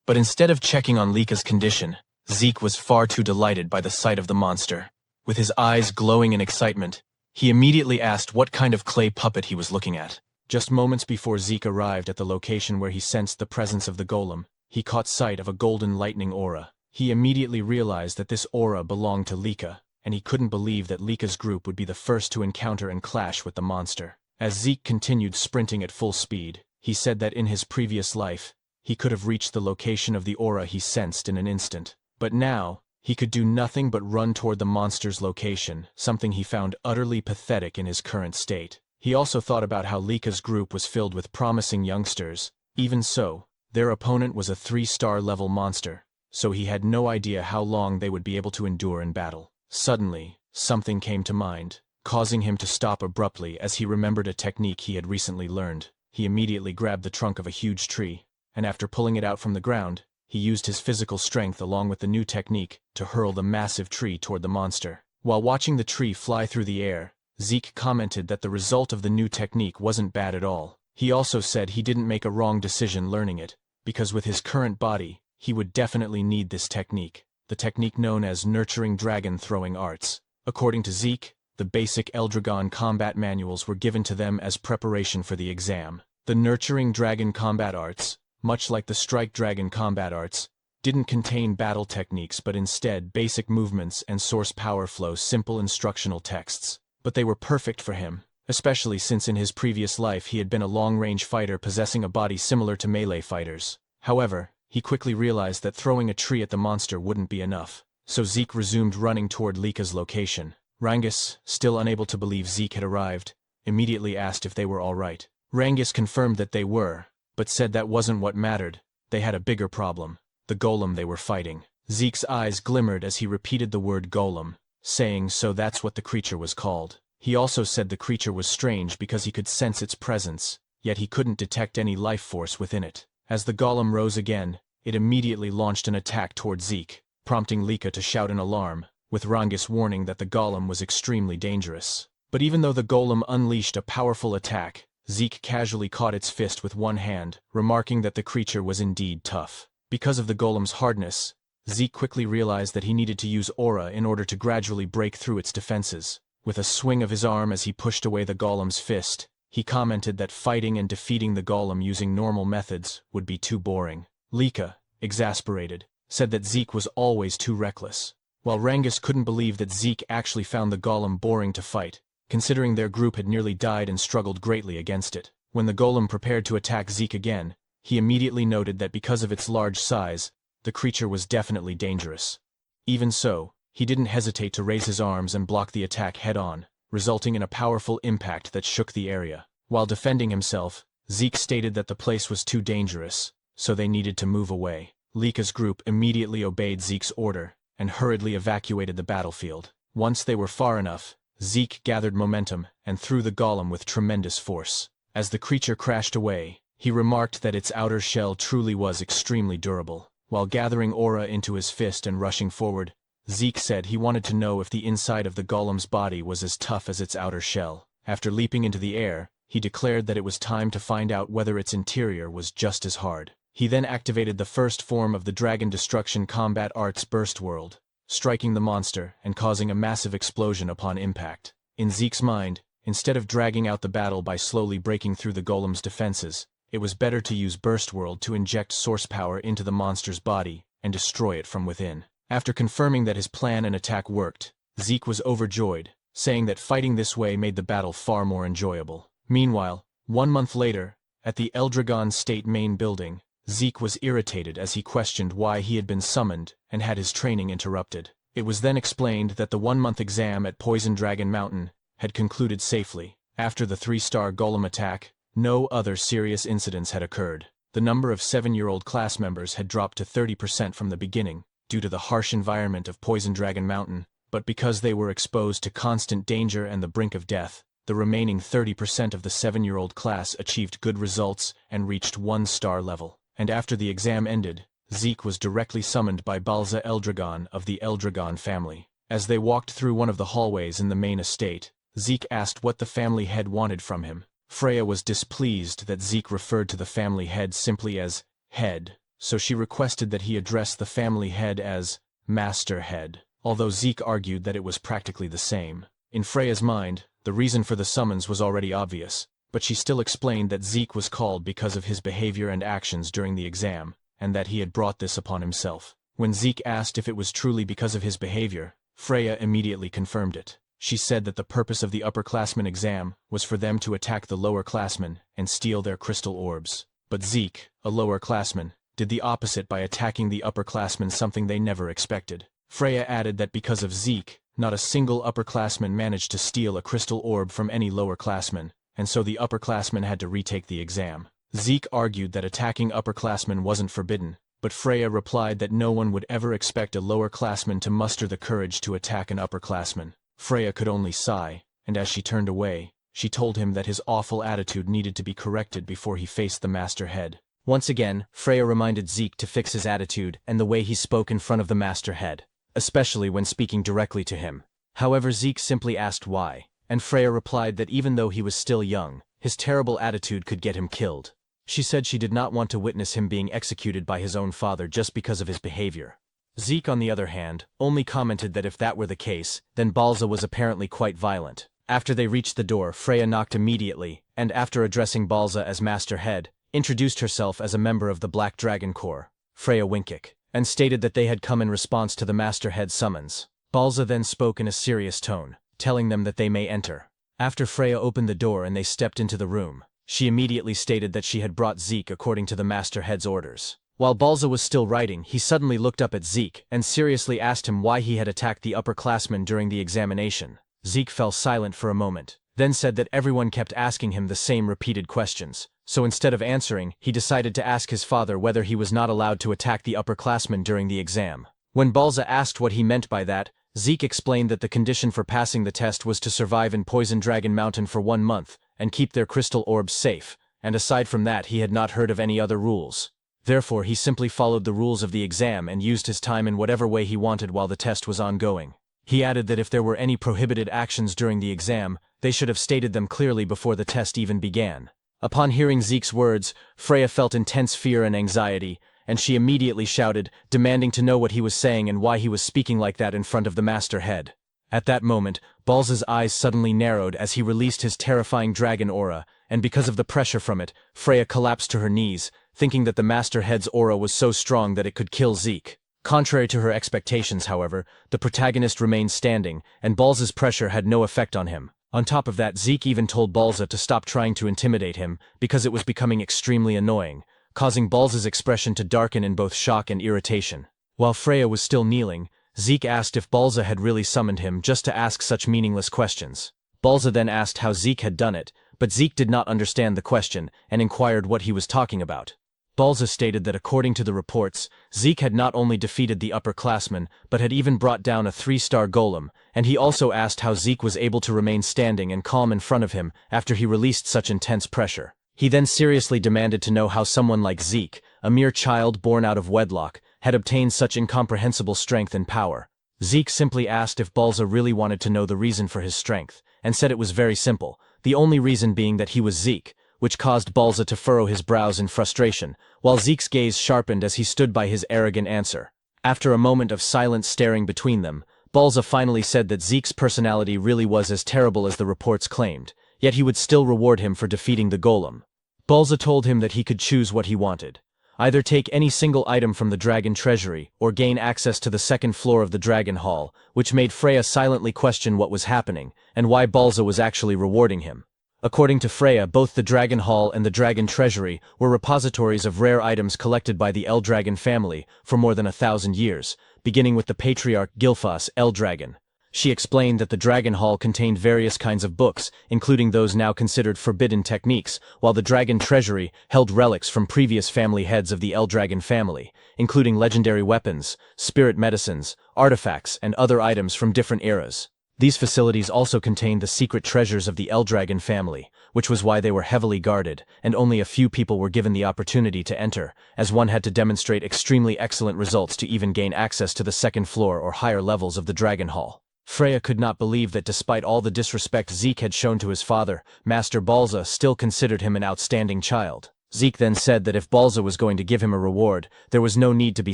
But instead of checking on Lika's condition, Zeke was far too delighted by the sight of the monster. With his eyes glowing in excitement, he immediately asked what kind of clay puppet he was looking at. Just moments before Zeke arrived at the location where he sensed the presence of the golem, he caught sight of a golden lightning aura. He immediately realized that this aura belonged to Lika. and he couldn't believe that Lika's group would be the first to encounter and clash with the monster. As Zeke continued sprinting at full speed, he said that in his previous life, he could have reached the location of the aura he sensed in an instant. But now, he could do nothing but run toward the monster's location, something he found utterly pathetic in his current state. He also thought about how Lika's group was filled with promising youngsters. Even so, their opponent was a 3-star level monster, so he had no idea how long they would be able to endure in battle. Suddenly, something came to mind, causing him to stop abruptly as he remembered a technique he had recently learned. He immediately grabbed the trunk of a huge tree, and after pulling it out from the ground, he used his physical strength along with the new technique to hurl the massive tree toward the monster. While watching the tree fly through the air, Zeke commented that the result of the new technique wasn't bad at all. He also said he didn't make a wrong decision learning it, because with his current body, he would definitely need this technique, the technique known as nurturing dragon throwing arts. According to Zeke, the basic Eldragon combat manuals were given to them as preparation for the exam. The nurturing dragon combat arts, much like the strike dragon combat arts, didn't contain battle techniques but instead basic movements and source power flow simple instructional texts. But they were perfect for him, especially since in his previous life he had been a long-range fighter possessing a body similar to melee fighters. However, he quickly realized that throwing a tree at the monster wouldn't be enough, so Zeke resumed running toward Lika's location. Rangus, still unable to believe Zeke had arrived, immediately asked if they were all right. Rangus confirmed that they were, but said that wasn't what mattered. They had a bigger problem, the golem they were fighting. Zeke's eyes glimmered as he repeated the word golem, saying so that's what the creature was called. He also said the creature was strange because he could sense its presence, yet he couldn't detect any life force within it. As the golem rose again, it immediately launched an attack toward Zeke, prompting Lika to shout an alarm, with Rangus warning that the golem was extremely dangerous. But even though the golem unleashed a powerful attack, Zeke casually caught its fist with one hand, remarking that the creature was indeed tough. Because of the golem's hardness, Zeke quickly realized that he needed to use aura in order to gradually break through its defenses. With a swing of his arm as he pushed away the golem's fist, he commented that fighting and defeating the golem using normal methods would be too boring. Lika, exasperated, said that Zeke was always too reckless, while Rangus couldn't believe that Zeke actually found the golem boring to fight, considering their group had nearly died and struggled greatly against it. When the golem prepared to attack Zeke again, he immediately noted that because of its large size, the creature was definitely dangerous. Even so, he didn't hesitate to raise his arms and block the attack head-on, resulting in a powerful impact that shook the area. While defending himself, Zeke stated that the place was too dangerous, so they needed to move away. Lika's group immediately obeyed Zeke's order and hurriedly evacuated the battlefield. Once they were far enough, Zeke gathered momentum and threw the golem with tremendous force. As the creature crashed away, he remarked that its outer shell truly was extremely durable. While gathering aura into his fist and rushing forward, Zeke said he wanted to know if the inside of the golem's body was as tough as its outer shell. After leaping into the air, he declared that it was time to find out whether its interior was just as hard. He then activated the first form of the Dragon Destruction Combat Arts Burst World, striking the monster and causing a massive explosion upon impact. In Zeke's mind, instead of dragging out the battle by slowly breaking through the golem's defenses, it was better to use Burst World to inject source power into the monster's body and destroy it from within. After confirming that his plan and attack worked, Zeke was overjoyed, saying that fighting this way made the battle far more enjoyable. Meanwhile, 1 month later, at the Eldragon State main building, Zeke was irritated as he questioned why he had been summoned and had his training interrupted. It was then explained that the 1-month exam at Poison Dragon Mountain had concluded safely. After the 3-star golem attack, no other serious incidents had occurred. The number of 7-year-old class members had dropped to 30% from the beginning, due to the harsh environment of Poison Dragon Mountain, but because they were exposed to constant danger and the brink of death, the remaining 30% of the 7-year-old class achieved good results and reached 1-star level. And after the exam ended, Zeke was directly summoned by Balza Eldragon of the Eldragon family. As they walked through one of the hallways in the main estate, Zeke asked what the family head wanted from him. Freya was displeased that Zeke referred to the family head simply as head, so she requested that he address the family head as Master Head, although Zeke argued that it was practically the same. In Freya's mind, the reason for the summons was already obvious, but she still explained that Zeke was called because of his behavior and actions during the exam, and that he had brought this upon himself. When Zeke asked if it was truly because of his behavior, Freya immediately confirmed it. She said that the purpose of the upperclassmen exam was for them to attack the lowerclassmen and steal their crystal orbs. But Zeke, a lowerclassman, did the opposite by attacking the upperclassmen, something they never expected. Freya added that because of Zeke, not a single upperclassman managed to steal a crystal orb from any lowerclassman, and so the upperclassmen had to retake the exam. Zeke argued that attacking upperclassmen wasn't forbidden, but Freya replied that no one would ever expect a lowerclassman to muster the courage to attack an upperclassman. Freya could only sigh, and as she turned away, she told him that his awful attitude needed to be corrected before he faced the master head. Once again, Freya reminded Zeke to fix his attitude and the way he spoke in front of the master head, especially when speaking directly to him. However, Zeke simply asked why, and Freya replied that even though he was still young, his terrible attitude could get him killed. She said she did not want to witness him being executed by his own father just because of his behavior. Zeke, on the other hand, only commented that if that were the case, then Balza was apparently quite violent. After they reached the door, Freya knocked immediately, and after addressing Balza as Master Head, introduced herself as a member of the Black Dragon Corps, Freya Winkik, and stated that they had come in response to the Master Head's summons. Balza then spoke in a serious tone, telling them that they may enter. After Freya opened the door and they stepped into the room, she immediately stated that she had brought Zeke according to the Master Head's orders. While Balza was still writing, he suddenly looked up at Zeke and seriously asked him why he had attacked the upperclassmen during the examination. Zeke fell silent for a moment, then said that everyone kept asking him the same repeated questions, so instead of answering, he decided to ask his father whether he was not allowed to attack the upperclassmen during the exam. When Balza asked what he meant by that, Zeke explained that the condition for passing the test was to survive in Poison Dragon Mountain for 1 month and keep their crystal orbs safe, and aside from that he had not heard of any other rules. Therefore, he simply followed the rules of the exam and used his time in whatever way he wanted while the test was ongoing. He added that if there were any prohibited actions during the exam, they should have stated them clearly before the test even began. Upon hearing Zeke's words, Freya felt intense fear and anxiety, and she immediately shouted, demanding to know what he was saying and why he was speaking like that in front of the Master Head. At that moment, Balza's eyes suddenly narrowed as he released his terrifying dragon aura, and because of the pressure from it, Freya collapsed to her knees, thinking that the Master Head's aura was so strong that it could kill Zeke. Contrary to her expectations, however, the protagonist remained standing, and Balza's pressure had no effect on him. On top of that, Zeke even told Balza to stop trying to intimidate him, because it was becoming extremely annoying, causing Balza's expression to darken in both shock and irritation. While Freya was still kneeling, Zeke asked if Balza had really summoned him just to ask such meaningless questions. Balza then asked how Zeke had done it, but Zeke did not understand the question and inquired what he was talking about. Balza stated that according to the reports, Zeke had not only defeated the upperclassmen, but had even brought down a 3-star golem, and he also asked how Zeke was able to remain standing and calm in front of him after he released such intense pressure. He then seriously demanded to know how someone like Zeke, a mere child born out of wedlock, had obtained such incomprehensible strength and power. Zeke simply asked if Balza really wanted to know the reason for his strength, and said it was very simple, the only reason being that he was Zeke, which caused Balza to furrow his brows in frustration, while Zeke's gaze sharpened as he stood by his arrogant answer. After a moment of silent staring between them, Balza finally said that Zeke's personality really was as terrible as the reports claimed, yet he would still reward him for defeating the golem. Balza told him that he could choose what he wanted. Either take any single item from the dragon treasury, or gain access to the second floor of the dragon hall, which made Freya silently question what was happening, and why Balza was actually rewarding him. According to Freya, both the Dragon Hall and the Dragon Treasury were repositories of rare items collected by the Eldragon family for more than 1,000 years, beginning with the patriarch Gilfas Eldragon. She explained that the Dragon Hall contained various kinds of books, including those now considered forbidden techniques, while the Dragon Treasury held relics from previous family heads of the Eldragon family, including legendary weapons, spirit medicines, artifacts, and other items from different eras. These facilities also contained the secret treasures of the Eldragon family, which was why they were heavily guarded, and only a few people were given the opportunity to enter, as one had to demonstrate extremely excellent results to even gain access to the second floor or higher levels of the Dragon Hall. Freya could not believe that despite all the disrespect Zeke had shown to his father, Master Balza still considered him an outstanding child. Zeke then said that if Balza was going to give him a reward, there was no need to be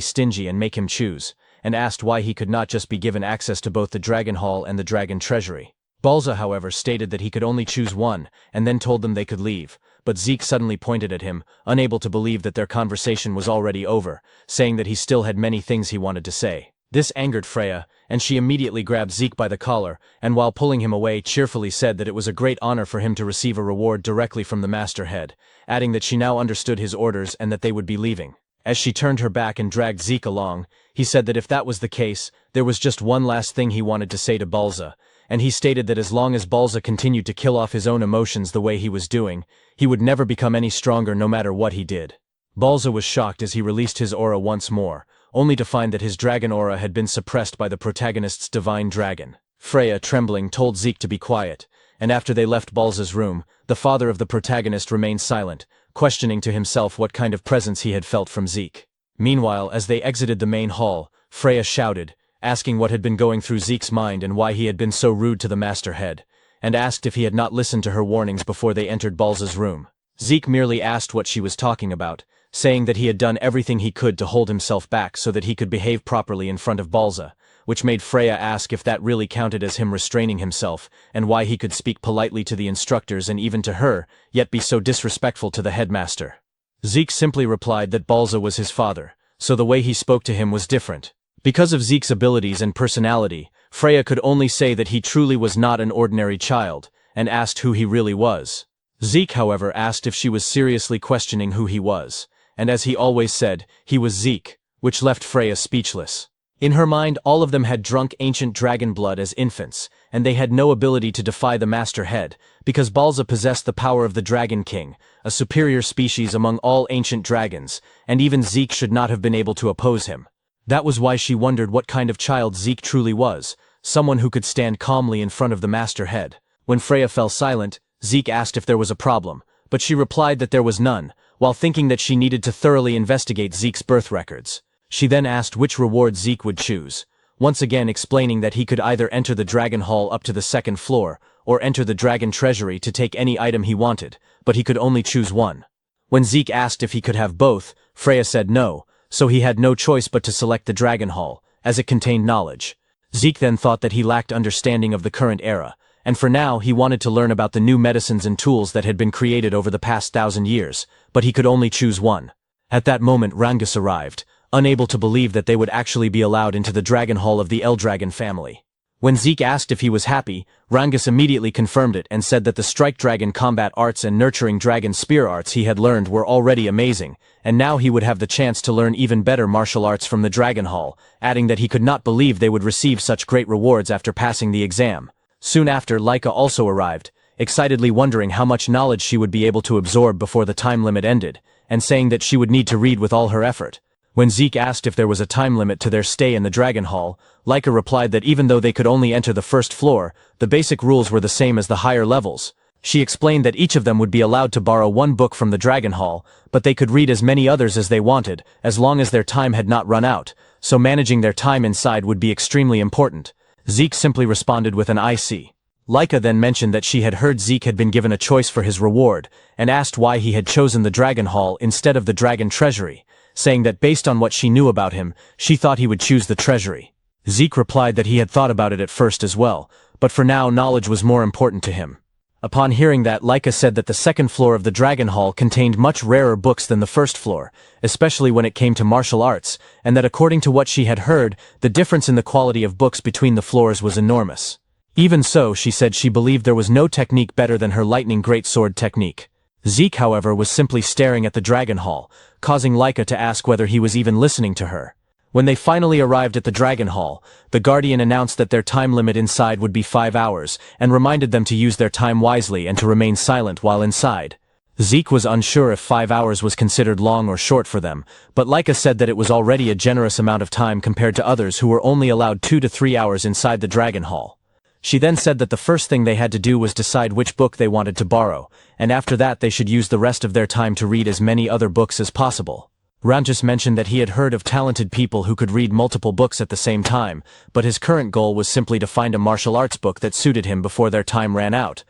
stingy and make him choose, and asked why he could not just be given access to both the Dragon Hall and the Dragon Treasury. Balza, however, stated that he could only choose one, and then told them they could leave, but Zeke suddenly pointed at him, unable to believe that their conversation was already over, saying that he still had many things he wanted to say. This angered Freya, and she immediately grabbed Zeke by the collar, and while pulling him away cheerfully said that it was a great honor for him to receive a reward directly from the masterhead, adding that she now understood his orders and that they would be leaving. As she turned her back and dragged Zeke along, he said that if that was the case, there was just one last thing he wanted to say to Balza, and he stated that as long as Balza continued to kill off his own emotions the way he was doing, he would never become any stronger no matter what he did. Balza was shocked as he released his aura once more, only to find that his dragon aura had been suppressed by the protagonist's divine dragon. Freya, trembling, told Zeke to be quiet, and after they left Balza's room, the father of the protagonist remained silent, questioning to himself what kind of presence he had felt from Zeke. Meanwhile, as they exited the main hall, Freya shouted, asking what had been going through Zeke's mind and why he had been so rude to the masterhead, and asked if he had not listened to her warnings before they entered Balza's room. Zeke merely asked what she was talking about, saying that he had done everything he could to hold himself back so that he could behave properly in front of Balza, which made Freya ask if that really counted as him restraining himself, and why he could speak politely to the instructors and even to her, yet be so disrespectful to the headmaster. Zeke simply replied that Balza was his father, so the way he spoke to him was different. Because of Zeke's abilities and personality, Freya could only say that he truly was not an ordinary child, and asked who he really was. Zeke, however, asked if she was seriously questioning who he was, and as he always said, he was Zeke, which left Freya speechless. In her mind, all of them had drunk ancient dragon blood as infants, and they had no ability to defy the Master Head, because Balza possessed the power of the Dragon King, a superior species among all ancient dragons, and even Zeke should not have been able to oppose him. That was why she wondered what kind of child Zeke truly was, someone who could stand calmly in front of the Master Head. When Freya fell silent, Zeke asked if there was a problem, but she replied that there was none, while thinking that she needed to thoroughly investigate Zeke's birth records. She then asked which reward Zeke would choose, once again explaining that he could either enter the Dragon Hall up to the second floor, or enter the Dragon Treasury to take any item he wanted, but he could only choose one. When Zeke asked if he could have both, Freya said no, so he had no choice but to select the Dragon Hall, as it contained knowledge. Zeke then thought that he lacked understanding of the current era, and for now he wanted to learn about the new medicines and tools that had been created over the past 1,000 years, but he could only choose one. At that moment Rangus arrived, unable to believe that they would actually be allowed into the Dragon Hall of the Eldragon family. When Zeke asked if he was happy, Rangus immediately confirmed it and said that the Strike Dragon combat arts and Nurturing Dragon spear arts he had learned were already amazing, and now he would have the chance to learn even better martial arts from the Dragon Hall, adding that he could not believe they would receive such great rewards after passing the exam. Soon after, Laika also arrived, excitedly wondering how much knowledge she would be able to absorb before the time limit ended, and saying that she would need to read with all her effort. When Zeke asked if there was a time limit to their stay in the Dragon Hall, Laika replied that even though they could only enter the first floor, the basic rules were the same as the higher levels. She explained that each of them would be allowed to borrow one book from the Dragon Hall, but they could read as many others as they wanted, as long as their time had not run out, so managing their time inside would be extremely important. Zeke simply responded with an I see. Laika then mentioned that she had heard Zeke had been given a choice for his reward, and asked why he had chosen the Dragon Hall instead of the Dragon Treasury, saying that based on what she knew about him, she thought he would choose the Treasury. Zeke replied that he had thought about it at first as well, but for now knowledge was more important to him. Upon hearing that, Laika said that the second floor of the Dragon Hall contained much rarer books than the first floor, especially when it came to martial arts, and that according to what she had heard, the difference in the quality of books between the floors was enormous. Even so, she said she believed there was no technique better than her lightning greatsword technique. Zeke, however, was simply staring at the Dragon Hall, causing Laika to ask whether he was even listening to her. When they finally arrived at the Dragon Hall, the Guardian announced that their time limit inside would be 5 hours, and reminded them to use their time wisely and to remain silent while inside. Zeke was unsure if 5 hours was considered long or short for them, but Laika said that it was already a generous amount of time compared to others who were only allowed 2 to 3 hours inside the Dragon Hall. She then said that the first thing they had to do was decide which book they wanted to borrow, and after that they should use the rest of their time to read as many other books as possible. Rangus mentioned that he had heard of talented people who could read multiple books at the same time, but his current goal was simply to find a martial arts book that suited him before their time ran out.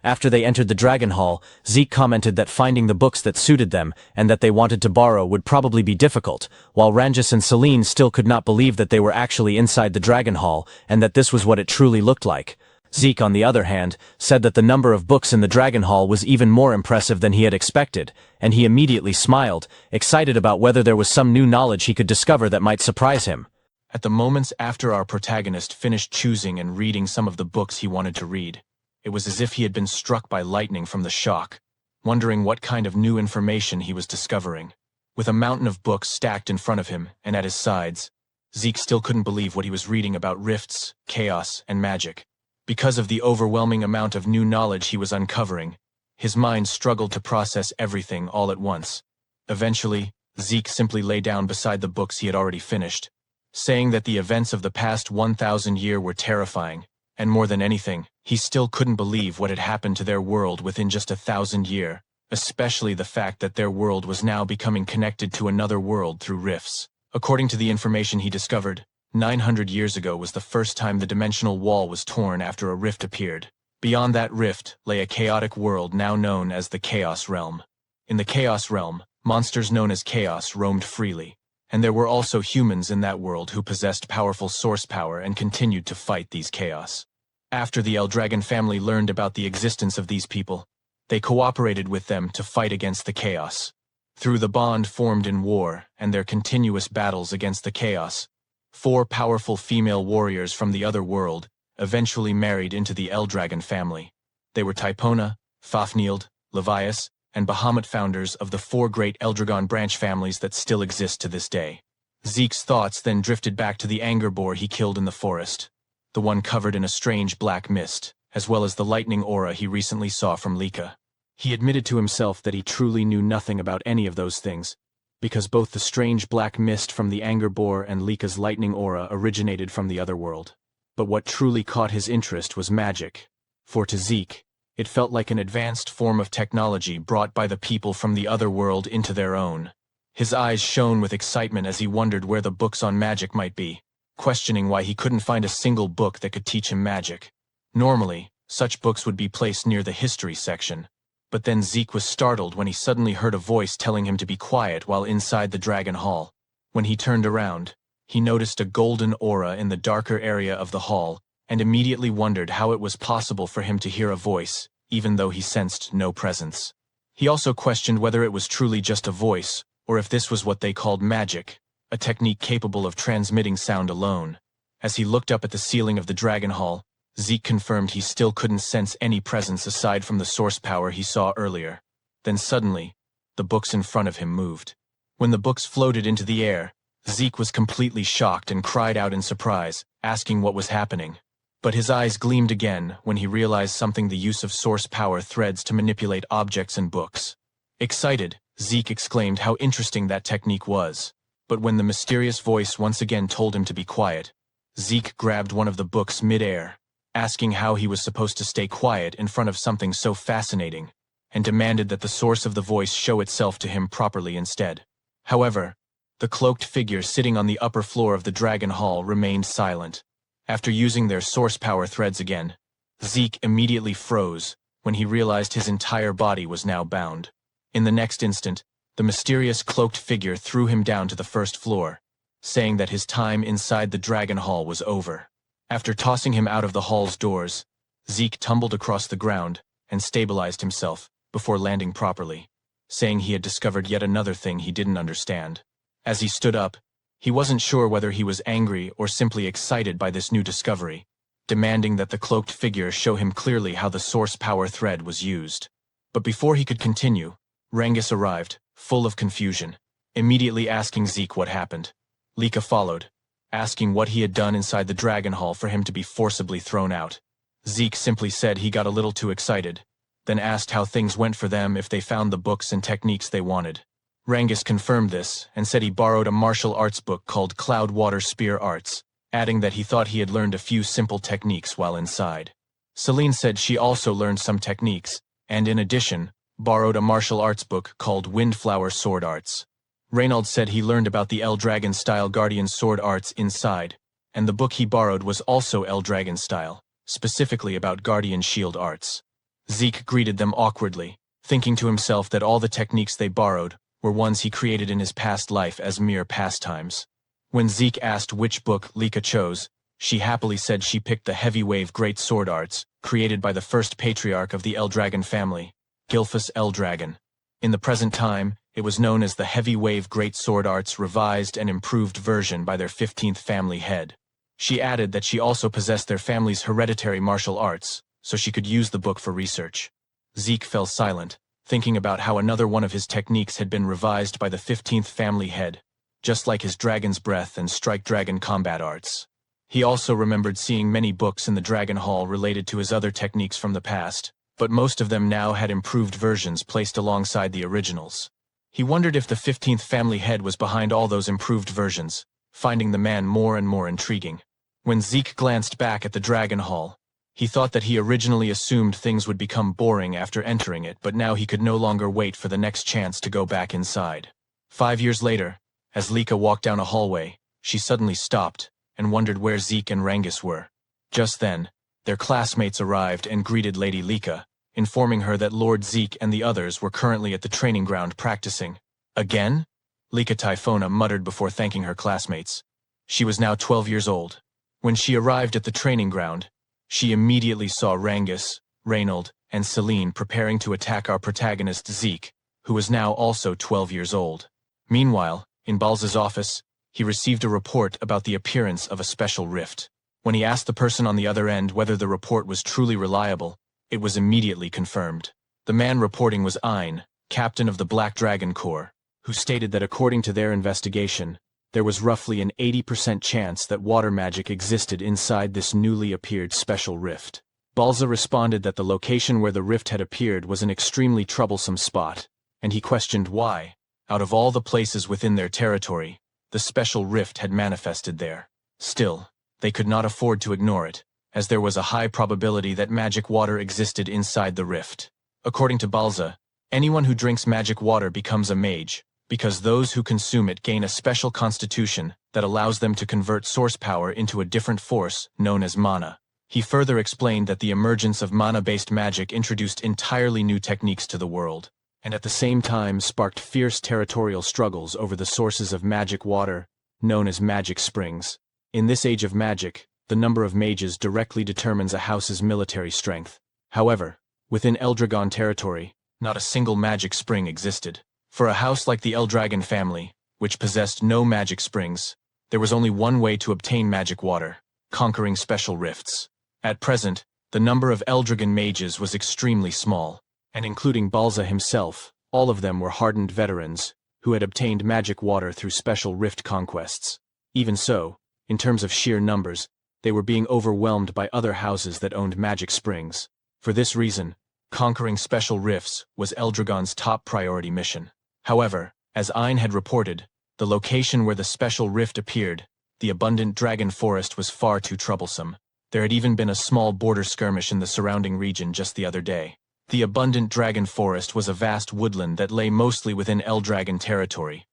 After they entered the Dragon Hall, Zeke commented that finding the books that suited them and that they wanted to borrow would probably be difficult, while Rangus and Celine still could not believe that they were actually inside the Dragon Hall and that this was what it truly looked like. Zeke, on the other hand, said that the number of books in the Dragon Hall was even more impressive than he had expected, and he immediately smiled, excited about whether there was some new knowledge he could discover that might surprise him. At the moments after our protagonist finished choosing and reading some of the books he wanted to read, it was as if he had been struck by lightning from the shock, wondering what kind of new information he was discovering. With a mountain of books stacked in front of him and at his sides, Zeke still couldn't believe what he was reading about rifts, chaos, and magic. Because of the overwhelming amount of new knowledge he was uncovering, his mind struggled to process everything all at once. Eventually, Zeke simply lay down beside the books he had already finished, saying that the events of the past 1,000 years were terrifying, and more than anything, he still couldn't believe what had happened to their world within just 1,000 years, especially the fact that their world was now becoming connected to another world through rifts. According to the information he discovered, 900 years ago was the first time the dimensional wall was torn after a rift appeared. Beyond that rift lay a chaotic world now known as the Chaos Realm. In the Chaos Realm, monsters known as Chaos roamed freely, and there were also humans in that world who possessed powerful source power and continued to fight these chaos. After the Eldragon family learned about the existence of these people, they cooperated with them to fight against the chaos. Through the bond formed in war and their continuous battles against the chaos, 4 powerful female warriors from the other world eventually married into the Eldragon family. They were Typona, Fafnield, Levias, and Bahamut, founders of the 4 great Eldragon branch families that still exist to this day. Zeke's thoughts then drifted back to the anger boar he killed in the forest, the one covered in a strange black mist, as well as the lightning aura he recently saw from Lika. He admitted to himself that he truly knew nothing about any of those things, because both the strange black mist from the anger boar and Lika's lightning aura originated from the other world. But what truly caught his interest was magic, for to Zeke, it felt like an advanced form of technology brought by the people from the other world into their own. His eyes shone with excitement as he wondered where the books on magic might be, questioning why he couldn't find a single book that could teach him magic. Normally, such books would be placed near the history section, but then Zeke was startled when he suddenly heard a voice telling him to be quiet while inside the Dragon Hall. When he turned around, he noticed a golden aura in the darker area of the hall, and immediately wondered how it was possible for him to hear a voice, even though he sensed no presence. He also questioned whether it was truly just a voice, or if this was what they called magic, a technique capable of transmitting sound alone. As he looked up at the ceiling of the Dragon Hall, Zeke confirmed he still couldn't sense any presence aside from the source power he saw earlier. Then suddenly, the books in front of him moved. When the books floated into the air, Zeke was completely shocked and cried out in surprise, asking what was happening. But his eyes gleamed again when he realized something: the use of source power threads to manipulate objects and books. Excited, Zeke exclaimed how interesting that technique was. But when the mysterious voice once again told him to be quiet, Zeke grabbed one of the books mid-air, asking how he was supposed to stay quiet in front of something so fascinating, and demanded that the source of the voice show itself to him properly instead. However, the cloaked figure sitting on the upper floor of the Dragon Hall remained silent. After using their source power threads again, Zeke immediately froze when he realized his entire body was now bound. In the next instant, the mysterious cloaked figure threw him down to the first floor, saying that his time inside the Dragon Hall was over. After tossing him out of the hall's doors, Zeke tumbled across the ground and stabilized himself before landing properly, saying he had discovered yet another thing he didn't understand. As he stood up, he wasn't sure whether he was angry or simply excited by this new discovery, demanding that the cloaked figure show him clearly how the source power thread was used. But before he could continue, Rangus arrived, full of confusion, immediately asking Zeke what happened. Lika followed, asking what he had done inside the Dragon Hall for him to be forcibly thrown out. Zeke simply said he got a little too excited, then asked how things went for them if they found the books and techniques they wanted. Rangus confirmed this and said he borrowed a martial arts book called Cloud Water Spear Arts, adding that he thought he had learned a few simple techniques while inside. Celine said she also learned some techniques, and in addition, borrowed a martial arts book called Windflower Sword Arts. Reynald said he learned about the Eldragon-style Guardian Sword Arts inside, and the book he borrowed was also Eldragon-style, specifically about Guardian Shield Arts. Zeke greeted them awkwardly, thinking to himself that all the techniques they borrowed were ones he created in his past life as mere pastimes. When Zeke asked which book Lika chose, she happily said she picked the Heavy Wave Great Sword Arts, created by the first patriarch of the Eldragon family, Gilfus Eldragon. In the present time, It was known as the Heavy Wave Great Sword Arts revised and improved version by their 15th family head. She added that she also possessed their family's hereditary martial arts, so she could use the book for research. Zeke fell silent, thinking about how another one of his techniques had been revised by the 15th family head, just like his Dragon's Breath and Strike Dragon combat arts. He also remembered seeing many books in the Dragon Hall related to his other techniques from the past, but most of them now had improved versions placed alongside the originals. He wondered if the 15th family head was behind all those improved versions, finding the man more and more intriguing. When Zeke glanced back at the Dragon Hall, he thought that he originally assumed things would become boring after entering it, but now he could no longer wait for the next chance to go back inside. 5 years later, as Lika walked down a hallway, she suddenly stopped and wondered where Zeke and Rangus were. Just then, their classmates arrived and greeted Lady Lika, informing her that Lord Zeke and the others were currently at the training ground practicing. Again? Lika Typhona muttered before thanking her classmates. She was now 12 years old. When she arrived at the training ground, she immediately saw Rangus, Reynold, and Celine preparing to attack our protagonist Zeke, who was now also 12 years old. Meanwhile, in Balza's office, he received a report about the appearance of a special rift. When he asked the person on the other end whether the report was truly reliable, it was immediately confirmed. The man reporting was Ein, captain of the Black Dragon Corps, who stated that according to their investigation, there was roughly an 80% chance that water magic existed inside this newly appeared special rift. Balza responded that the location where the rift had appeared was an extremely troublesome spot, and he questioned why, out of all the places within their territory, the special rift had manifested there. Still, they could not afford to ignore it, as there was a high probability that magic water existed inside the rift. According to Balza, anyone who drinks magic water becomes a mage, because those who consume it gain a special constitution that allows them to convert source power into a different force known as mana. He further explained that the emergence of mana-based magic introduced entirely new techniques to the world, and at the same time sparked fierce territorial struggles over the sources of magic water, known as magic springs. In this age of magic, the number of mages directly determines a house's military strength. However, within Eldragon territory, not a single magic spring existed. For a house like the Eldragon family, which possessed no magic springs, there was only one way to obtain magic water: conquering special rifts. At present, the number of Eldragon mages was extremely small, and including Balza himself, all of them were hardened veterans, who had obtained magic water through special rift conquests. Even so, in terms of sheer numbers, they were being overwhelmed by other houses that owned magic springs. For this reason, conquering special rifts was Eldragon's top priority mission. However, as Ein had reported, the location where the special rift appeared, the abundant dragon forest, was far too troublesome. There had even been a small border skirmish in the surrounding region just the other day. The abundant dragon forest was a vast woodland that lay mostly within Eldragon territory,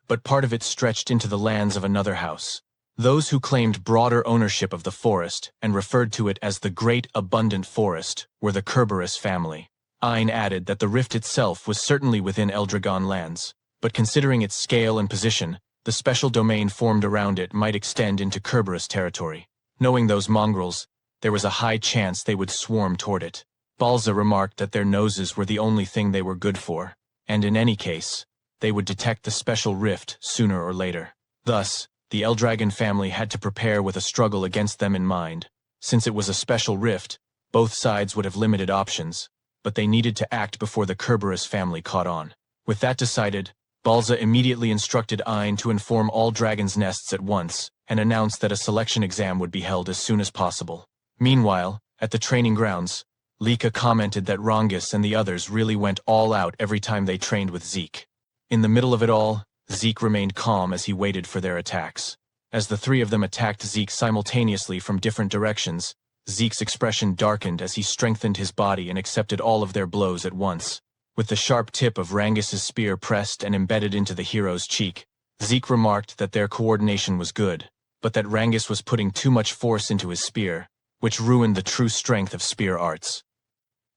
but part of it stretched into the lands of another house. Those who claimed broader ownership of the forest and referred to it as the Great Abundant Forest were the Kerberos family. Ein added that the rift itself was certainly within Eldragon lands, but considering its scale and position, the special domain formed around it might extend into Kerberos territory. Knowing those mongrels, there was a high chance they would swarm toward it. Balza remarked that their noses were the only thing they were good for, and in any case, they would detect the special rift sooner or later. Thus, the Eldragon family had to prepare with a struggle against them in mind. Since it was a special rift, both sides would have limited options, but they needed to act before the Kerberos family caught on. With that decided, Balza immediately instructed Ein to inform all dragons' nests at once, and announced that a selection exam would be held as soon as possible. Meanwhile, at the training grounds, Lika commented that Rangus and the others really went all out every time they trained with Zeke. In the middle of it all, Zeke remained calm as he waited for their attacks. As the three of them attacked Zeke simultaneously from different directions, Zeke's expression darkened as he strengthened his body and accepted all of their blows at once. With the sharp tip of Rangus's spear pressed and embedded into the hero's cheek, Zeke remarked that their coordination was good, but that Rangus was putting too much force into his spear, which ruined the true strength of spear arts.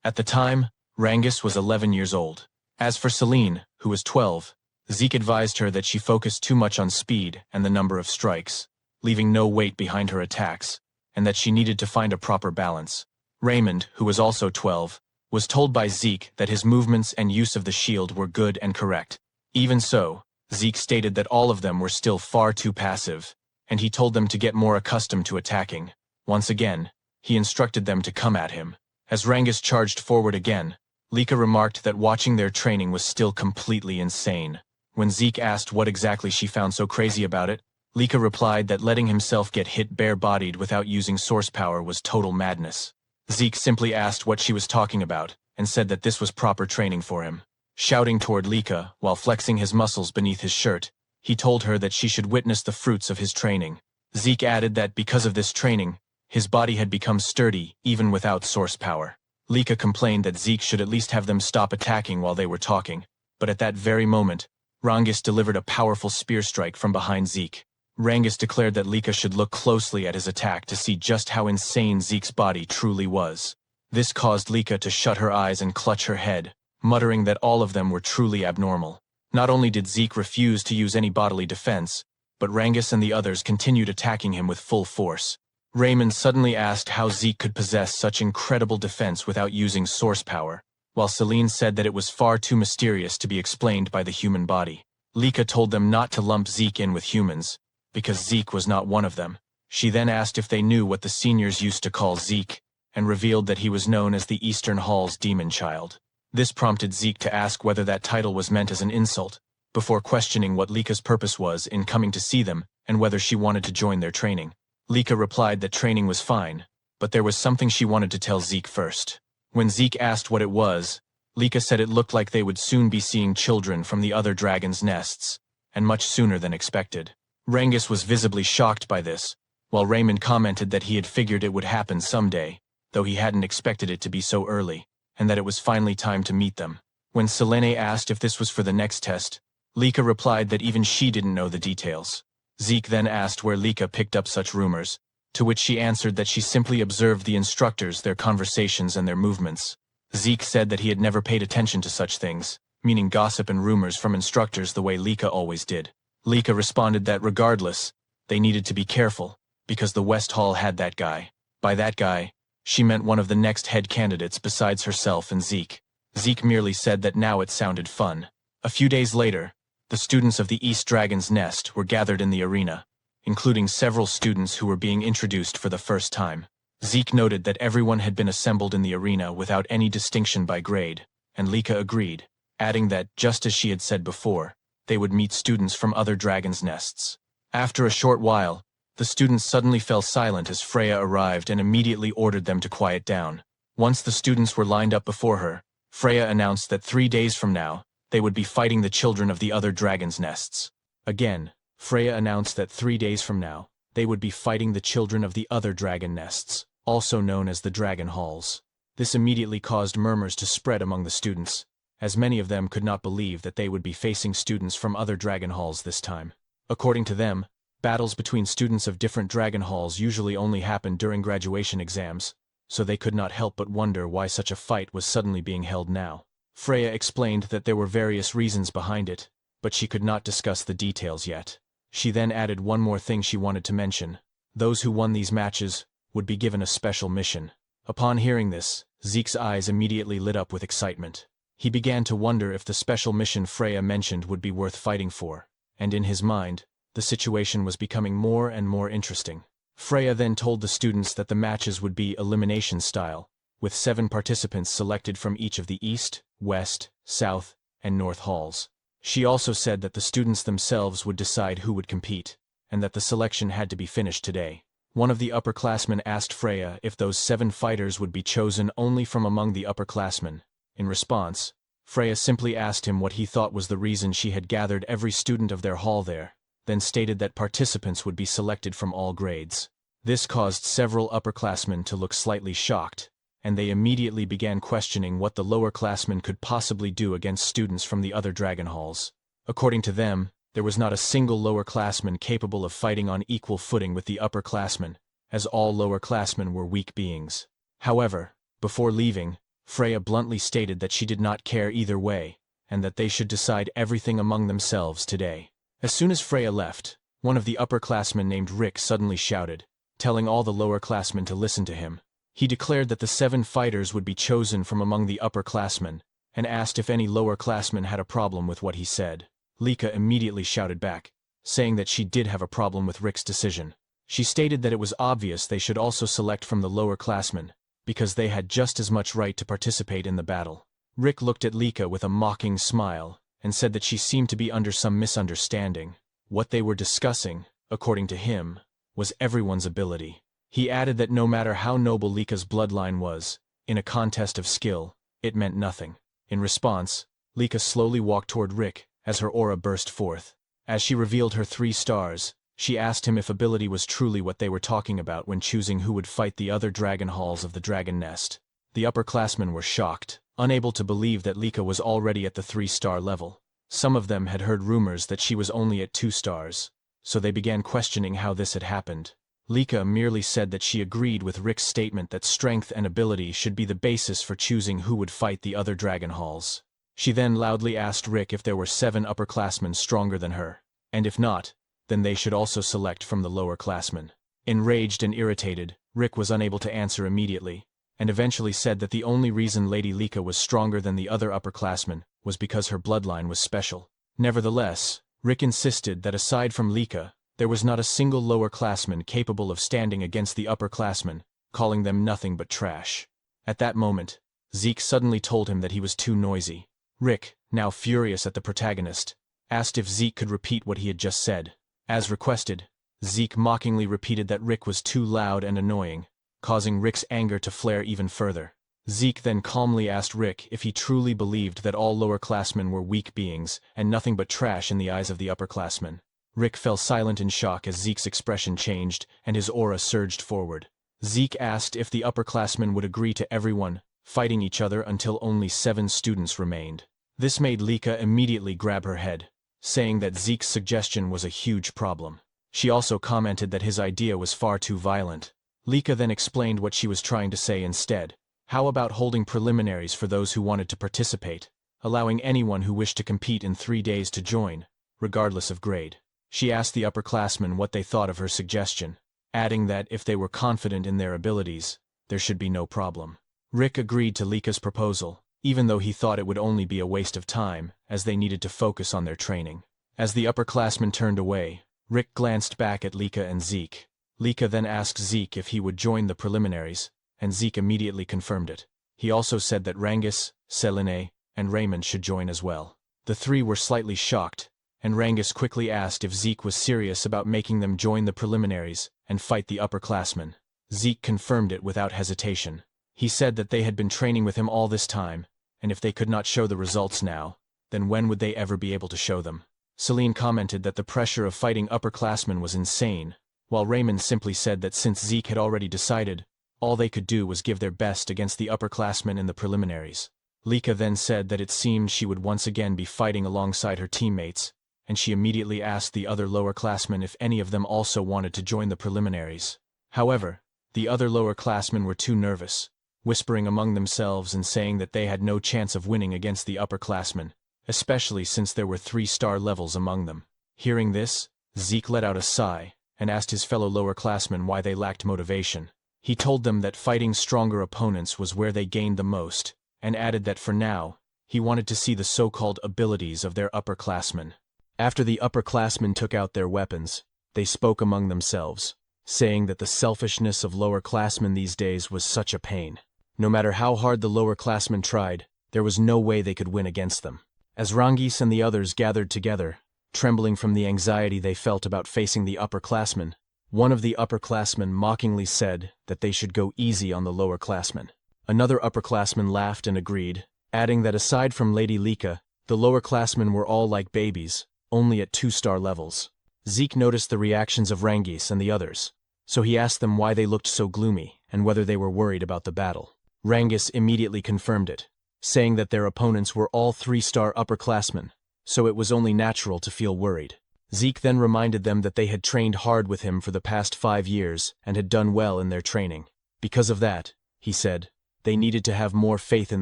At the time, Rangus was 11 years old. As for Celine, who was 12, Zeke advised her that she focused too much on speed and the number of strikes, leaving no weight behind her attacks, and that she needed to find a proper balance. Raymond, who was also 12, was told by Zeke that his movements and use of the shield were good and correct, Even so, Zeke stated that all of them were still far too passive, and he told them to get more accustomed to attacking. Once again, he instructed them to come at him. As Rangus charged forward again, Lika remarked that watching their training was still completely insane. When Zeke asked what exactly she found so crazy about it, Lika replied that letting himself get hit bare-bodied without using source power was total madness. Zeke simply asked what she was talking about, and said that this was proper training for him. Shouting toward Lika, while flexing his muscles beneath his shirt, he told her that she should witness the fruits of his training. Zeke added that because of this training, his body had become sturdy, even without source power. Lika complained that Zeke should at least have them stop attacking while they were talking, but at that very moment, Rangus delivered a powerful spear strike from behind Zeke. Rangus declared that Lika should look closely at his attack to see just how insane Zeke's body truly was. This caused Lika to shut her eyes and clutch her head, muttering that all of them were truly abnormal. Not only did Zeke refuse to use any bodily defense, but Rangus and the others continued attacking him with full force. Raymond suddenly asked how Zeke could possess such incredible defense without using source power, while Celine said that it was far too mysterious to be explained by the human body. Lika told them not to lump Zeke in with humans, because Zeke was not one of them. She then asked if they knew what the seniors used to call Zeke, and revealed that he was known as the Eastern Hall's demon child. This prompted Zeke to ask whether that title was meant as an insult, before questioning what Lika's purpose was in coming to see them and whether she wanted to join their training. Lika replied that training was fine, but there was something she wanted to tell Zeke first. When Zeke asked what it was, Lika said it looked like they would soon be seeing children from the other dragons' nests, and much sooner than expected. Rangus was visibly shocked by this, while Raymond commented that he had figured it would happen someday, though he hadn't expected it to be so early, and that it was finally time to meet them. When Selene asked if this was for the next test, Lika replied that even she didn't know the details. Zeke then asked where Lika picked up such rumors, to which she answered that she simply observed the instructors, their conversations, and their movements. Zeke said that he had never paid attention to such things, meaning gossip and rumors from instructors the way Lika always did. Lika responded that regardless, they needed to be careful, because the West Hall had that guy. By that guy, she meant one of the next head candidates besides herself and Zeke. Zeke merely said that now it sounded fun. A few days later, the students of the East Dragon's Nest were gathered in the arena, including several students who were being introduced for the first time. Zeke noted that everyone had been assembled in the arena without any distinction by grade, and Lika agreed, adding that, just as she had said before, they would meet students from other dragons' nests. After a short while, the students suddenly fell silent as Freya arrived and immediately ordered them to quiet down. Once the students were lined up before her, Freya announced that 3 days from now, they would be fighting the children of the other dragons' nests. Again, Freya announced that 3 days from now, they would be fighting the children of the other dragon nests, also known as the Dragon Halls. This immediately caused murmurs to spread among the students, as many of them could not believe that they would be facing students from other dragon halls this time. According to them, battles between students of different dragon halls usually only happened during graduation exams, so they could not help but wonder why such a fight was suddenly being held now. Freya explained that there were various reasons behind it, but she could not discuss the details yet. She then added one more thing she wanted to mention. Those who won these matches would be given a special mission. Upon hearing this, Zeke's eyes immediately lit up with excitement. He began to wonder if the special mission Freya mentioned would be worth fighting for, and in his mind, the situation was becoming more and more interesting. Freya then told the students that the matches would be elimination style, with 7 participants selected from each of the East, West, South, and North halls. She also said that the students themselves would decide who would compete, and that the selection had to be finished today. One of the upperclassmen asked Freya if those 7 fighters would be chosen only from among the upperclassmen. In response, Freya simply asked him what he thought was the reason she had gathered every student of their hall there, then stated that participants would be selected from all grades. This caused several upperclassmen to look slightly shocked, and they immediately began questioning what the lowerclassmen could possibly do against students from the other dragon halls. According to them, there was not a single lowerclassman capable of fighting on equal footing with the upperclassmen, as all lowerclassmen were weak beings. However, before leaving, Freya bluntly stated that she did not care either way, and that they should decide everything among themselves today. As soon as Freya left, one of the upperclassmen named Rick suddenly shouted, telling all the lowerclassmen to listen to him. He declared that the 7 fighters would be chosen from among the upperclassmen, and asked if any lowerclassmen had a problem with what he said. Lika immediately shouted back, saying that she did have a problem with Rick's decision. She stated that it was obvious they should also select from the lower classmen, because they had just as much right to participate in the battle. Rick looked at Lika with a mocking smile, and said that she seemed to be under some misunderstanding. What they were discussing, according to him, was everyone's ability. He added that no matter how noble Lika's bloodline was, in a contest of skill, it meant nothing. In response, Lika slowly walked toward Rick as her aura burst forth. As she revealed her 3 stars, she asked him if ability was truly what they were talking about when choosing who would fight the other dragon halls of the dragon nest. The upperclassmen were shocked, unable to believe that Lika was already at the 3-star level. Some of them had heard rumors that she was only at 2 stars, so they began questioning how this had happened. Lika merely said that she agreed with Rick's statement that strength and ability should be the basis for choosing who would fight the other dragon halls. She then loudly asked Rick if there were 7 upperclassmen stronger than her, and if not, then they should also select from the lower classmen. Enraged and irritated, Rick was unable to answer immediately, and eventually said that the only reason Lady Lika was stronger than the other upperclassmen was because her bloodline was special. Nevertheless, Rick insisted that aside from Lika, there was not a single lower classman capable of standing against the upperclassmen, calling them nothing but trash. At that moment, Zeke suddenly told him that he was too noisy. Rick, now furious at the protagonist, asked if Zeke could repeat what he had just said. As requested, Zeke mockingly repeated that Rick was too loud and annoying, causing Rick's anger to flare even further. Zeke then calmly asked Rick if he truly believed that all lower-classmen were weak beings and nothing but trash in the eyes of the upperclassmen. Rick fell silent in shock as Zeke's expression changed and his aura surged forward. Zeke asked if the upperclassmen would agree to everyone fighting each other until only 7 students remained. This made Lika immediately grab her head, saying that Zeke's suggestion was a huge problem. She also commented that his idea was far too violent. Lika then explained what she was trying to say instead. How about holding preliminaries for those who wanted to participate, allowing anyone who wished to compete in 3 days to join, regardless of grade? She asked the upperclassmen what they thought of her suggestion, adding that if they were confident in their abilities, there should be no problem. Rick agreed to Lika's proposal, even though he thought it would only be a waste of time, as they needed to focus on their training. As the upperclassmen turned away, Rick glanced back at Lika and Zeke. Lika then asked Zeke if he would join the preliminaries, and Zeke immediately confirmed it. He also said that Rangus, Selene, and Raymond should join as well. The 3 were slightly shocked, and Rangus quickly asked if Zeke was serious about making them join the preliminaries and fight the upperclassmen. Zeke confirmed it without hesitation. He said that they had been training with him all this time, and if they could not show the results now, then when would they ever be able to show them? Selene commented that the pressure of fighting upperclassmen was insane, while Raymond simply said that since Zeke had already decided, all they could do was give their best against the upperclassmen in the preliminaries. Lika then said that it seemed she would once again be fighting alongside her teammates, and she immediately asked the other lower-classmen if any of them also wanted to join the preliminaries. However, the other lower-classmen were too nervous, whispering among themselves and saying that they had no chance of winning against the upperclassmen, especially since there were 3-star levels among them. Hearing this, Zeke let out a sigh and asked his fellow lower-classmen why they lacked motivation. He told them that fighting stronger opponents was where they gained the most, and added that for now, he wanted to see the so-called abilities of their upperclassmen. After the upperclassmen took out their weapons, they spoke among themselves, saying that the selfishness of lower-classmen these days was such a pain. No matter how hard the lower-classmen tried, there was no way they could win against them. As Rangis and the others gathered together, trembling from the anxiety they felt about facing the upperclassmen, one of the upperclassmen mockingly said that they should go easy on the lowerclassmen. Another upperclassman laughed and agreed, adding that aside from Lady Lika, the lowerclassmen were all like babies, only at 2-star levels. Zeke noticed the reactions of Rangis and the others, so he asked them why they looked so gloomy and whether they were worried about the battle. Rangis immediately confirmed it, saying that their opponents were all 3-star upperclassmen, so it was only natural to feel worried. Zeke then reminded them that they had trained hard with him for the past 5 years and had done well in their training. Because of that, he said, they needed to have more faith in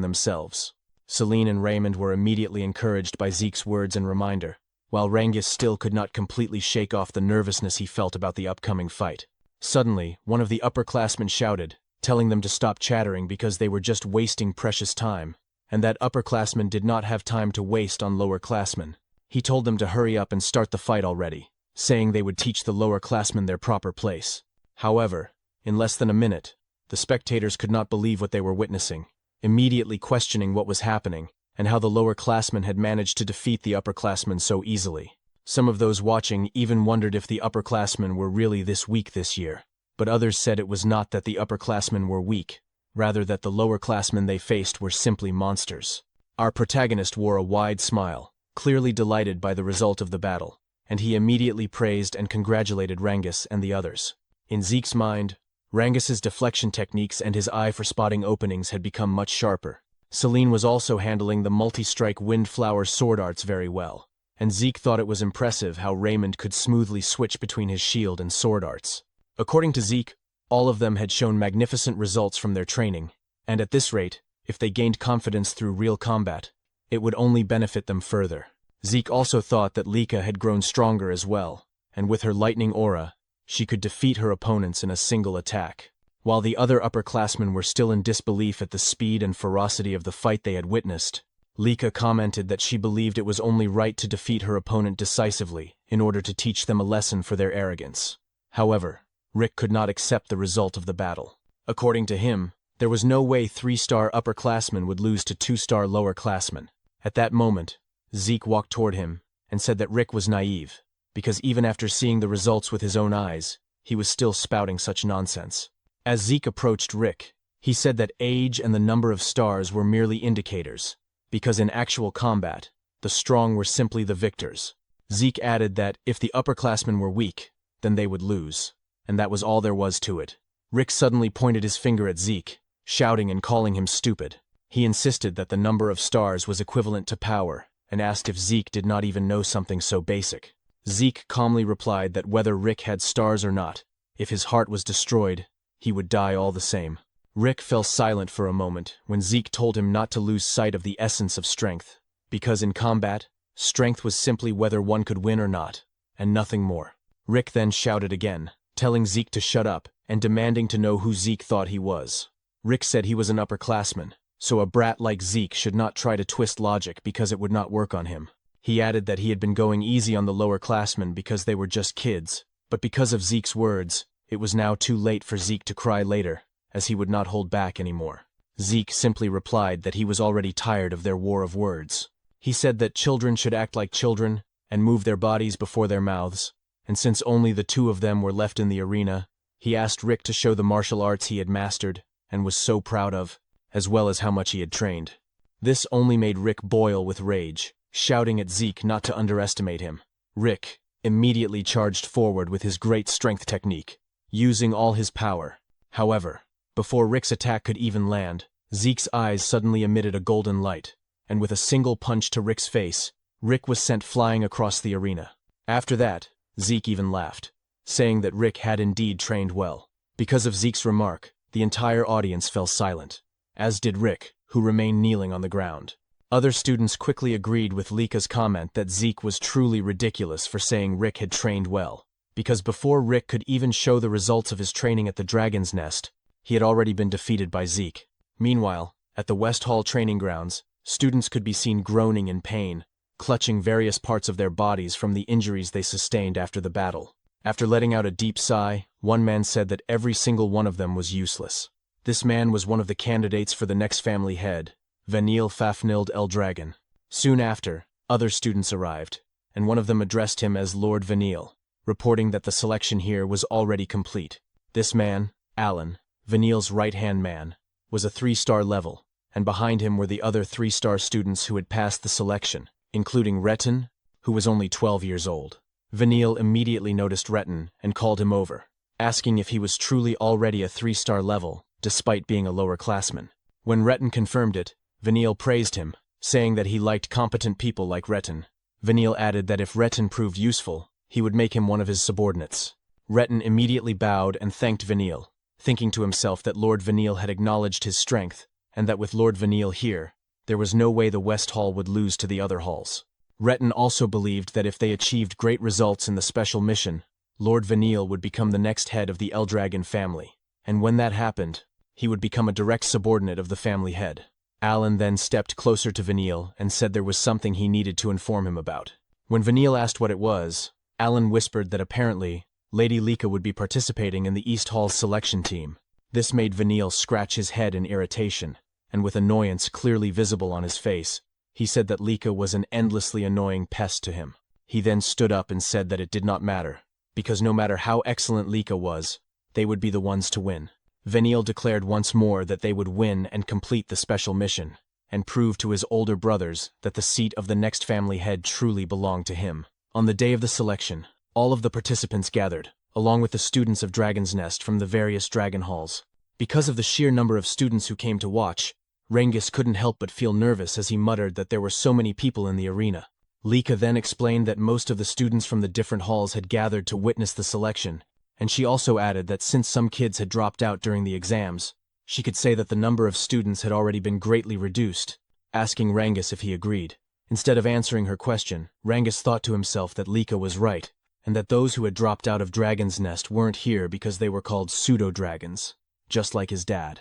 themselves. Selene and Raymond were immediately encouraged by Zeke's words and reminder, while Rangis still could not completely shake off the nervousness he felt about the upcoming fight. Suddenly, one of the upperclassmen shouted, telling them to stop chattering because they were just wasting precious time, and that upperclassmen did not have time to waste on lowerclassmen. He told them to hurry up and start the fight already, saying they would teach the lower classmen their proper place. However, in less than a minute, the spectators could not believe what they were witnessing, immediately questioning what was happening and how the lower classmen had managed to defeat the upperclassmen so easily. Some of those watching even wondered if the upperclassmen were really this weak this year, but others said it was not that the upperclassmen were weak, rather that the lower classmen they faced were simply monsters. Our protagonist wore a wide smile, clearly delighted by the result of the battle, and he immediately praised and congratulated Rangus and the others. In Zeke's mind, Rangus's deflection techniques and his eye for spotting openings had become much sharper. Celine was also handling the multi-strike windflower sword arts very well, and Zeke thought it was impressive how Raymond could smoothly switch between his shield and sword arts. According to Zeke, all of them had shown magnificent results from their training, and at this rate, if they gained confidence through real combat, it would only benefit them further. Zeke also thought that Lika had grown stronger as well, and with her lightning aura, she could defeat her opponents in a single attack. While the other upperclassmen were still in disbelief at the speed and ferocity of the fight they had witnessed, Lika commented that she believed it was only right to defeat her opponent decisively in order to teach them a lesson for their arrogance. However, Rick could not accept the result of the battle. According to him, there was no way 3-star upperclassmen would lose to 2-star lowerclassmen. At that moment, Zeke walked toward him and said that Rick was naive, because even after seeing the results with his own eyes, he was still spouting such nonsense. As Zeke approached Rick, he said that age and the number of stars were merely indicators, because in actual combat, the strong were simply the victors. Zeke added that if the upperclassmen were weak, then they would lose, and that was all there was to it. Rick suddenly pointed his finger at Zeke, shouting and calling him stupid. He insisted that the number of stars was equivalent to power, and asked if Zeke did not even know something so basic. Zeke calmly replied that whether Rick had stars or not, if his heart was destroyed, he would die all the same. Rick fell silent for a moment when Zeke told him not to lose sight of the essence of strength, because in combat, strength was simply whether one could win or not, and nothing more. Rick then shouted again, telling Zeke to shut up and demanding to know who Zeke thought he was. Rick said he was an upperclassman, so a brat like Zeke should not try to twist logic because it would not work on him. He added that he had been going easy on the lower classmen because they were just kids, but because of Zeke's words, it was now too late for Zeke to cry later, as he would not hold back anymore. Zeke simply replied that he was already tired of their war of words. He said that children should act like children and move their bodies before their mouths, and since only the two of them were left in the arena, he asked Rick to show the martial arts he had mastered and was so proud of, as well as how much he had trained. This only made Rick boil with rage, shouting at Zeke not to underestimate him. Rick immediately charged forward with his great strength technique, using all his power. However, before Rick's attack could even land, Zeke's eyes suddenly emitted a golden light, and with a single punch to Rick's face, Rick was sent flying across the arena. After that, Zeke even laughed, saying that Rick had indeed trained well. Because of Zeke's remark, the entire audience fell silent, as did Rick, who remained kneeling on the ground. Other students quickly agreed with Lika's comment that Zeke was truly ridiculous for saying Rick had trained well, because before Rick could even show the results of his training at the Dragon's Nest, he had already been defeated by Zeke. Meanwhile, at the West Hall training grounds, students could be seen groaning in pain, clutching various parts of their bodies from the injuries they sustained after the battle. After letting out a deep sigh, one man said that every single one of them was useless. This man was one of the candidates for the next family head, Vanille Fafnilde Eldragon. Soon after, other students arrived, and one of them addressed him as Lord Vanille, reporting that the selection here was already complete. This man, Alan, Vanille's right-hand man, was a 3-star level, and behind him were the other 3-star students who had passed the selection, including Retin, who was only 12 years old. Vanille immediately noticed Retin and called him over, asking if he was truly already a 3-star level, despite being a lower classman. When Retin confirmed it, Vanille praised him, saying that he liked competent people like Retin. Vanille added that if Retin proved useful, he would make him one of his subordinates. Retin immediately bowed and thanked Vanille, thinking to himself that Lord Vanille had acknowledged his strength, and that with Lord Vanille here, there was no way the West Hall would lose to the other halls. Retin also believed that if they achieved great results in the special mission, Lord Vanille would become the next head of the Eldragon family, and when that happened, he would become a direct subordinate of the family head. Alan then stepped closer to Vanille and said there was something he needed to inform him about. When Vanille asked what it was, Alan whispered that apparently, Lady Lika would be participating in the East Hall's selection team. This made Vanille scratch his head in irritation, and with annoyance clearly visible on his face, he said that Lika was an endlessly annoying pest to him. He then stood up and said that it did not matter, because no matter how excellent Lika was, they would be the ones to win. Vanille declared once more that they would win and complete the special mission, and prove to his older brothers that the seat of the next family head truly belonged to him. On the day of the selection, all of the participants gathered, along with the students of Dragon's Nest from the various dragon halls. Because of the sheer number of students who came to watch, Rengis couldn't help but feel nervous as he muttered that there were so many people in the arena. Lika then explained that most of the students from the different halls had gathered to witness the selection, and she also added that since some kids had dropped out during the exams, she could say that the number of students had already been greatly reduced, asking Rengis if he agreed. Instead of answering her question, Rengis thought to himself that Lika was right, and that those who had dropped out of Dragon's Nest weren't here because they were called pseudo-dragons, just like his dad.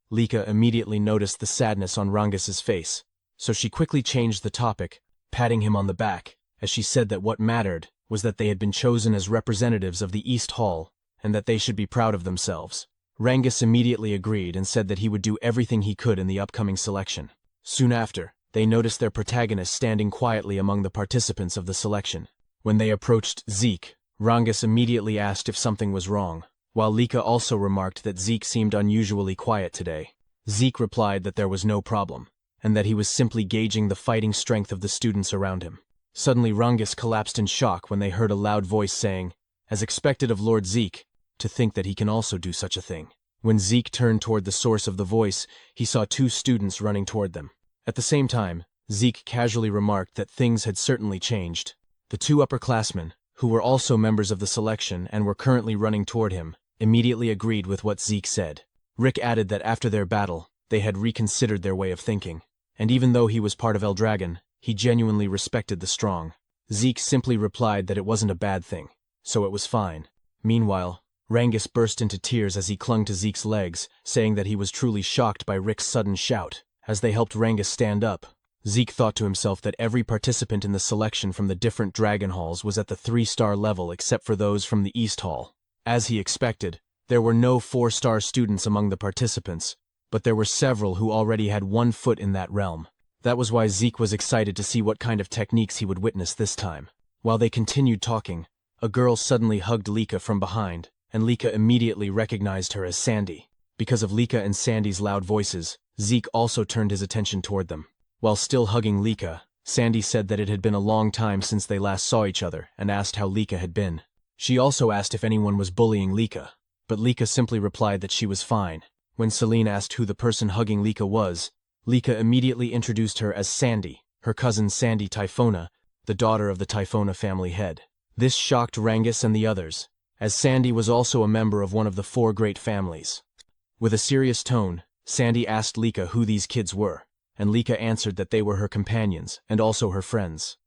Lika immediately noticed the sadness on Rengis's face, so she quickly changed the topic, patting him on the back, as she said that what mattered was that they had been chosen as representatives of the East Hall, and that they should be proud of themselves. Rengis immediately agreed and said that he would do everything he could in the upcoming selection. Soon after, they noticed their protagonist standing quietly among the participants of the selection. When they approached Zeke, Rengis immediately asked if something was wrong, while Lika also remarked that Zeke seemed unusually quiet today. Zeke replied that there was no problem, and that he was simply gauging the fighting strength of the students around him. Suddenly Rengis collapsed in shock when they heard a loud voice saying, as expected of Lord Zeke, to think that he can also do such a thing. When Zeke turned toward the source of the voice, he saw two students running toward them. At the same time, Zeke casually remarked that things had certainly changed. The two upperclassmen, who were also members of the selection and were currently running toward him, immediately agreed with what Zeke said. Rick added that after their battle, they had reconsidered their way of thinking, and even though he was part of Eldragon, he genuinely respected the strong. Zeke simply replied that it wasn't a bad thing, so it was fine. Meanwhile, Rengis burst into tears as he clung to Zeke's legs, saying that he was truly shocked by Rick's sudden shout. As they helped Rengis stand up, Zeke thought to himself that every participant in the selection from the different dragon halls was at the 3-star level except for those from the East Hall. As he expected, there were no 4-star students among the participants, but there were several who already had 1 foot in that realm. That was why Zeke was excited to see what kind of techniques he would witness this time. While they continued talking, a girl suddenly hugged Lika from behind, and Lika immediately recognized her as Sandy. Because of Lika and Sandy's loud voices, Zeke also turned his attention toward them. While still hugging Lika, Sandy said that it had been a long time since they last saw each other and asked how Lika had been. She also asked if anyone was bullying Lika, but Lika simply replied that she was fine. When Celine asked who the person hugging Lika was, Lika immediately introduced her as Sandy, her cousin Sandy Typhona, the daughter of the Typhona family head. This shocked Rengis and the others, as Sandy was also a member of one of the 4 great families. With a serious tone, Sandy asked Lika who these kids were, and Lika answered that they were her companions and also her friends.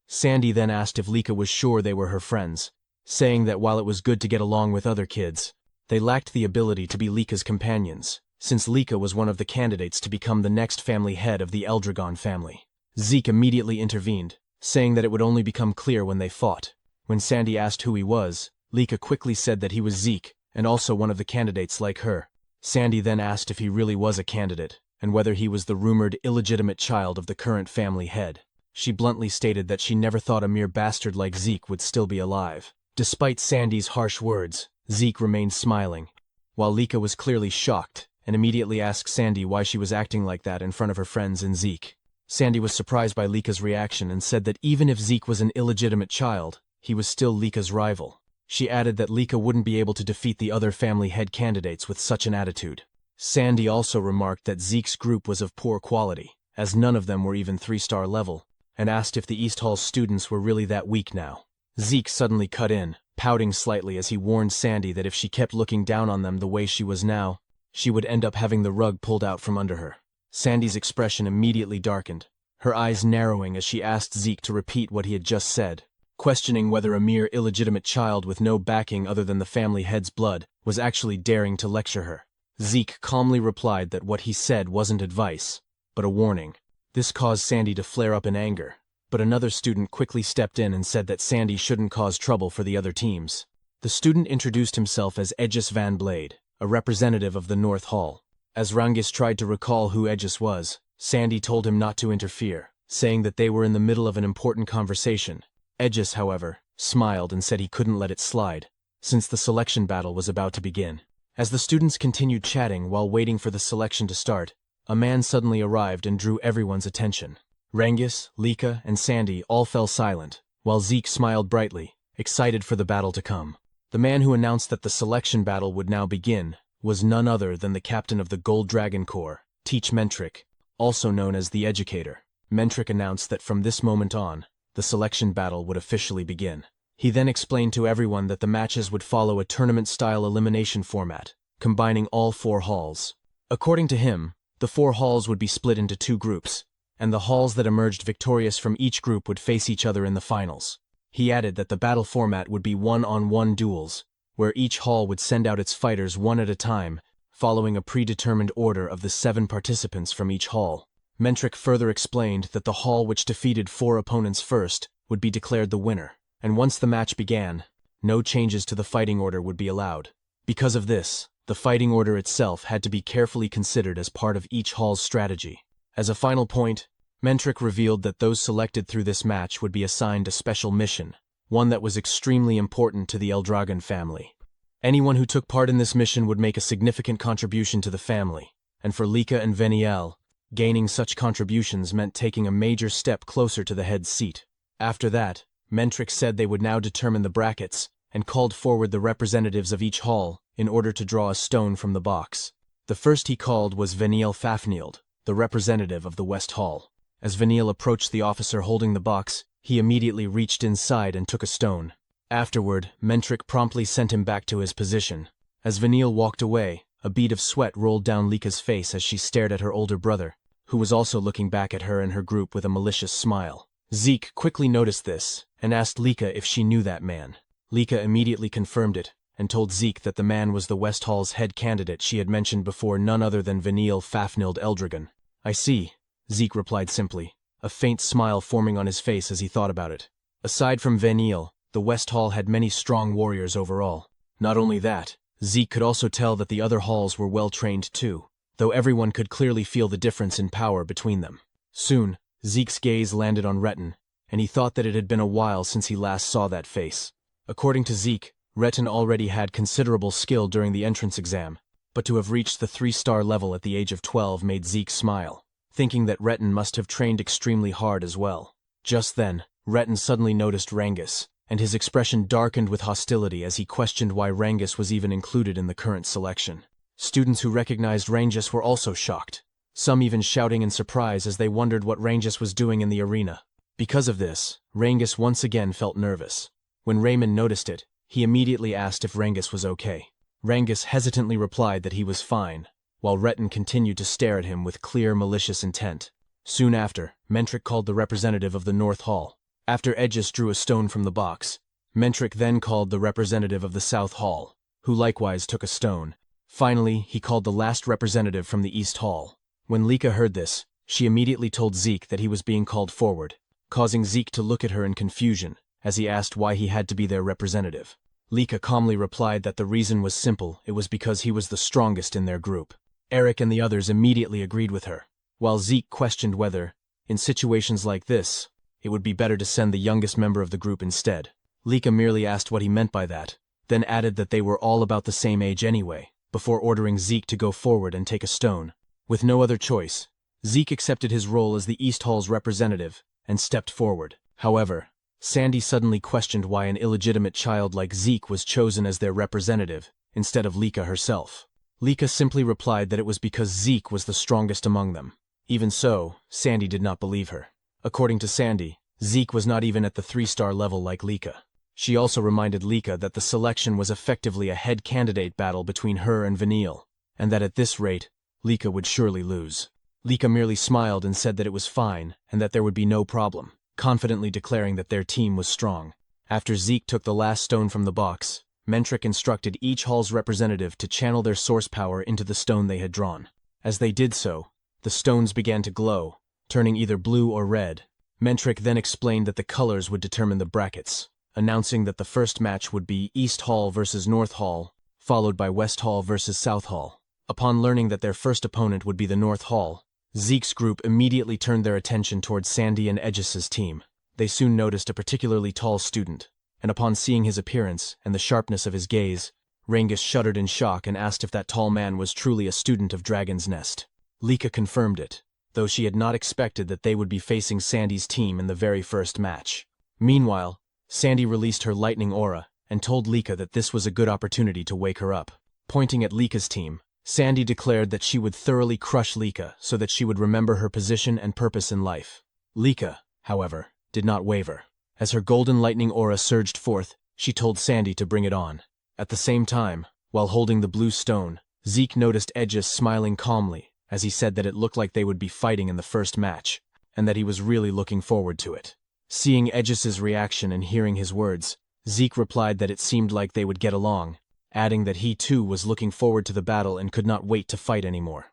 Sandy then asked if Lika was sure they were her friends, saying that while it was good to get along with other kids, they lacked the ability to be Lika's companions, since Lika was one of the candidates to become the next family head of the Eldragon family. Zeke immediately intervened, saying that it would only become clear when they fought. When Sandy asked who he was, Lika quickly said that he was Zeke, and also one of the candidates like her. Sandy then asked if he really was a candidate, and whether he was the rumored illegitimate child of the current family head. She bluntly stated that she never thought a mere bastard like Zeke would still be alive. Despite Sandy's harsh words, Zeke remained smiling, while Lika was clearly shocked, and immediately asked Sandy why she was acting like that in front of her friends and Zeke. Sandy was surprised by Lika's reaction and said that even if Zeke was an illegitimate child, he was still Lika's rival. She added that Lika wouldn't be able to defeat the other family head candidates with such an attitude. Sandy also remarked that Zeke's group was of poor quality, as none of them were even 3-star level, and asked if the East Hall students were really that weak now. Zeke suddenly cut in, pouting slightly as he warned Sandy that if she kept looking down on them the way she was now, she would end up having the rug pulled out from under her. Sandy's expression immediately darkened, her eyes narrowing as she asked Zeke to repeat what he had just said, questioning whether a mere illegitimate child with no backing other than the family head's blood was actually daring to lecture her. Zeke calmly replied that what he said wasn't advice, but a warning. This caused Sandy to flare up in anger, but another student quickly stepped in and said that Sandy shouldn't cause trouble for the other teams. The student introduced himself as Aegis Van Blade, a representative of the North Hall. As Rangis tried to recall who Aegis was, Sandy told him not to interfere, saying that they were in the middle of an important conversation. Aegis, however, smiled and said he couldn't let it slide, since the selection battle was about to begin. As the students continued chatting while waiting for the selection to start, a man suddenly arrived and drew everyone's attention. Rangis, Lika, and Sandy all fell silent, while Zeke smiled brightly, excited for the battle to come. The man who announced that the selection battle would now begin was none other than the captain of the Gold Dragon Corps, Teach Mentric, also known as the Educator. Mentric announced that from this moment on, the selection battle would officially begin. He then explained to everyone that the matches would follow a tournament-style elimination format, combining all 4 halls. According to him, the 4 halls would be split into 2 groups, and the halls that emerged victorious from each group would face each other in the finals. He added that the battle format would be one-on-one duels, where each hall would send out its fighters one at a time, following a predetermined order of the 7 participants from each hall. Mentric further explained that the hall which defeated 4 opponents first would be declared the winner, and once the match began, no changes to the fighting order would be allowed. Because of this, the fighting order itself had to be carefully considered as part of each hall's strategy. As a final point, Mentric revealed that those selected through this match would be assigned a special mission, one that was extremely important to the Eldragon family. Anyone who took part in this mission would make a significant contribution to the family, and for Lika and Veniel, gaining such contributions meant taking a major step closer to the head's seat. After that, Mentric said they would now determine the brackets, and called forward the representatives of each hall in order to draw a stone from the box. The first he called was Veniel Fafnield, the representative of the West Hall. As Veniel approached the officer holding the box, he immediately reached inside and took a stone. Afterward, Mentric promptly sent him back to his position. As Veniel walked away, a bead of sweat rolled down Lika's face as she stared at her older brother, who was also looking back at her and her group with a malicious smile. Zeke quickly noticed this and asked Lika if she knew that man. Lika immediately confirmed it and told Zeke that the man was the West Hall's head candidate she had mentioned before, none other than Veniel Fafnild Eldragon. "I see," Zeke replied simply, a faint smile forming on his face as he thought about it. Aside from Veniel, the West Hall had many strong warriors overall. Not only that, Zeke could also tell that the other halls were well-trained too, though everyone could clearly feel the difference in power between them. Soon, Zeke's gaze landed on Retin, and he thought that it had been a while since he last saw that face. According to Zeke, Retin already had considerable skill during the entrance exam, but to have reached the 3-star level at the age of 12 made Zeke smile, thinking that Retin must have trained extremely hard as well. Just then, Retin suddenly noticed Rangis, and his expression darkened with hostility as he questioned why Rangis was even included in the current selection. Students who recognized Rangis were also shocked, some even shouting in surprise as they wondered what Rangis was doing in the arena. Because of this, Rangis once again felt nervous. When Raymond noticed it, he immediately asked if Rangis was okay. Rangis hesitantly replied that he was fine, while Retin continued to stare at him with clear malicious intent. Soon after, Mentric called the representative of the North Hall. After Aegis drew a stone from the box, Mentric then called the representative of the South Hall, who likewise took a stone. Finally, he called the last representative from the East Hall. When Lika heard this, she immediately told Zeke that he was being called forward, causing Zeke to look at her in confusion as he asked why he had to be their representative. Lika calmly replied that the reason was simple, it was because he was the strongest in their group. Eric and the others immediately agreed with her, while Zeke questioned whether, in situations like this, it would be better to send the youngest member of the group instead. Lika merely asked what he meant by that, then added that they were all about the same age anyway, before ordering Zeke to go forward and take a stone. With no other choice, Zeke accepted his role as the East Hall's representative and stepped forward. However, Sandy suddenly questioned why an illegitimate child like Zeke was chosen as their representative instead of Lika herself. Lika simply replied that it was because Zeke was the strongest among them. Even so, Sandy did not believe her. According to Sandy, Zeke was not even at the 3-star level like Lika. She also reminded Lika that the selection was effectively a head candidate battle between her and Veniel, and that at this rate, Lika would surely lose. Lika merely smiled and said that it was fine and that there would be no problem, confidently declaring that their team was strong. After Zeke took the last stone from the box, Mentric instructed each hall's representative to channel their source power into the stone they had drawn. As they did so, the stones began to glow, turning either blue or red, Mentric then explained that the colors would determine the brackets, announcing that the first match would be East Hall versus North Hall, followed by West Hall versus South Hall. Upon learning that their first opponent would be the North Hall, Zeke's group immediately turned their attention towards Sandy and Aegis's team. They soon noticed a particularly tall student, and upon seeing his appearance and the sharpness of his gaze, Rangus shuddered in shock and asked if that tall man was truly a student of Dragon's Nest. Lika confirmed it, though she had not expected that they would be facing Sandy's team in the very first match. Meanwhile, Sandy released her lightning aura and told Lika that this was a good opportunity to wake her up. Pointing at Lika's team, Sandy declared that she would thoroughly crush Lika so that she would remember her position and purpose in life. Lika, however, did not waver. As her golden lightning aura surged forth, she told Sandy to bring it on. At the same time, while holding the blue stone, Zeke noticed Aegis smiling calmly as he said that it looked like they would be fighting in the first match, and that he was really looking forward to it. Seeing Aegis's reaction and hearing his words, Zeke replied that it seemed like they would get along, adding that he too was looking forward to the battle and could not wait to fight anymore.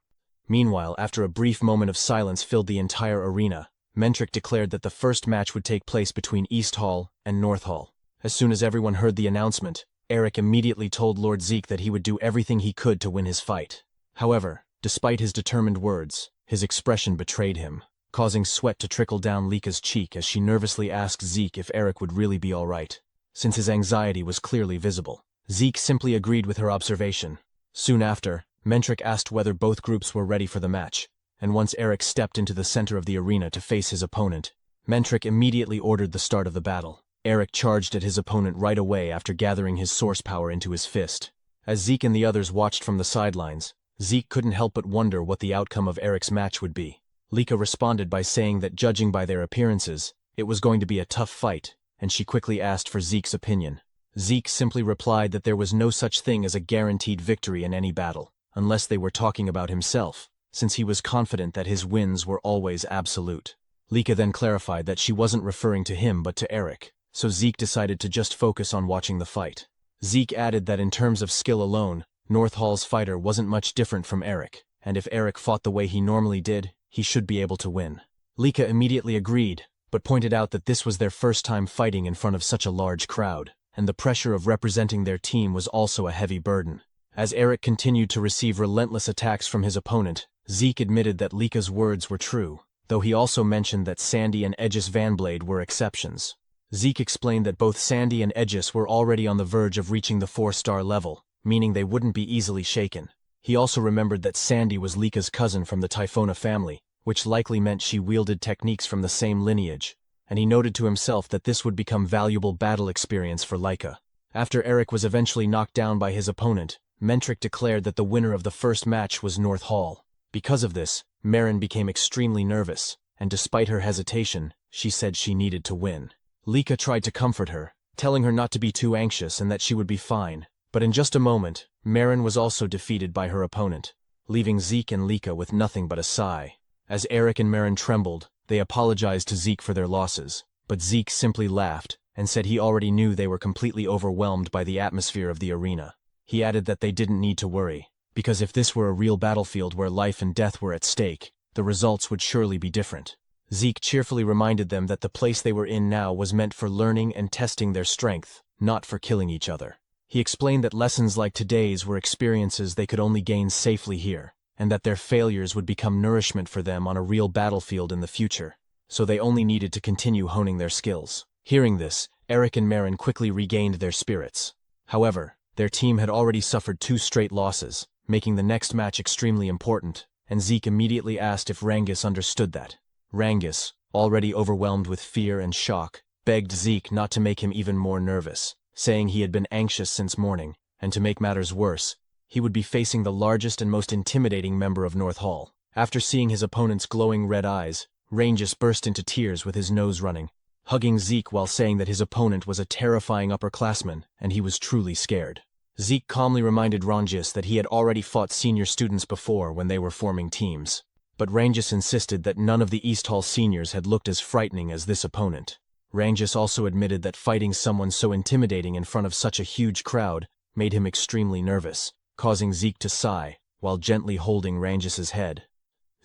Meanwhile, after a brief moment of silence filled the entire arena, Mentric declared that the first match would take place between East Hall and North Hall. As soon as everyone heard the announcement, Eric immediately told Lord Zeke that he would do everything he could to win his fight. However, despite his determined words, his expression betrayed him, causing sweat to trickle down Lika's cheek as she nervously asked Zeke if Eric would really be all right, since his anxiety was clearly visible. Zeke simply agreed with her observation. Soon after, Mentric asked whether both groups were ready for the match, and once Eric stepped into the center of the arena to face his opponent, Mentric immediately ordered the start of the battle. Eric charged at his opponent right away after gathering his source power into his fist. As Zeke and the others watched from the sidelines, Zeke couldn't help but wonder what the outcome of Eric's match would be. Lika responded by saying that judging by their appearances, it was going to be a tough fight, and she quickly asked for Zeke's opinion. Zeke simply replied that there was no such thing as a guaranteed victory in any battle, unless they were talking about himself, since he was confident that his wins were always absolute. Lika then clarified that she wasn't referring to him but to Eric, so Zeke decided to just focus on watching the fight. Zeke added that in terms of skill alone, North Hall's fighter wasn't much different from Eric, and if Eric fought the way he normally did, he should be able to win. Lika immediately agreed, but pointed out that this was their first time fighting in front of such a large crowd, and the pressure of representing their team was also a heavy burden. As Eric continued to receive relentless attacks from his opponent, Zeke admitted that Lika's words were true, though he also mentioned that Sandy and Aegis Vanblade were exceptions. Zeke explained that both Sandy and Aegis were already on the verge of reaching the 4-star level, meaning they wouldn't be easily shaken. He also remembered that Sandy was Lika's cousin from the Typhona family, which likely meant she wielded techniques from the same lineage, and he noted to himself that this would become valuable battle experience for Lika. After Eric was eventually knocked down by his opponent, Mentric declared that the winner of the first match was North Hall. Because of this, Marin became extremely nervous, and despite her hesitation, she said she needed to win. Lika tried to comfort her, telling her not to be too anxious and that she would be fine, but in just a moment, Marin was also defeated by her opponent, leaving Zeke and Lika with nothing but a sigh. As Eric and Marin trembled, they apologized to Zeke for their losses, but Zeke simply laughed and said he already knew they were completely overwhelmed by the atmosphere of the arena. He added that they didn't need to worry, because if this were a real battlefield where life and death were at stake, the results would surely be different. Zeke cheerfully reminded them that the place they were in now was meant for learning and testing their strength, not for killing each other. He explained that lessons like today's were experiences they could only gain safely here, and that their failures would become nourishment for them on a real battlefield in the future, so they only needed to continue honing their skills. Hearing this, Eric and Marin quickly regained their spirits. However, their team had already suffered 2 straight losses, making the next match extremely important, and Zeke immediately asked if Rangus understood that. Rangus, already overwhelmed with fear and shock, begged Zeke not to make him even more nervous, saying he had been anxious since morning, and to make matters worse, he would be facing the largest and most intimidating member of North Hall. After seeing his opponent's glowing red eyes, Rangus burst into tears with his nose running, hugging Zeke while saying that his opponent was a terrifying upperclassman and he was truly scared. Zeke calmly reminded Rangus that he had already fought senior students before when they were forming teams, but Rangus insisted that none of the East Hall seniors had looked as frightening as this opponent. Rangus also admitted that fighting someone so intimidating in front of such a huge crowd made him extremely nervous, causing Zeke to sigh while gently holding Rangus's head.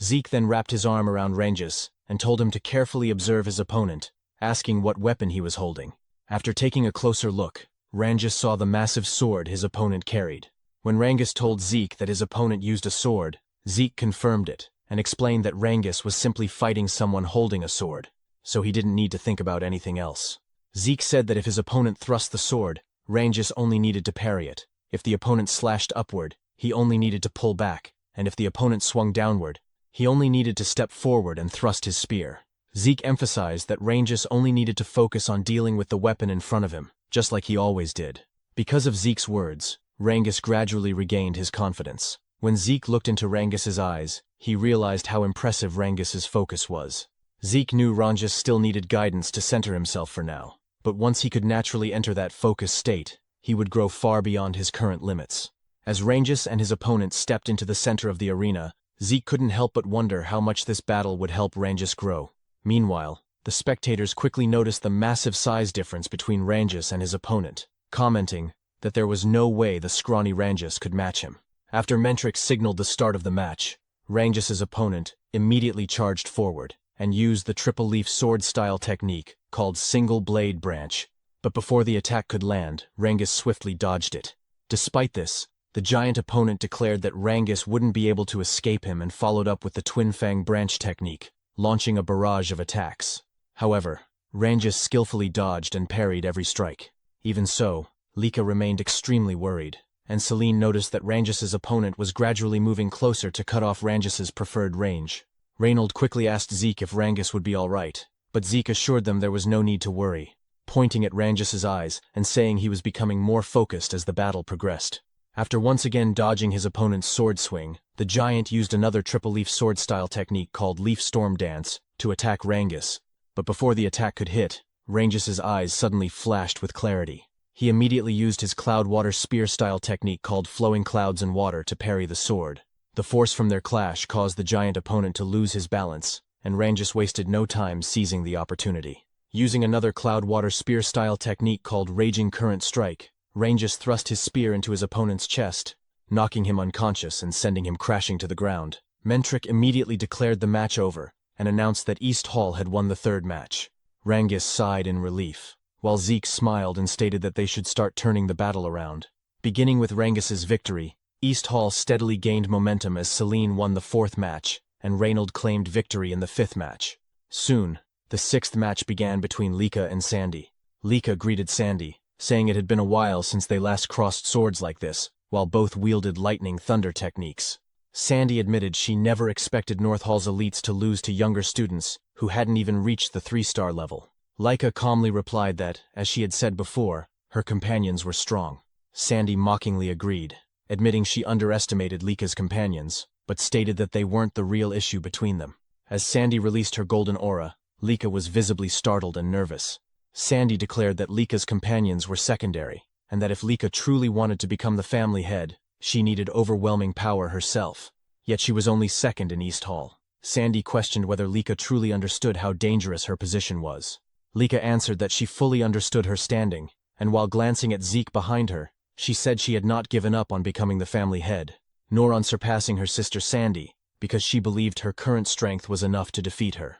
Zeke then wrapped his arm around Rangus and told him to carefully observe his opponent, asking what weapon he was holding. After taking a closer look, Ranges saw the massive sword his opponent carried. When Ranges told Zeke that his opponent used a sword, Zeke confirmed it and explained that Ranges was simply fighting someone holding a sword, so he didn't need to think about anything else. Zeke said that if his opponent thrust the sword, Ranges only needed to parry it. If the opponent slashed upward, he only needed to pull back, and if the opponent swung downward, he only needed to step forward and thrust his spear. Zeke emphasized that Ranges only needed to focus on dealing with the weapon in front of him, just like he always did. Because of Zeke's words, Ranges gradually regained his confidence. When Zeke looked into Rangis's eyes, he realized how impressive Rangis's focus was. Zeke knew Ranges still needed guidance to center himself for now, but once he could naturally enter that focus state, he would grow far beyond his current limits. As Ranges and his opponent stepped into the center of the arena, Zeke couldn't help but wonder how much this battle would help Ranges grow. Meanwhile, the spectators quickly noticed the massive size difference between Ranges and his opponent, commenting that there was no way the scrawny Ranges could match him. After Mentrix signaled the start of the match, Rangis's opponent immediately charged forward and used the triple-leaf sword-style technique called Single Blade Branch. But before the attack could land, Ranges swiftly dodged it. Despite this, the giant opponent declared that Ranges wouldn't be able to escape him and followed up with the Twin Fang Branch technique, launching a barrage of attacks. However, Ranges skillfully dodged and parried every strike. Even so, Lika remained extremely worried, and Celine noticed that Rangis's opponent was gradually moving closer to cut off Rangis's preferred range. Reynold quickly asked Zeke if Ranges would be alright, but Zeke assured them there was no need to worry, pointing at Rangis's eyes and saying he was becoming more focused as the battle progressed. After once again dodging his opponent's sword swing, the giant used another triple-leaf sword-style technique called Leaf Storm Dance to attack Ranges. But before the attack could hit, Rangis's eyes suddenly flashed with clarity. He immediately used his Cloud Water Spear-style technique called Flowing Clouds and Water to parry the sword. The force from their clash caused the giant opponent to lose his balance, and Ranges wasted no time seizing the opportunity. Using another Cloud Water Spear-style technique called Raging Current Strike, Ranges thrust his spear into his opponent's chest, knocking him unconscious and sending him crashing to the ground. Mentrix immediately declared the match over and announced that East Hall had won the third match. Ranges sighed in relief, while Zeke smiled and stated that they should start turning the battle around. Beginning with Rangis's victory, East Hall steadily gained momentum as Celine won the fourth match, and Reynold claimed victory in the fifth match. Soon, the sixth match began between Lika and Sandy. Lika greeted Sandy, saying it had been a while since they last crossed swords like this, while both wielded lightning thunder techniques. Sandy admitted she never expected North Hall's elites to lose to younger students who hadn't even reached the 3-star level. Lika calmly replied that, as she had said before, her companions were strong. Sandy mockingly agreed, admitting she underestimated Lika's companions, but stated that they weren't the real issue between them. As Sandy released her golden aura, Lika was visibly startled and nervous. Sandy declared that Lika's companions were secondary, and that if Lika truly wanted to become the family head, she needed overwhelming power herself. Yet she was only second in East Hall. Sandy questioned whether Lika truly understood how dangerous her position was. Lika answered that she fully understood her standing, and while glancing at Zeke behind her, she said she had not given up on becoming the family head, nor on surpassing her sister Sandy, because she believed her current strength was enough to defeat her.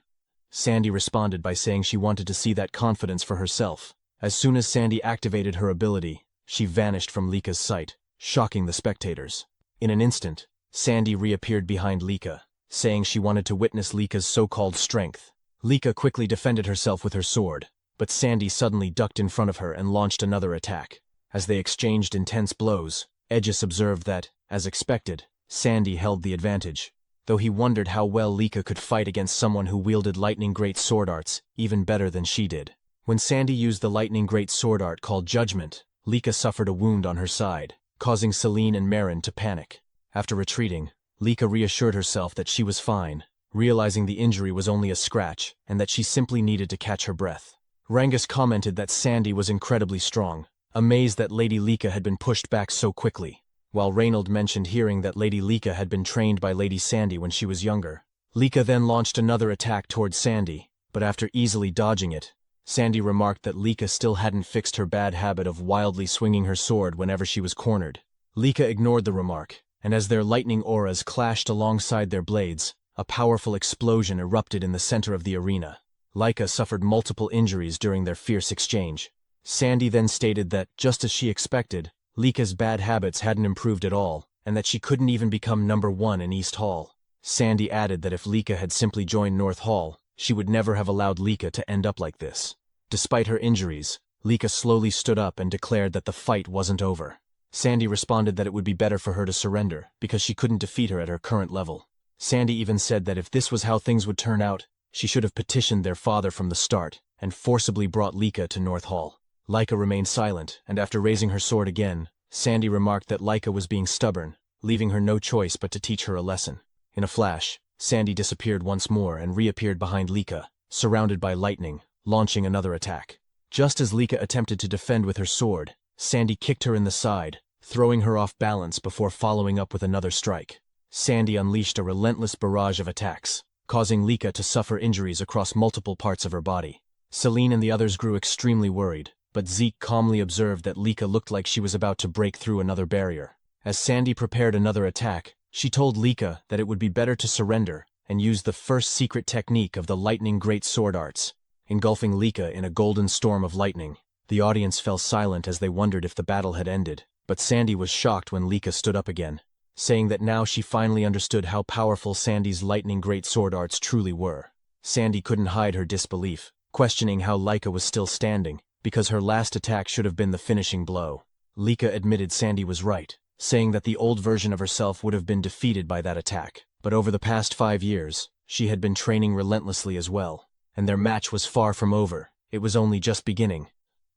Sandy responded by saying she wanted to see that confidence for herself. As soon as Sandy activated her ability, she vanished from Lika's sight, shocking the spectators. In an instant, Sandy reappeared behind Lika, saying she wanted to witness Lika's so-called strength. Lika quickly defended herself with her sword, but Sandy suddenly ducked in front of her and launched another attack. As they exchanged intense blows, Aegis observed that, as expected, Sandy held the advantage, though he wondered how well Lika could fight against someone who wielded lightning great sword arts even better than she did. When Sandy used the lightning great sword art called Judgment, Lika suffered a wound on her side, causing Celine and Marin to panic. After retreating, Lika reassured herself that she was fine, realizing the injury was only a scratch and that she simply needed to catch her breath. Ranges commented that Sandy was incredibly strong, amazed that Lady Lika had been pushed back so quickly, while Reynold mentioned hearing that Lady Lika had been trained by Lady Sandy when she was younger. Lika then launched another attack towards Sandy, but after easily dodging it, Sandy remarked that Lika still hadn't fixed her bad habit of wildly swinging her sword whenever she was cornered. Lika ignored the remark, and as their lightning auras clashed alongside their blades, a powerful explosion erupted in the center of the arena. Laika suffered multiple injuries during their fierce exchange. Sandy then stated that, just as she expected, Lika's bad habits hadn't improved at all, and that she couldn't even become #1 in East Hall. Sandy added that if Lika had simply joined North Hall, she would never have allowed Lika to end up like this. Despite her injuries, Lika slowly stood up and declared that the fight wasn't over. Sandy responded that it would be better for her to surrender, because she couldn't defeat her at her current level. Sandy even said that if this was how things would turn out, she should have petitioned their father from the start, and forcibly brought Lika to North Hall. Laika remained silent, and after raising her sword again, Sandy remarked that Laika was being stubborn, leaving her no choice but to teach her a lesson. In a flash, Sandy disappeared once more and reappeared behind Lika, surrounded by lightning, launching another attack. Just as Lika attempted to defend with her sword, Sandy kicked her in the side, throwing her off balance before following up with another strike. Sandy unleashed a relentless barrage of attacks, causing Lika to suffer injuries across multiple parts of her body. Celine and the others grew extremely worried, but Zeke calmly observed that Lika looked like she was about to break through another barrier. As Sandy prepared another attack, she told Lika that it would be better to surrender and use the first secret technique of the lightning great sword arts, engulfing Lika in a golden storm of lightning. The audience fell silent as they wondered if the battle had ended, but Sandy was shocked when Lika stood up again, saying that now she finally understood how powerful Sandy's lightning great sword arts truly were. Sandy couldn't hide her disbelief, questioning how Lika was still standing, because her last attack should have been the finishing blow. Lika admitted Sandy was right, saying that the old version of herself would have been defeated by that attack. But over the past 5 years, she had been training relentlessly as well, and their match was far from over. It was only just beginning.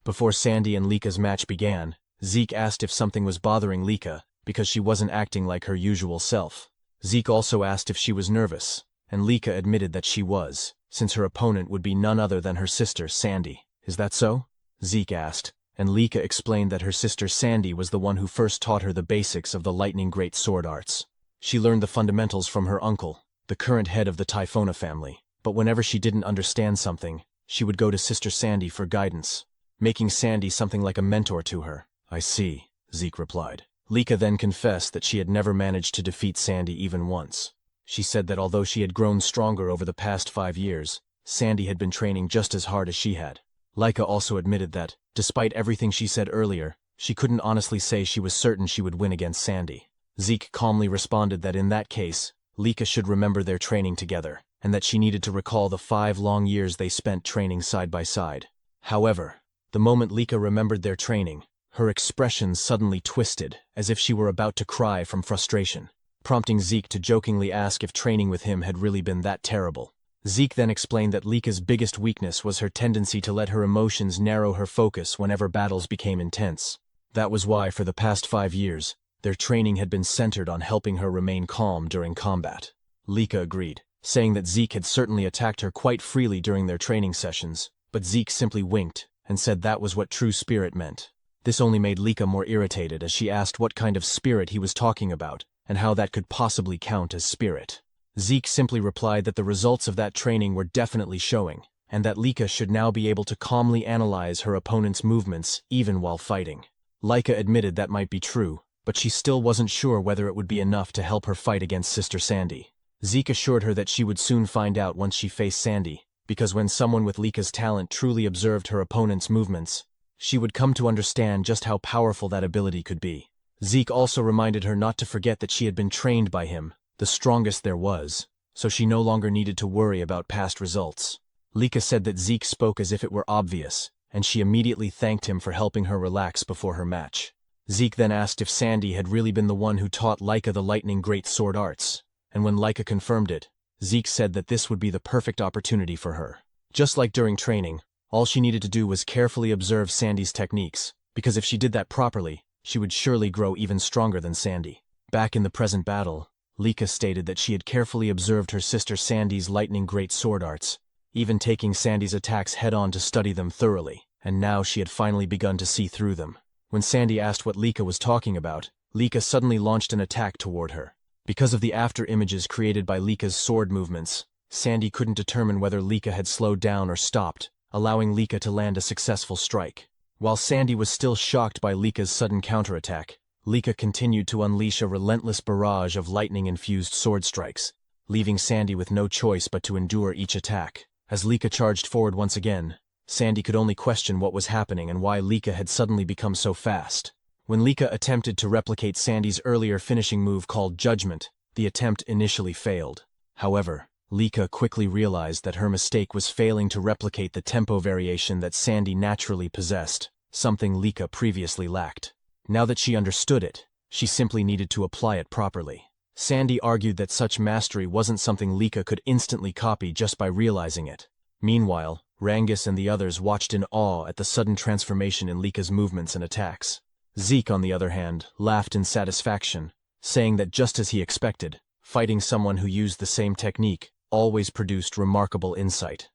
Before Sandy and Lika's match began, Zeke asked if something was bothering Lika, because she wasn't acting like her usual self. Zeke also asked if she was nervous, and Lika admitted that she was, since her opponent would be none other than her sister, Sandy. "Is that so?" Zeke asked, and Lika explained that her sister Sandy was the one who first taught her the basics of the lightning great sword arts. She learned the fundamentals from her uncle, the current head of the Typhona family, but whenever she didn't understand something, she would go to Sister Sandy for guidance, making Sandy something like a mentor to her. "I see," Zeke replied. Lika then confessed that she had never managed to defeat Sandy even once. She said that although she had grown stronger over the past 5 years, Sandy had been training just as hard as she had. Lika also admitted that, despite everything she said earlier, she couldn't honestly say she was certain she would win against Sandy. Zeke calmly responded that in that case, Lika should remember their training together, and that she needed to recall the 5 long years they spent training side by side. However, the moment Lika remembered their training, her expression suddenly twisted, as if she were about to cry from frustration, prompting Zeke to jokingly ask if training with him had really been that terrible. Zeke then explained that Lika's biggest weakness was her tendency to let her emotions narrow her focus whenever battles became intense. That was why, for the past 5 years, their training had been centered on helping her remain calm during combat. Lika agreed, saying that Zeke had certainly attacked her quite freely during their training sessions, but Zeke simply winked and said that was what true spirit meant. This only made Lika more irritated as she asked what kind of spirit he was talking about and how that could possibly count as spirit. Zeke simply replied that the results of that training were definitely showing, and that Lika should now be able to calmly analyze her opponent's movements even while fighting. Lika admitted that might be true, but she still wasn't sure whether it would be enough to help her fight against Sister Sandy. Zeke assured her that she would soon find out once she faced Sandy, because when someone with Lika's talent truly observed her opponent's movements, she would come to understand just how powerful that ability could be. Zeke also reminded her not to forget that she had been trained by him, the strongest there was, so she no longer needed to worry about past results. Lika said that Zeke spoke as if it were obvious, and she immediately thanked him for helping her relax before her match. Zeke then asked if Sandy had really been the one who taught Lika the lightning great sword arts, and when Lika confirmed it, Zeke said that this would be the perfect opportunity for her. Just like during training, all she needed to do was carefully observe Sandy's techniques, because if she did that properly, she would surely grow even stronger than Sandy. Back in the present battle, Lika stated that she had carefully observed her sister Sandy's lightning great sword arts, even taking Sandy's attacks head-on to study them thoroughly, and now she had finally begun to see through them. When Sandy asked what Lika was talking about, Lika suddenly launched an attack toward her. Because of the after-images created by Lika's sword movements, Sandy couldn't determine whether Lika had slowed down or stopped, allowing Lika to land a successful strike. While Sandy was still shocked by Lika's sudden counterattack, Lika continued to unleash a relentless barrage of lightning-infused sword strikes. leaving Sandy with no choice but to endure each attack. As Lika charged forward once again, Sandy could only question what was happening and why Lika had suddenly become so fast. When Lika attempted to replicate Sandy's earlier finishing move called Judgment, the attempt initially failed. However, Lika quickly realized that her mistake was failing to replicate the tempo variation that Sandy naturally possessed, something Lika previously lacked. Now that she understood it, she simply needed to apply it properly. Sandy argued that such mastery wasn't something Lika could instantly copy just by realizing it. Meanwhile, Rangus and the others watched in awe at the sudden transformation in Lika's movements and attacks. Zeke, on the other hand, laughed in satisfaction, saying that just as he expected, fighting someone who used the same technique always produced remarkable insight.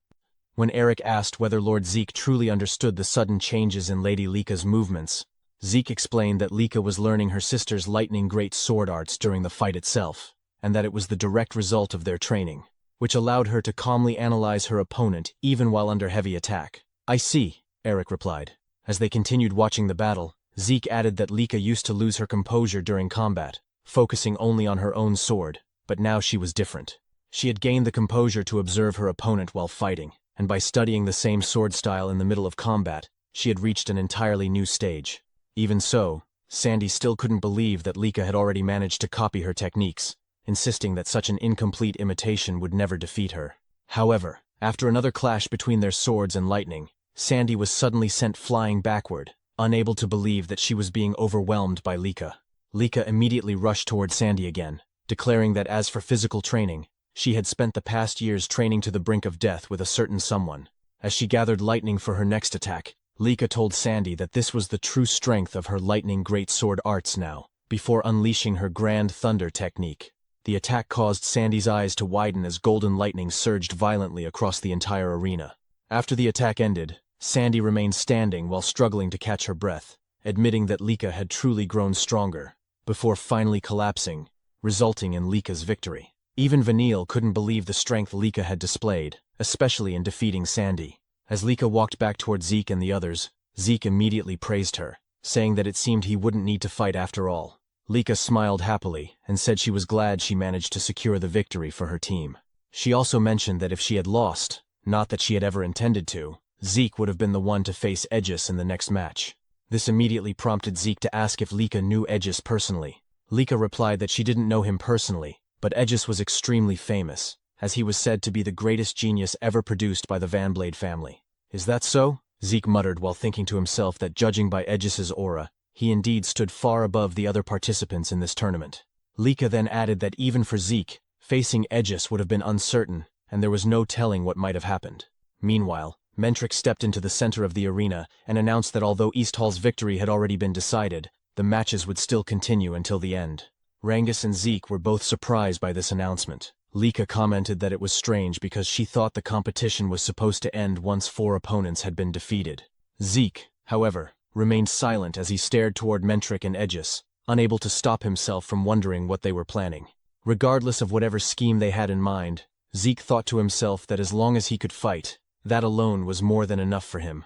When Eric asked whether Lord Zeke truly understood the sudden changes in Lady Lika's movements, Zeke explained that Lika was learning her sister's lightning great sword arts during the fight itself, and that it was the direct result of their training, which allowed her to calmly analyze her opponent even while under heavy attack. "I see," Eric replied. As they continued watching the battle, Zeke added that Lika used to lose her composure during combat, focusing only on her own sword, but now she was different. She had gained the composure to observe her opponent while fighting, and by studying the same sword style in the middle of combat, she had reached an entirely new stage. Even so, Sandy still couldn't believe that Lika had already managed to copy her techniques, insisting that such an incomplete imitation would never defeat her. However, after another clash between their swords and lightning, Sandy was suddenly sent flying backward, unable to believe that she was being overwhelmed by Lika. Lika immediately rushed toward Sandy again, declaring that as for physical training, she had spent the past years training to the brink of death with a certain someone. As she gathered lightning for her next attack, Lika told Sandy that this was the true strength of her lightning great sword arts now, before unleashing her grand thunder technique. The attack caused Sandy's eyes to widen as golden lightning surged violently across the entire arena. After the attack ended, Sandy remained standing while struggling to catch her breath, admitting that Lika had truly grown stronger, before finally collapsing, resulting in Lika's victory. Even Vanille couldn't believe the strength Lika had displayed, especially in defeating Sandy. As Lika walked back toward Zeke and the others, Zeke immediately praised her, saying that it seemed he wouldn't need to fight after all. Lika smiled happily and said she was glad she managed to secure the victory for her team. She also mentioned that if she had lost, not that she had ever intended to, Zeke would have been the one to face Aegis in the next match. This immediately prompted Zeke to ask if Lika knew Aegis personally. Lika replied that she didn't know him personally, but Aegis was extremely famous, as he was said to be the greatest genius ever produced by the Vanblade family. "Is that so?" Zeke muttered while thinking to himself that judging by Aegis's aura, he indeed stood far above the other participants in this tournament. Lika then added that even for Zeke, facing Aegis would have been uncertain, and there was no telling what might have happened. Meanwhile, Mentric stepped into the center of the arena and announced that although East Hall's victory had already been decided, the matches would still continue until the end. Rangus and Zeke were both surprised by this announcement. Lika commented that it was strange because she thought the competition was supposed to end once 4 opponents had been defeated. Zeke, however, remained silent as he stared toward Mentric and Aegis, unable to stop himself from wondering what they were planning. Regardless of whatever scheme they had in mind, Zeke thought to himself that as long as he could fight, that alone was more than enough for him.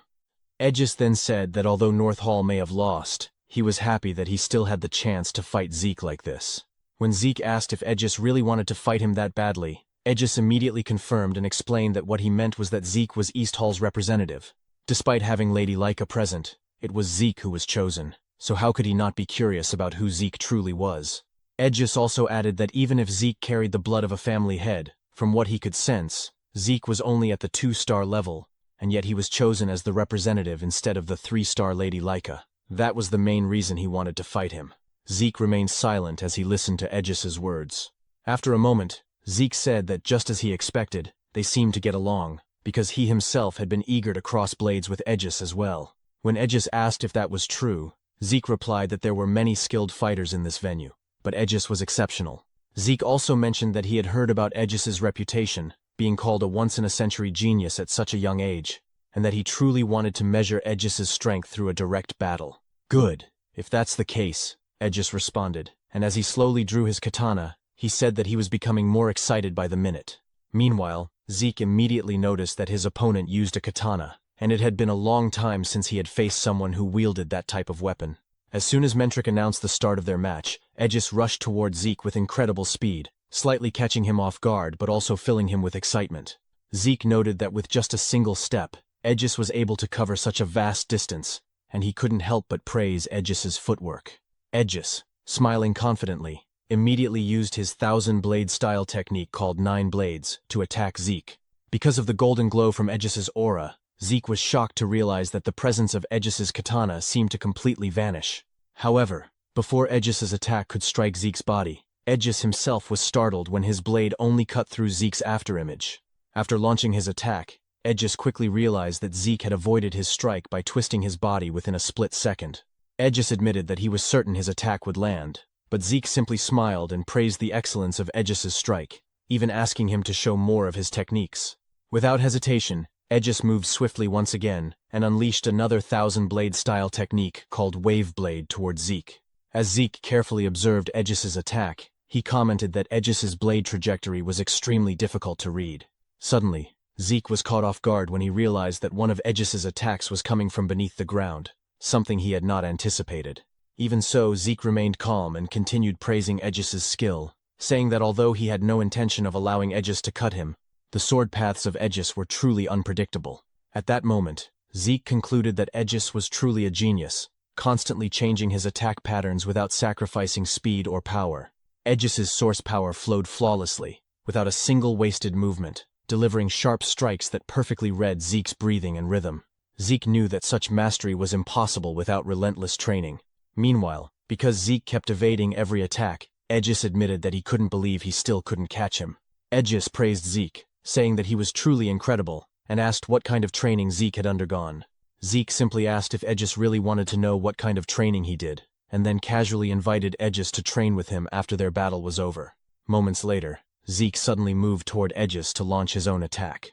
Aegis then said that although North Hall may have lost, he was happy that he still had the chance to fight Zeke like this. When Zeke asked if Aegis really wanted to fight him that badly, Aegis immediately confirmed and explained that what he meant was that Zeke was East Hall's representative. Despite having Lady Lika present, it was Zeke who was chosen, so how could he not be curious about who Zeke truly was? Aegis also added that even if Zeke carried the blood of a family head, from what he could sense, Zeke was only at the 2-star level, and yet he was chosen as the representative instead of the 3-star Lady Lika. That was the main reason he wanted to fight him. Zeke remained silent as he listened to Aegis's words. After a moment, Zeke said that just as he expected, they seemed to get along, because he himself had been eager to cross blades with Aegis as well. When Aegis asked if that was true, Zeke replied that there were many skilled fighters in this venue, but Aegis was exceptional. Zeke also mentioned that he had heard about Aegis's reputation, being called a once-in-a-century genius at such a young age, and that he truly wanted to measure Aegis's strength through a direct battle. "Good. If that's the case," Aegis responded, and as he slowly drew his katana, he said that he was becoming more excited by the minute. Meanwhile, Zeke immediately noticed that his opponent used a katana, and it had been a long time since he had faced someone who wielded that type of weapon. As soon as Mentric announced the start of their match, Aegis rushed toward Zeke with incredible speed, slightly catching him off guard but also filling him with excitement. Zeke noted that with just a single step, Aegis was able to cover such a vast distance, and he couldn't help but praise Aegis's footwork. Aegis, smiling confidently, immediately used his 1,000-blade style technique called 9 Blades to attack Zeke. Because of the golden glow from Aegis's aura, Zeke was shocked to realize that the presence of Aegis's katana seemed to completely vanish. However, before Aegis's attack could strike Zeke's body, Aegis himself was startled when his blade only cut through Zeke's afterimage. After launching his attack, Aegis quickly realized that Zeke had avoided his strike by twisting his body within a split second. Aegis admitted that he was certain his attack would land, but Zeke simply smiled and praised the excellence of Aegis's strike, even asking him to show more of his techniques. Without hesitation, Aegis moved swiftly once again and unleashed another 1,000-blade style technique called Wave Blade toward Zeke. As Zeke carefully observed Aegis's attack, he commented that Aegis's blade trajectory was extremely difficult to read. Suddenly, Zeke was caught off guard when he realized that one of Aegis's attacks was coming from beneath the ground, something he had not anticipated. Even so, Zeke remained calm and continued praising Aegis's skill, saying that although he had no intention of allowing Aegis to cut him, the sword paths of Aegis were truly unpredictable. At that moment, Zeke concluded that Aegis was truly a genius, constantly changing his attack patterns without sacrificing speed or power. Aegis's source power flowed flawlessly, without a single wasted movement, delivering sharp strikes that perfectly read Zeke's breathing and rhythm. Zeke knew that such mastery was impossible without relentless training. Meanwhile, because Zeke kept evading every attack, Aegis admitted that he couldn't believe he still couldn't catch him. Aegis praised Zeke, saying that he was truly incredible, and asked what kind of training Zeke had undergone. Zeke simply asked if Aegis really wanted to know what kind of training he did, and then casually invited Aegis to train with him after their battle was over. Moments later, Zeke suddenly moved toward Aegis to launch his own attack.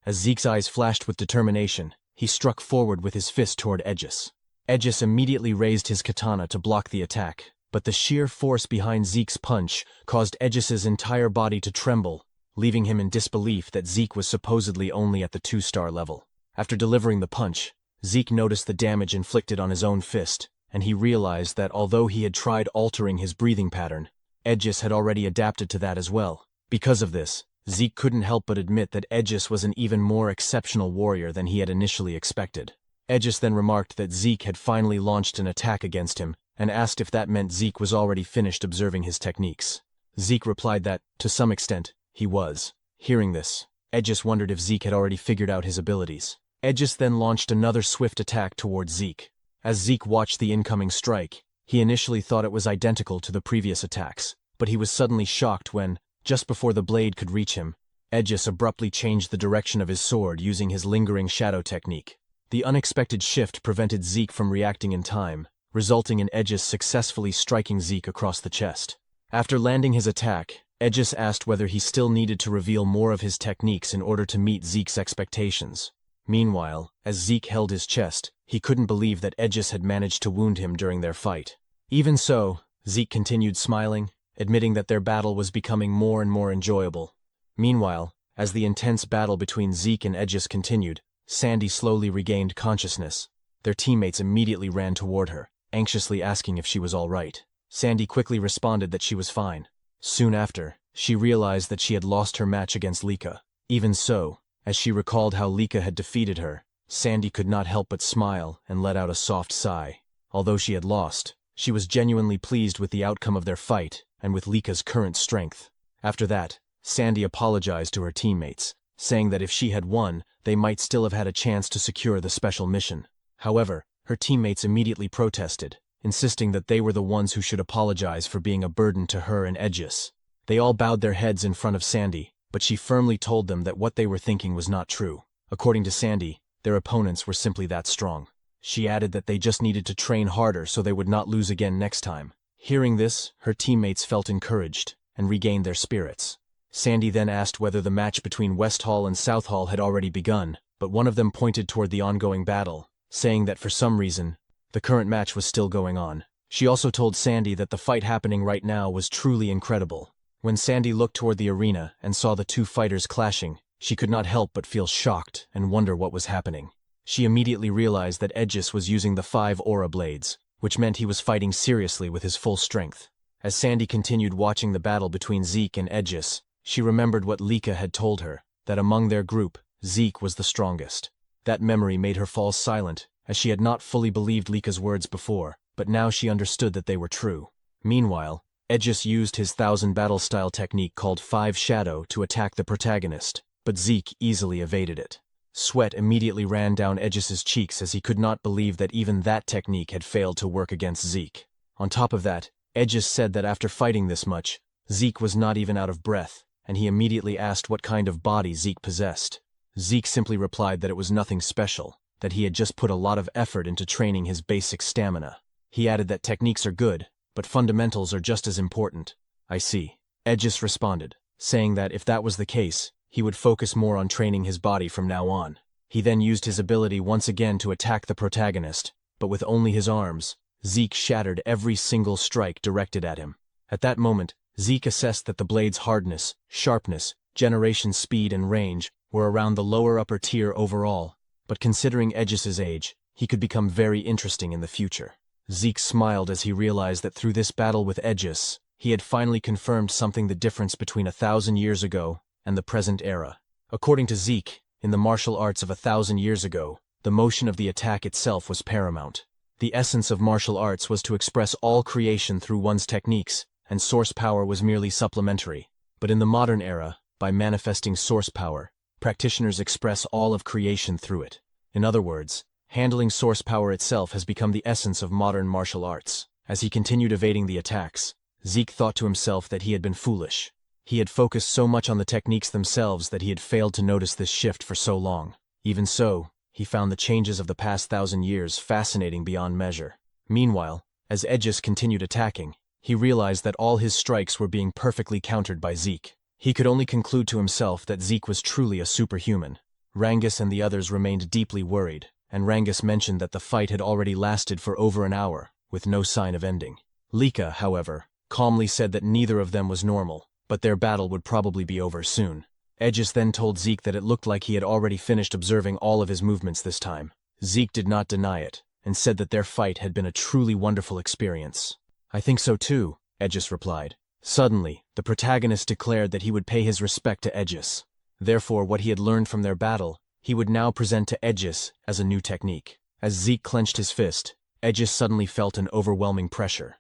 As Zeke's eyes flashed with determination, he struck forward with his fist toward Aegis. Aegis immediately raised his katana to block the attack, but the sheer force behind Zeke's punch caused Aegis's entire body to tremble, leaving him in disbelief that Zeke was supposedly only at the 2-star level. After delivering the punch, Zeke noticed the damage inflicted on his own fist, and he realized that although he had tried altering his breathing pattern, Aegis had already adapted to that as well. Because of this, Zeke couldn't help but admit that Aegis was an even more exceptional warrior than he had initially expected. Aegis then remarked that Zeke had finally launched an attack against him, and asked if that meant Zeke was already finished observing his techniques. Zeke replied that, to some extent, he was. Hearing this, Aegis wondered if Zeke had already figured out his abilities. Aegis then launched another swift attack towards Zeke. As Zeke watched the incoming strike, he initially thought it was identical to the previous attacks, but he was suddenly shocked when, just before the blade could reach him, Aegis abruptly changed the direction of his sword using his lingering shadow technique. The unexpected shift prevented Zeke from reacting in time, resulting in Aegis successfully striking Zeke across the chest. After landing his attack, Aegis asked whether he still needed to reveal more of his techniques in order to meet Zeke's expectations. Meanwhile, as Zeke held his chest, he couldn't believe that Aegis had managed to wound him during their fight. Even so, Zeke continued smiling, admitting that their battle was becoming more and more enjoyable. Meanwhile, as the intense battle between Zeke and Aegis continued, Sandy slowly regained consciousness. Their teammates immediately ran toward her, anxiously asking if she was all right. Sandy quickly responded that she was fine. Soon after, she realized that she had lost her match against Lika. Even so, as she recalled how Lika had defeated her, Sandy could not help but smile and let out a soft sigh. Although she had lost, she was genuinely pleased with the outcome of their fight and with Lika's current strength. After that, Sandy apologized to her teammates, saying that if she had won, they might still have had a chance to secure the special mission. However, her teammates immediately protested, insisting that they were the ones who should apologize for being a burden to her and Aegis. They all bowed their heads in front of Sandy, but she firmly told them that what they were thinking was not true. According to Sandy, their opponents were simply that strong. She added that they just needed to train harder so they would not lose again next time. Hearing this, her teammates felt encouraged and regained their spirits. Sandy then asked whether the match between West Hall and South Hall had already begun, but one of them pointed toward the ongoing battle, saying that for some reason, the current match was still going on. She also told Sandy that the fight happening right now was truly incredible. When Sandy looked toward the arena and saw the two fighters clashing, she could not help but feel shocked and wonder what was happening. She immediately realized that Aegis was using the 5 aura blades, which meant he was fighting seriously with his full strength. As Sandy continued watching the battle between Zeke and Aegis, she remembered what Lika had told her, that among their group, Zeke was the strongest. That memory made her fall silent, as she had not fully believed Lika's words before, but now she understood that they were true. Meanwhile, Aegis used his 1000 battle style technique called 5 Shadow to attack the protagonist, but Zeke easily evaded it. Sweat immediately ran down Aegis's cheeks as he could not believe that even that technique had failed to work against Zeke. On top of that, Aegis said that after fighting this much, Zeke was not even out of breath, and he immediately asked what kind of body Zeke possessed. Zeke simply replied that it was nothing special, that he had just put a lot of effort into training his basic stamina. He added that techniques are good, but fundamentals are just as important. I see. Aegis responded, saying that if that was the case, he would focus more on training his body from now on. He then used his ability once again to attack the protagonist, but with only his arms, Zeke shattered every single strike directed at him. At that moment, Zeke assessed that the blade's hardness, sharpness, generation speed and range were around the lower upper tier overall, but considering Aegis's age, he could become very interesting in the future. Zeke smiled as he realized that through this battle with Aegis, he had finally confirmed something: the difference between 1,000 years ago and the present era. According to Zeke, in the martial arts of 1,000 years ago, the motion of the attack itself was paramount. The essence of martial arts was to express all creation through one's techniques, and source power was merely supplementary. But in the modern era, by manifesting source power, practitioners express all of creation through it. In other words, handling source power itself has become the essence of modern martial arts. As he continued evading the attacks, Zeke thought to himself that he had been foolish. He had focused so much on the techniques themselves that he had failed to notice this shift for so long. Even so, he found the changes of the past 1,000 years fascinating beyond measure. Meanwhile, as Aegis continued attacking, he realized that all his strikes were being perfectly countered by Zeke. He could only conclude to himself that Zeke was truly a superhuman. Rangus and the others remained deeply worried, and Rangus mentioned that the fight had already lasted for over an hour, with no sign of ending. Lika, however, calmly said that neither of them was normal, but their battle would probably be over soon. Aegis then told Zeke that it looked like he had already finished observing all of his movements this time. Zeke did not deny it, and said that their fight had been a truly wonderful experience. I think so too, Aegis replied. Suddenly, the protagonist declared that he would pay his respect to Aegis. Therefore, what he had learned from their battle, he would now present to Aegis as a new technique. As Zeke clenched his fist, Aegis suddenly felt an overwhelming pressure.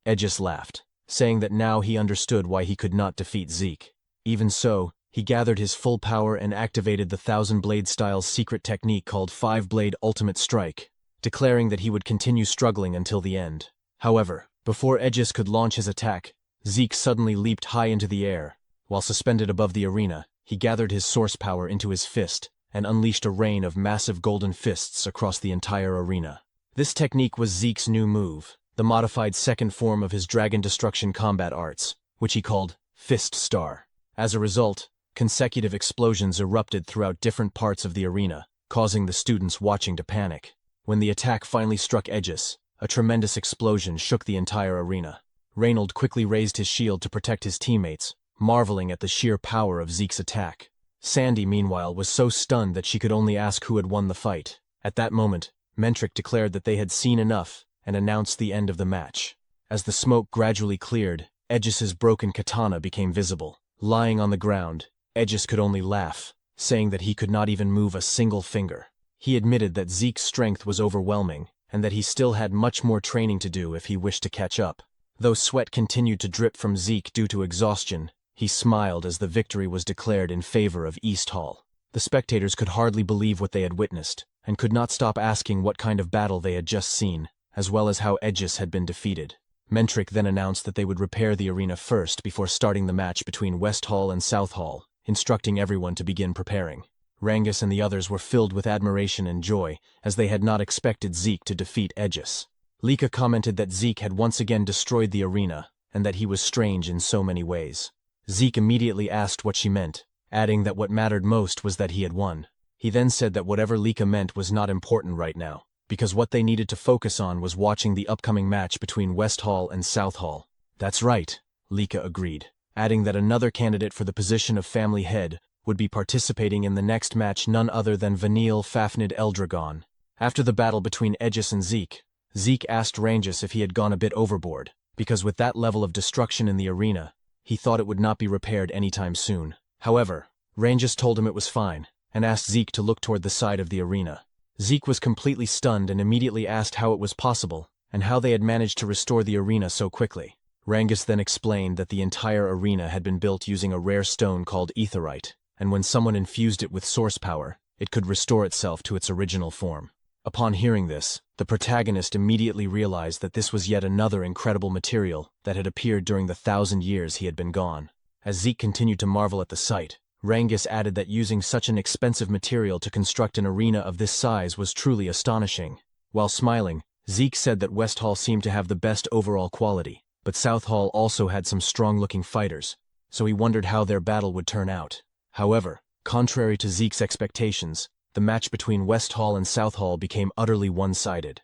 Aegis laughed, saying that now he understood why he could not defeat Zeke. Even so, he gathered his full power and activated the 1000-blade style's secret technique called 5-blade ultimate strike, declaring that he would continue struggling until the end. However, before Aegis could launch his attack, Zeke suddenly leaped high into the air. While suspended above the arena, he gathered his source power into his fist and unleashed a rain of massive golden fists across the entire arena. This technique was Zeke's new move, the modified second form of his Dragon Destruction combat arts, which he called Fist Star. As a result, consecutive explosions erupted throughout different parts of the arena, causing the students watching to panic. When the attack finally struck Aegis, a tremendous explosion shook the entire arena. Reynold quickly raised his shield to protect his teammates, marveling at the sheer power of Zeke's attack. Sandy, meanwhile, was so stunned that she could only ask who had won the fight. At that moment, Mentric declared that they had seen enough and announced the end of the match. As the smoke gradually cleared, Aegis's broken katana became visible. Lying on the ground, Aegis could only laugh, saying that he could not even move a single finger. He admitted that Zeke's strength was overwhelming, and that he still had much more training to do if he wished to catch up. Though sweat continued to drip from Zeke due to exhaustion, he smiled as the victory was declared in favor of East Hall. The spectators could hardly believe what they had witnessed, and could not stop asking what kind of battle they had just seen, as well as how Aegis had been defeated. Mentric then announced that they would repair the arena first before starting the match between West Hall and South Hall, instructing everyone to begin preparing. Rangus and the others were filled with admiration and joy, as they had not expected Zeke to defeat Aegis. Lika commented that Zeke had once again destroyed the arena, and that he was strange in so many ways. Zeke immediately asked what she meant, adding that what mattered most was that he had won. He then said that whatever Lika meant was not important right now, because what they needed to focus on was watching the upcoming match between West Hall and South Hall. That's right, Lika agreed, adding that another candidate for the position of family head would be participating in the next match, none other than Vanille Fafnir Eldragon. After the battle between Aegis and Zeke, Zeke asked Rangus if he had gone a bit overboard, because with that level of destruction in the arena, he thought it would not be repaired anytime soon. However, Ranges told him it was fine, and asked Zeke to look toward the side of the arena. Zeke was completely stunned and immediately asked how it was possible, and how they had managed to restore the arena so quickly. Ranges then explained that the entire arena had been built using a rare stone called etherite, and when someone infused it with source power, it could restore itself to its original form. Upon hearing this, the protagonist immediately realized that this was yet another incredible material that had appeared during the 1,000 years he had been gone. As Zeke continued to marvel at the sight, Ranges added that using such an expensive material to construct an arena of this size was truly astonishing. While smiling, Zeke said that West Hall seemed to have the best overall quality, but South Hall also had some strong-looking fighters, so he wondered how their battle would turn out. However, contrary to Zeke's expectations, the match between West Hall and South Hall became utterly one-sided.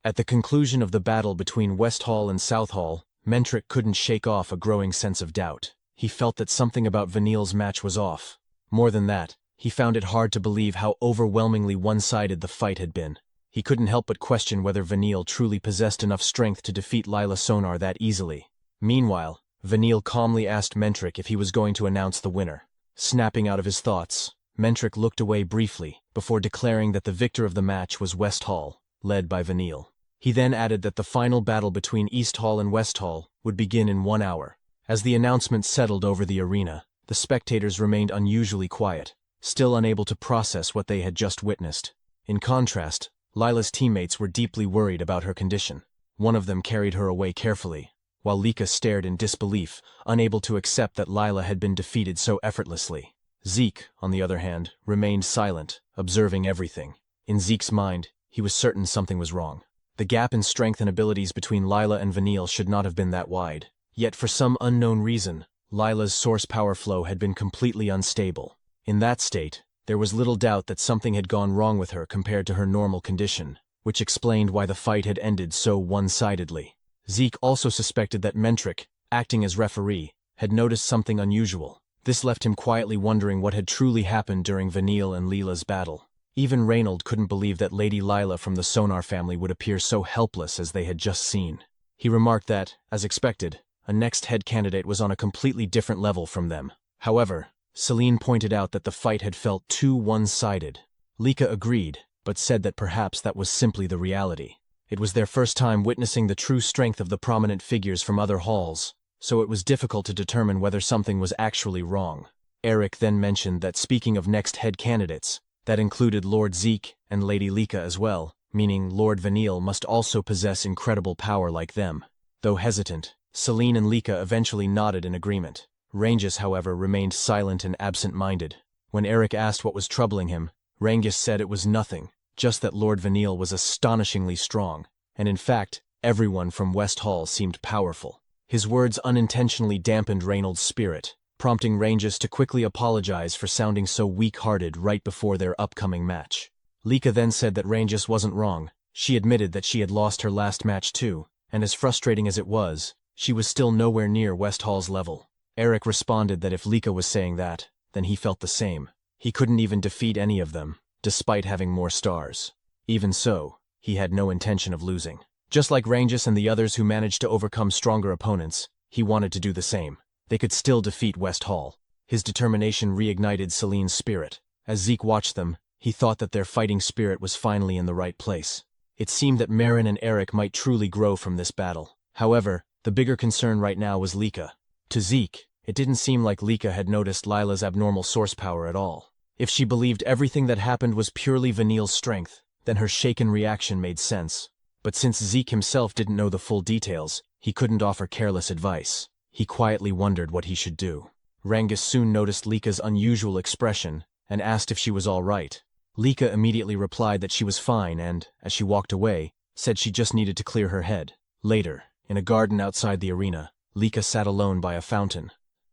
At the conclusion of the battle between West Hall and South Hall, Mentric couldn't shake off a growing sense of doubt. He felt that something about Vanille's match was off. More than that, he found it hard to believe how overwhelmingly one-sided the fight had been. He couldn't help but question whether Vanille truly possessed enough strength to defeat Lila Sonar that easily. Meanwhile, Vanille calmly asked Mentric if he was going to announce the winner. Snapping out of his thoughts, Mentric looked away briefly before declaring that the victor of the match was West Hall, led by Vanille. He then added that the final battle between East Hall and West Hall would begin in 1 hour. As the announcement settled over the arena, the spectators remained unusually quiet, still unable to process what they had just witnessed. In contrast, Lila's teammates were deeply worried about her condition. One of them carried her away carefully, while Lika stared in disbelief, unable to accept that Lila had been defeated so effortlessly. Zeke, on the other hand, remained silent, observing everything. In Zeke's mind, he was certain something was wrong. The gap in strength and abilities between Lila and Vanille should not have been that wide. Yet for some unknown reason, Lila's source power flow had been completely unstable. In that state, there was little doubt that something had gone wrong with her compared to her normal condition, which explained why the fight had ended so one-sidedly. Zeke also suspected that Mentric, acting as referee, had noticed something unusual. This left him quietly wondering what had truly happened during Vanille and Lila's battle. Even Reynold couldn't believe that Lady Lila from the Sonar family would appear so helpless as they had just seen. He remarked that, as expected, a next head candidate was on a completely different level from them. However, Celine pointed out that the fight had felt too one-sided. Lika agreed, but said that perhaps that was simply the reality. It was their first time witnessing the true strength of the prominent figures from other halls, so it was difficult to determine whether something was actually wrong. Eric then mentioned that speaking of next head candidates, that included Lord Zeke and Lady Lika as well, meaning Lord Vanille must also possess incredible power like them. Though hesitant, Celine and Lika eventually nodded in agreement. Ranges, however, remained silent and absent-minded. When Eric asked what was troubling him, Ranges said it was nothing, just that Lord Vanille was astonishingly strong, and in fact, everyone from West Hall seemed powerful. His words unintentionally dampened Reynold's spirit, prompting Ranges to quickly apologize for sounding so weak-hearted right before their upcoming match. Lika then said that Ranges wasn't wrong. She admitted that she had lost her last match too, and as frustrating as it was, she was still nowhere near West Hall's level. Eric responded that if Lika was saying that, then he felt the same. He couldn't even defeat any of them, despite having more stars. Even so, he had no intention of losing. Just like Ranges and the others who managed to overcome stronger opponents, he wanted to do the same. They could still defeat West Hall. His determination reignited Celine's spirit. As Zeke watched them, he thought that their fighting spirit was finally in the right place. It seemed that Marin and Eric might truly grow from this battle. However, the bigger concern right now was Lika. To Zeke, it didn't seem like Lika had noticed Lila's abnormal source power at all. If she believed everything that happened was purely Vanille's strength, then her shaken reaction made sense. But since Zeke himself didn't know the full details, he couldn't offer careless advice. He quietly wondered what he should do. Ranges soon noticed Lika's unusual expression and asked if she was all right. Lika immediately replied that she was fine and, as she walked away, said she just needed to clear her head. Later, in a garden outside the arena, Lika sat alone by a fountain.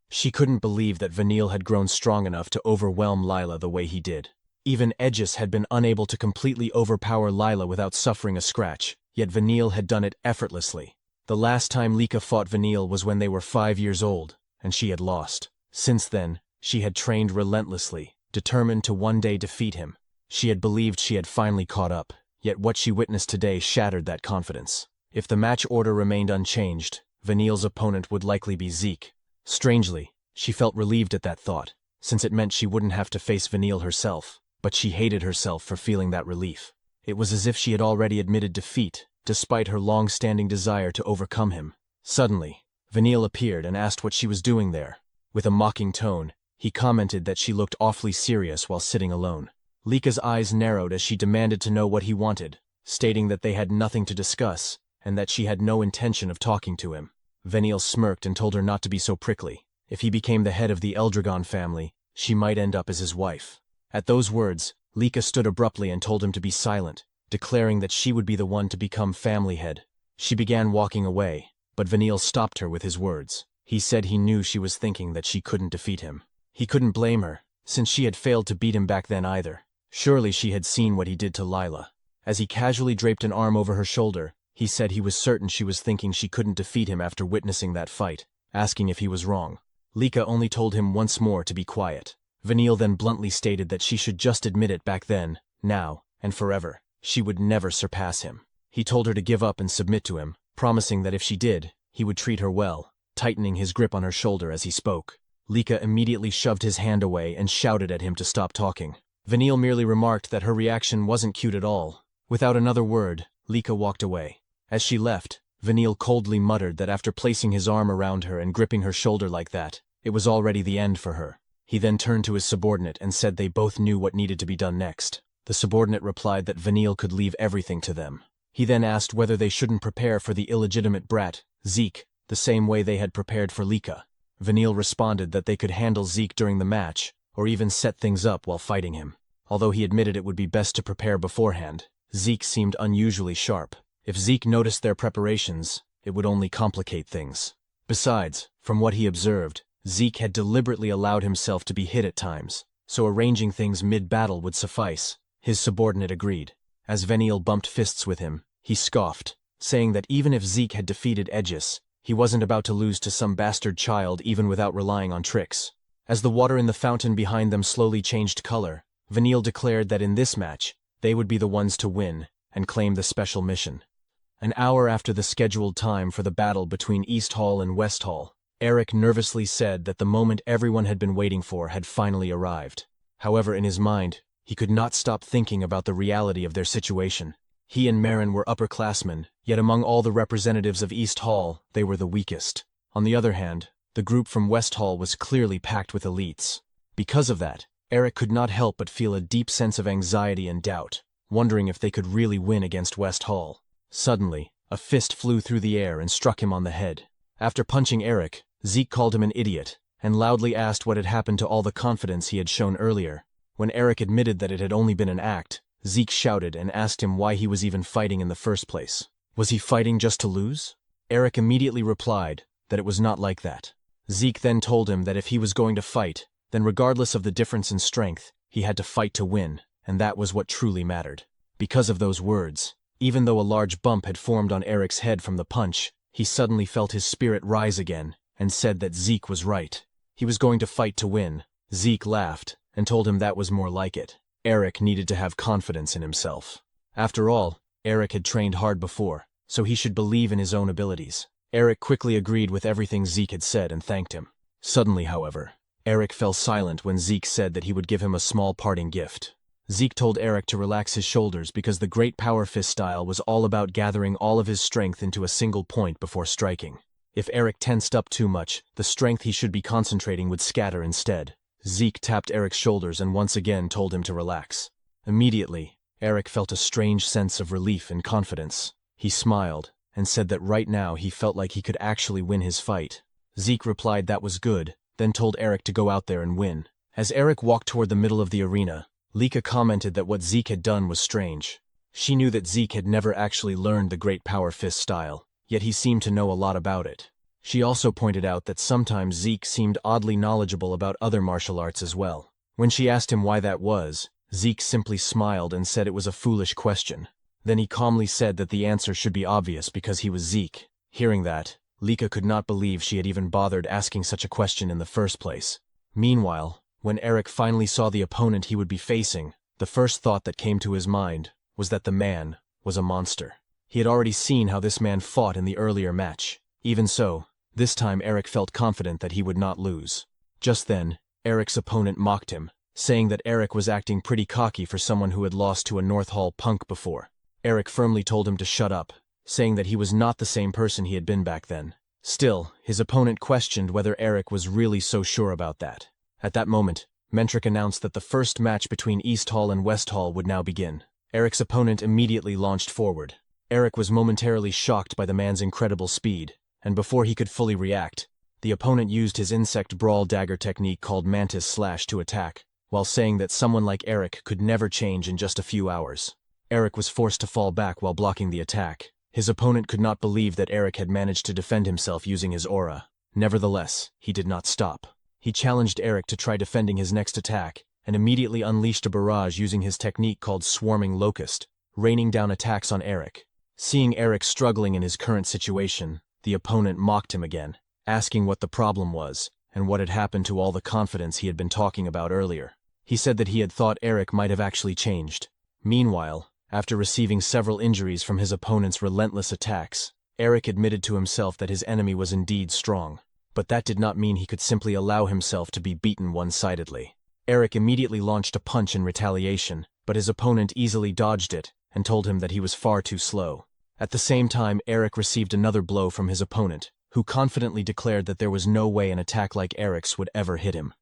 She couldn't believe that Vanille had grown strong enough to overwhelm Lila the way he did. Even Aegis had been unable to completely overpower Lila without suffering a scratch, yet Vanille had done it effortlessly. The last time Lika fought Vanille was when they were 5 years old, and she had lost. Since then, she had trained relentlessly, determined to one day defeat him. She had believed she had finally caught up, yet what she witnessed today shattered that confidence. If the match order remained unchanged, Vanille's opponent would likely be Zeke. Strangely, she felt relieved at that thought, since it meant she wouldn't have to face Vanille herself, but she hated herself for feeling that relief. It was as if she had already admitted defeat, despite her long-standing desire to overcome him. Suddenly, Vanille appeared and asked what she was doing there. With a mocking tone, he commented that she looked awfully serious while sitting alone. Lika's eyes narrowed as she demanded to know what he wanted, stating that they had nothing to discuss, and that she had no intention of talking to him. Vanille smirked and told her not to be so prickly. If he became the head of the Eldragon family, she might end up as his wife. At those words, Lika stood abruptly and told him to be silent, declaring that she would be the one to become family head. She began walking away, but Vanille stopped her with his words. He said he knew she was thinking that she couldn't defeat him. He couldn't blame her, since she had failed to beat him back then either. Surely she had seen what he did to Lila. As he casually draped an arm over her shoulder, he said he was certain she was thinking she couldn't defeat him after witnessing that fight, asking if he was wrong. Lika only told him once more to be quiet. Vanille then bluntly stated that she should just admit it back then, now, and forever. She would never surpass him. He told her to give up and submit to him, promising that if she did, he would treat her well, tightening his grip on her shoulder as he spoke. Lika immediately shoved his hand away and shouted at him to stop talking. Vanille merely remarked that her reaction wasn't cute at all. Without another word, Lika walked away. As she left, Vanille coldly muttered that after placing his arm around her and gripping her shoulder like that, it was already the end for her. He then turned to his subordinate and said they both knew what needed to be done next. The subordinate replied that Vanille could leave everything to them. He then asked whether they shouldn't prepare for the illegitimate brat, Zeke, the same way they had prepared for Lika. Vanille responded that they could handle Zeke during the match, or even set things up while fighting him. Although he admitted it would be best to prepare beforehand, Zeke seemed unusually sharp. If Zeke noticed their preparations, it would only complicate things. Besides, from what he observed, Zeke had deliberately allowed himself to be hit at times, so arranging things mid-battle would suffice. His subordinate agreed. As Vanille bumped fists with him, he scoffed, saying that even if Zeke had defeated Aegis, he wasn't about to lose to some bastard child even without relying on tricks. As the water in the fountain behind them slowly changed color, Vanille declared that in this match, they would be the ones to win and claim the special mission. An hour after the scheduled time for the battle between East Hall and West Hall, Eric nervously said that the moment everyone had been waiting for had finally arrived. However, in his mind, he could not stop thinking about the reality of their situation. He and Marin were upperclassmen, yet among all the representatives of East Hall, they were the weakest. On the other hand, the group from West Hall was clearly packed with elites. Because of that, Eric could not help but feel a deep sense of anxiety and doubt, wondering if they could really win against West Hall. Suddenly, a fist flew through the air and struck him on the head. After punching Eric, Zeke called him an idiot, and loudly asked what had happened to all the confidence he had shown earlier. When Eric admitted that it had only been an act, Zeke shouted and asked him why he was even fighting in the first place. Was he fighting just to lose? Eric immediately replied that it was not like that. Zeke then told him that if he was going to fight, then regardless of the difference in strength, he had to fight to win, and that was what truly mattered. Because of those words, even though a large bump had formed on Eric's head from the punch, he suddenly felt his spirit rise again, and said that Zeke was right. He was going to fight to win. Zeke laughed, and told him that was more like it. Eric needed to have confidence in himself. After all, Eric had trained hard before, so he should believe in his own abilities. Eric quickly agreed with everything Zeke had said and thanked him. Suddenly, however, Eric fell silent when Zeke said that he would give him a small parting gift. Zeke told Eric to relax his shoulders because the Great Power Fist style was all about gathering all of his strength into a single point before striking. If Eric tensed up too much, the strength he should be concentrating would scatter instead. Zeke tapped Eric's shoulders and once again told him to relax. Immediately, Eric felt a strange sense of relief and confidence. He smiled and said that right now he felt like he could actually win his fight. Zeke replied that was good, then told Eric to go out there and win. As Eric walked toward the middle of the arena, Lika commented that what Zeke had done was strange. She knew that Zeke had never actually learned the Great Power Fist style, yet he seemed to know a lot about it. She also pointed out that sometimes Zeke seemed oddly knowledgeable about other martial arts as well. When she asked him why that was, Zeke simply smiled and said it was a foolish question. Then he calmly said that the answer should be obvious because he was Zeke. Hearing that, Lika could not believe she had even bothered asking such a question in the first place. Meanwhile, when Eric finally saw the opponent he would be facing, the first thought that came to his mind was that the man was a monster. He had already seen how this man fought in the earlier match. Even so, this time Eric felt confident that he would not lose. Just then, Eric's opponent mocked him, saying that Eric was acting pretty cocky for someone who had lost to a North Hall punk before. Eric firmly told him to shut up, saying that he was not the same person he had been back then. Still, his opponent questioned whether Eric was really so sure about that. At that moment, Mentric announced that the first match between East Hall and West Hall would now begin. Eric's opponent immediately launched forward. Eric was momentarily shocked by the man's incredible speed, and before he could fully react, the opponent used his insect brawl dagger technique called Mantis Slash to attack, while saying that someone like Eric could never change in just a few hours. Eric was forced to fall back while blocking the attack. His opponent could not believe that Eric had managed to defend himself using his aura. Nevertheless, he did not stop. He challenged Eric to try defending his next attack, and immediately unleashed a barrage using his technique called Swarming Locust, raining down attacks on Eric. Seeing Eric struggling in his current situation, the opponent mocked him again, asking what the problem was, and what had happened to all the confidence he had been talking about earlier. He said that he had thought Eric might have actually changed. Meanwhile, after receiving several injuries from his opponent's relentless attacks, Eric admitted to himself that his enemy was indeed strong. But that did not mean he could simply allow himself to be beaten one-sidedly. Eric immediately launched a punch in retaliation, but his opponent easily dodged it and told him that he was far too slow. At the same time, Eric received another blow from his opponent, who confidently declared that there was no way an attack like Eric's would ever hit him.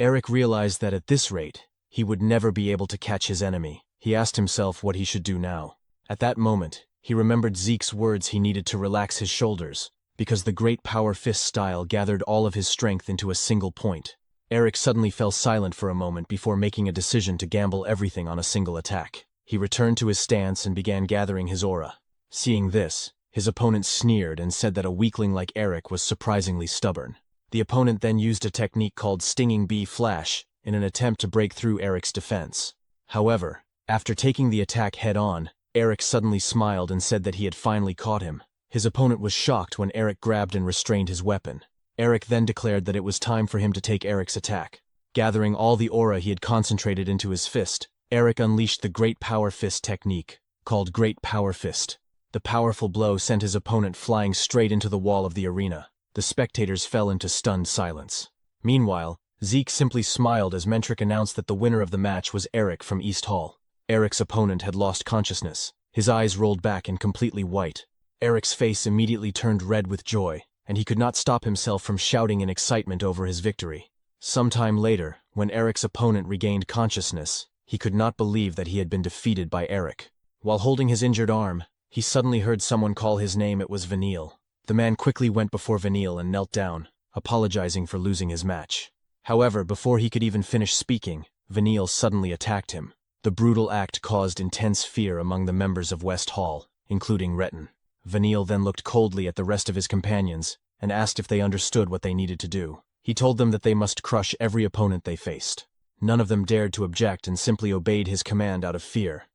Eric realized that at this rate, he would never be able to catch his enemy. He asked himself what he should do now. At that moment, he remembered Zeke's words he needed to relax his shoulders, because the great power fist style gathered all of his strength into a single point. Eric suddenly fell silent for a moment before making a decision to gamble everything on a single attack. He returned to his stance and began gathering his aura. Seeing this, his opponent sneered and said that a weakling like Eric was surprisingly stubborn. The opponent then used a technique called Stinging Bee Flash in an attempt to break through Eric's defense. However, after taking the attack head-on, Eric suddenly smiled and said that he had finally caught him. His opponent was shocked when Eric grabbed and restrained his weapon. Eric then declared that it was time for him to take Eric's attack. Gathering all the aura he had concentrated into his fist, Eric unleashed the Great Power Fist technique, called Great Power Fist. The powerful blow sent his opponent flying straight into the wall of the arena. The spectators fell into stunned silence. Meanwhile, Zeke simply smiled as Mentric announced that the winner of the match was Eric from East Hall. Eric's opponent had lost consciousness. His eyes rolled back and completely white. Eric's face immediately turned red with joy, and he could not stop himself from shouting in excitement over his victory. Sometime later, when Eric's opponent regained consciousness, he could not believe that he had been defeated by Eric. While holding his injured arm, he suddenly heard someone call his name. It was Vanille. The man quickly went before Vanille and knelt down, apologizing for losing his match. However, before he could even finish speaking, Vanille suddenly attacked him. The brutal act caused intense fear among the members of West Hall, including Retin. Vanille then looked coldly at the rest of his companions and asked if they understood what they needed to do. He told them that they must crush every opponent they faced. None of them dared to object and simply obeyed his command out of fear.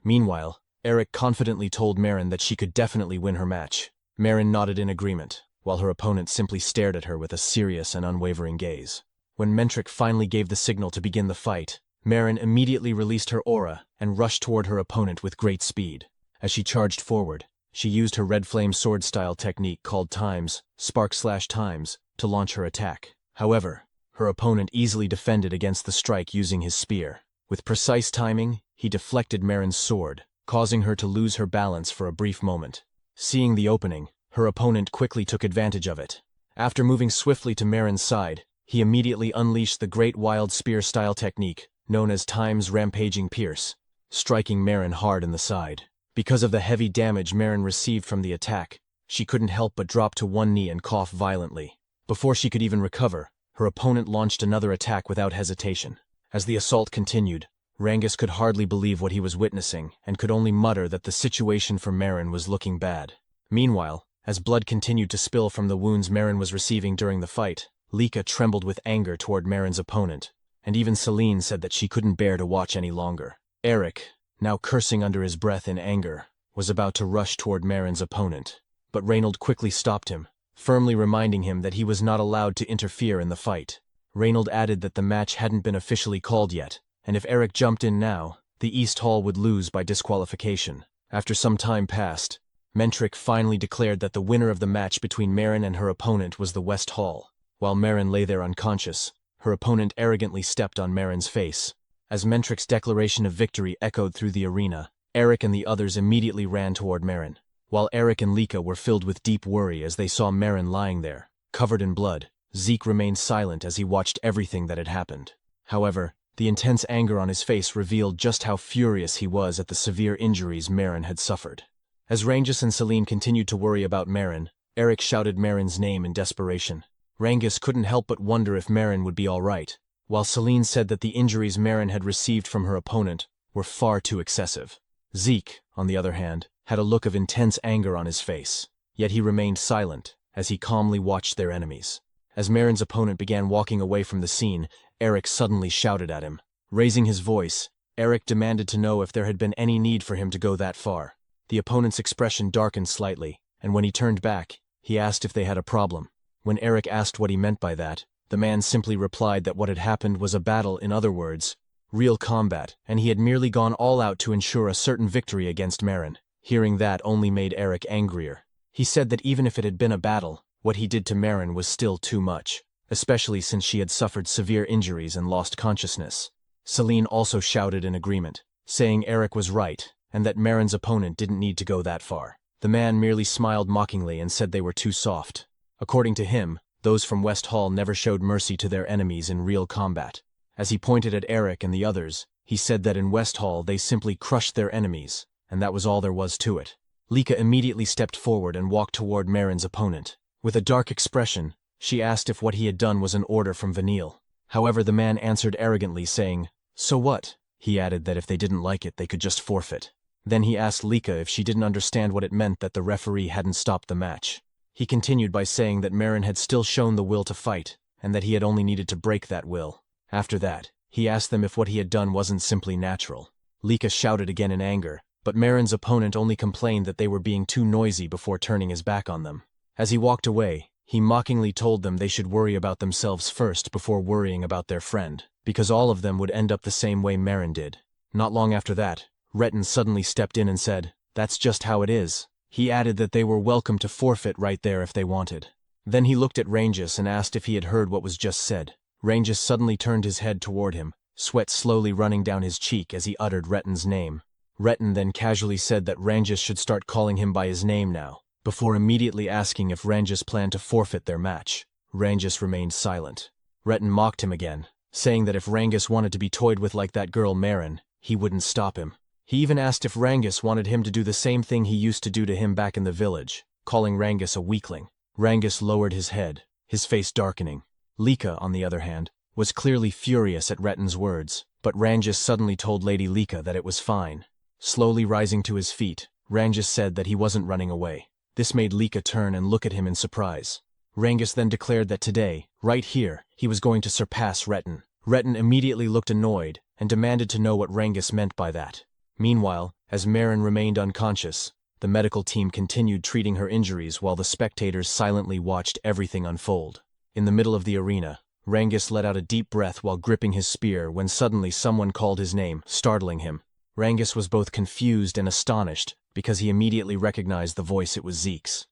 Meanwhile, Eric confidently told Marin that she could definitely win her match. Marin nodded in agreement, while her opponent simply stared at her with a serious and unwavering gaze. When Mentric finally gave the signal to begin the fight, Marin immediately released her aura and rushed toward her opponent with great speed. As she charged forward, she used her red flame sword style technique called Spark/Times to launch her attack. However, her opponent easily defended against the strike using his spear. With precise timing, he deflected Marin's sword, causing her to lose her balance for a brief moment. Seeing the opening, her opponent quickly took advantage of it. After moving swiftly to Marin's side, he immediately unleashed the Great Wild Spear style technique, known as Rampaging Pierce, striking Marin hard in the side. Because of the heavy damage Marin received from the attack, she couldn't help but drop to one knee and cough violently. Before she could even recover, her opponent launched another attack without hesitation. As the assault continued, Rangus could hardly believe what he was witnessing and could only mutter that the situation for Marin was looking bad. Meanwhile, as blood continued to spill from the wounds Marin was receiving during the fight, Lika trembled with anger toward Marin's opponent, and even Celine said that she couldn't bear to watch any longer. Eric, now cursing under his breath in anger, was about to rush toward Marin's opponent, but Reynold quickly stopped him, firmly reminding him that he was not allowed to interfere in the fight. Reynold added that the match hadn't been officially called yet, and if Eric jumped in now, the East Hall would lose by disqualification. After some time passed, Mentric finally declared that the winner of the match between Marin and her opponent was the West Hall. While Marin lay there unconscious, her opponent arrogantly stepped on Marin's face. As Mentric's declaration of victory echoed through the arena, Eric and the others immediately ran toward Marin. While Eric and Lika were filled with deep worry as they saw Marin lying there, covered in blood, Zeke remained silent as he watched everything that had happened. However, the intense anger on his face revealed just how furious he was at the severe injuries Marin had suffered. As Rangus and Celine continued to worry about Marin, Eric shouted Marin's name in desperation. Rangus couldn't help but wonder if Marin would be all right, while Celine said that the injuries Marin had received from her opponent were far too excessive. Zeke, on the other hand, had a look of intense anger on his face, yet he remained silent as he calmly watched their enemies. As Marin's opponent began walking away from the scene, Eric suddenly shouted at him. Raising his voice, Eric demanded to know if there had been any need for him to go that far. The opponent's expression darkened slightly, and when he turned back, he asked if they had a problem. When Eric asked what he meant by that, the man simply replied that what had happened was a battle, in other words, real combat, and he had merely gone all out to ensure a certain victory against Marin. Hearing that only made Eric angrier. He said that even if it had been a battle, what he did to Marin was still too much, especially since she had suffered severe injuries and lost consciousness. Celine also shouted in agreement, saying Eric was right, and that Marin's opponent didn't need to go that far. The man merely smiled mockingly and said they were too soft. According to him, those from West Hall never showed mercy to their enemies in real combat. As he pointed at Eric and the others, he said that in West Hall they simply crushed their enemies, and that was all there was to it. Lika immediately stepped forward and walked toward Marin's opponent. With a dark expression, she asked if what he had done was an order from Vanille. However, the man answered arrogantly, saying, "So what?" He added that if they didn't like it, they could just forfeit. Then he asked Lika if she didn't understand what it meant that the referee hadn't stopped the match. He continued by saying that Marin had still shown the will to fight, and that he had only needed to break that will. After that, he asked them if what he had done wasn't simply natural. Lika shouted again in anger, but Marin's opponent only complained that they were being too noisy before turning his back on them. As he walked away, he mockingly told them they should worry about themselves first before worrying about their friend, because all of them would end up the same way Marin did. Not long after that, Retin suddenly stepped in and said, "That's just how it is." He added that they were welcome to forfeit right there if they wanted. Then he looked at Rangus and asked if he had heard what was just said. Rangus suddenly turned his head toward him, sweat slowly running down his cheek as he uttered Retin's name. Retin then casually said that Rangus should start calling him by his name now, before immediately asking if Rangus planned to forfeit their match. Rangus remained silent. Retin mocked him again, saying that if Rangus wanted to be toyed with like that girl Marin, he wouldn't stop him. He even asked if Rangus wanted him to do the same thing he used to do to him back in the village, calling Rangus a weakling. Rangus lowered his head, his face darkening. Lika, on the other hand, was clearly furious at Retin's words, but Rangus suddenly told Lady Lika that it was fine. Slowly rising to his feet, Rangus said that he wasn't running away. This made Lika turn and look at him in surprise. Rangus then declared that today, right here, he was going to surpass Retin. Retin immediately looked annoyed and demanded to know what Rangus meant by that. Meanwhile, as Marin remained unconscious, the medical team continued treating her injuries while the spectators silently watched everything unfold. In the middle of the arena, Rangus let out a deep breath while gripping his spear when suddenly someone called his name, startling him. Rangus was both confused and astonished because he immediately recognized the voice. It was Zeke's.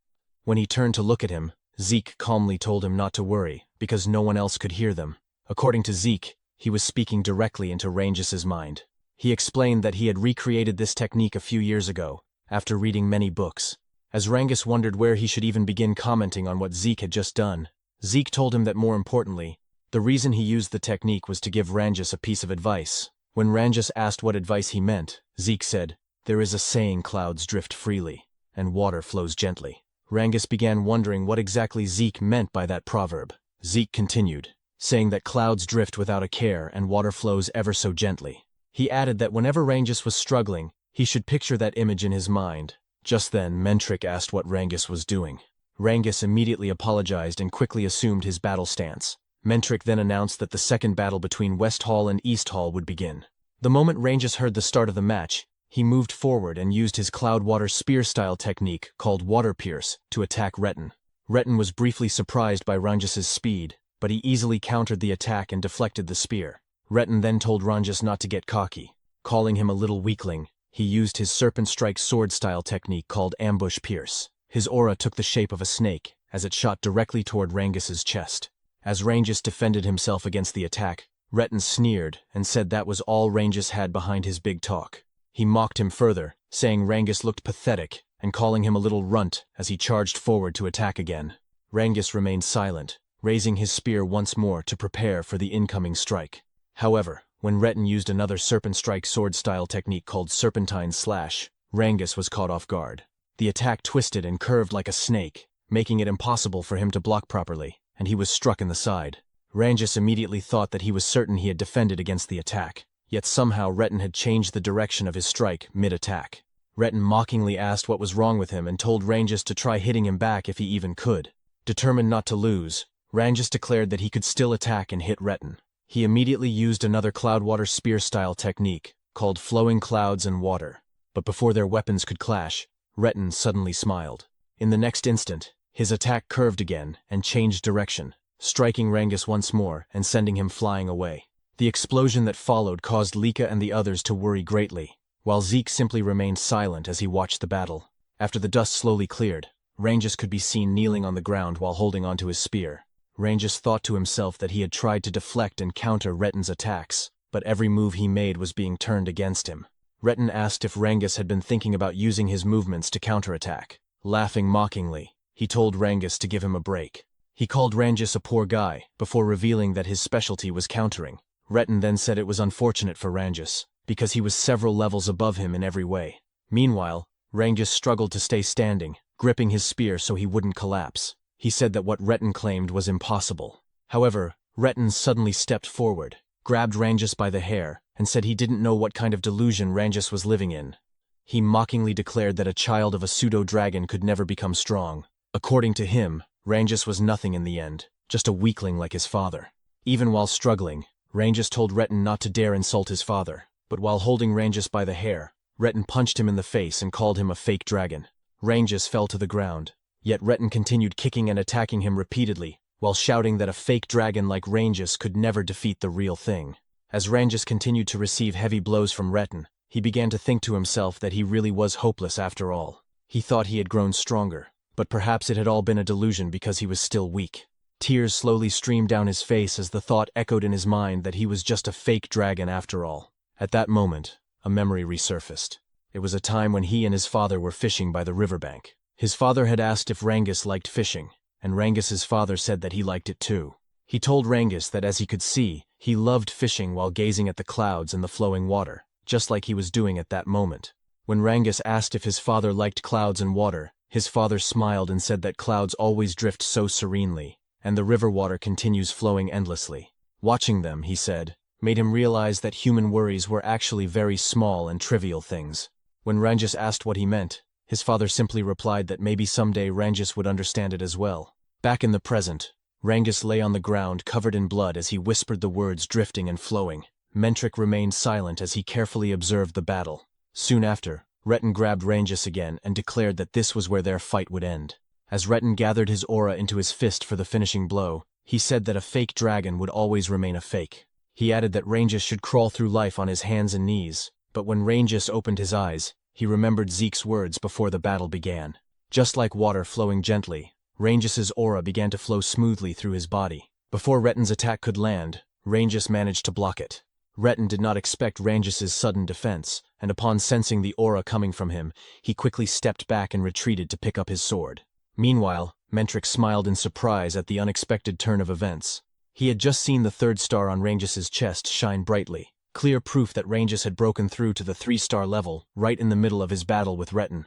When he turned to look at him, Zeke calmly told him not to worry because no one else could hear them. According to Zeke, he was speaking directly into Rangus's mind. He explained that he had recreated this technique a few years ago, after reading many books. As Rangus wondered where he should even begin commenting on what Zeke had just done, Zeke told him that more importantly, the reason he used the technique was to give Rangus a piece of advice. When Rangus asked what advice he meant, Zeke said, "There is a saying clouds drift freely, and water flows gently." Rangus began wondering what exactly Zeke meant by that proverb. Zeke continued, saying that clouds drift without a care and water flows ever so gently. He added that whenever Rangus was struggling, he should picture that image in his mind. Just then, Mentric asked what Rangus was doing. Rangus immediately apologized and quickly assumed his battle stance. Mentric then announced that the second battle between West Hall and East Hall would begin. The moment Rangus heard the start of the match, he moved forward and used his Cloudwater spear-style technique called Water Pierce to attack Retin. Retin was briefly surprised by Rangus's speed, but he easily countered the attack and deflected the spear. Retin then told Rangus not to get cocky, calling him a little weakling, He used his serpent strike sword-style technique called ambush pierce. His aura took the shape of a snake, as it shot directly toward Rangus's chest. As Rangus defended himself against the attack, Retin sneered and said that was all Rangus had behind his big talk. He mocked him further, saying Rangus looked pathetic and calling him a little runt as he charged forward to attack again. Rangus remained silent, raising his spear once more to prepare for the incoming strike. However, when Retin used another serpent strike sword-style technique called serpentine slash, Rangus was caught off guard. The attack twisted and curved like a snake, making it impossible for him to block properly, and he was struck in the side. Rangus immediately thought that he was certain he had defended against the attack, yet somehow Retin had changed the direction of his strike mid-attack. Retin mockingly asked what was wrong with him and told Rangus to try hitting him back if he even could. Determined not to lose, Rangus declared that he could still attack and hit Retin. He immediately used another Cloudwater spear-style technique, called Flowing Clouds and Water. But before their weapons could clash, Retin suddenly smiled. In the next instant, his attack curved again and changed direction, striking Rangus once more and sending him flying away. The explosion that followed caused Lika and the others to worry greatly, while Zeke simply remained silent as he watched the battle. After the dust slowly cleared, Rangus could be seen kneeling on the ground while holding onto his spear. Rangus thought to himself that he had tried to deflect and counter Retin's attacks, but every move he made was being turned against him. Retin asked if Rangus had been thinking about using his movements to counterattack. Laughing mockingly, he told Rangus to give him a break. He called Rangus a poor guy, before revealing that his specialty was countering. Retin then said it was unfortunate for Rangus, because he was several levels above him in every way. Meanwhile, Rangus struggled to stay standing, gripping his spear so he wouldn't collapse. He said that what Retin claimed was impossible. However, Retin suddenly stepped forward, grabbed Rangus by the hair, and said he didn't know what kind of delusion Rangus was living in. He mockingly declared that a child of a pseudo-dragon could never become strong. According to him, Rangus was nothing in the end, just a weakling like his father. Even while struggling, Rangus told Retin not to dare insult his father, but while holding Rangus by the hair, Retin punched him in the face and called him a fake dragon. Rangus fell to the ground, yet Retin continued kicking and attacking him repeatedly, while shouting that a fake dragon like Rangus could never defeat the real thing. As Rangus continued to receive heavy blows from Retin, he began to think to himself that he really was hopeless after all. He thought he had grown stronger, but perhaps it had all been a delusion because he was still weak. Tears slowly streamed down his face as the thought echoed in his mind that he was just a fake dragon after all. At that moment, a memory resurfaced. It was a time when he and his father were fishing by the riverbank. His father had asked if Rangus liked fishing, and Rangus's father said that he liked it too. He told Rangus that as he could see, he loved fishing while gazing at the clouds and the flowing water, just like he was doing at that moment. When Rangus asked if his father liked clouds and water, his father smiled and said that clouds always drift so serenely, and the river water continues flowing endlessly. Watching them, he said, made him realize that human worries were actually very small and trivial things. When Rangus asked what he meant, his father simply replied that maybe someday Rangus would understand it as well. Back in the present, Rangus lay on the ground covered in blood as he whispered the words drifting and flowing. Mentric remained silent as he carefully observed the battle. Soon after, Retin grabbed Rangus again and declared that this was where their fight would end. As Retin gathered his aura into his fist for the finishing blow, he said that a fake dragon would always remain a fake. He added that Rangus should crawl through life on his hands and knees, but when Rangus opened his eyes, he remembered Zeke's words before the battle began. Just like water flowing gently, Rangus's aura began to flow smoothly through his body. Before Retin's attack could land, Rangus managed to block it. Retin did not expect Rangus's sudden defense, and upon sensing the aura coming from him, he quickly stepped back and retreated to pick up his sword. Meanwhile, Mentric smiled in surprise at the unexpected turn of events. He had just seen the third star on Rangus's chest shine brightly, clear proof that Rangus had broken through to the 3-star level right in the middle of his battle with Retin.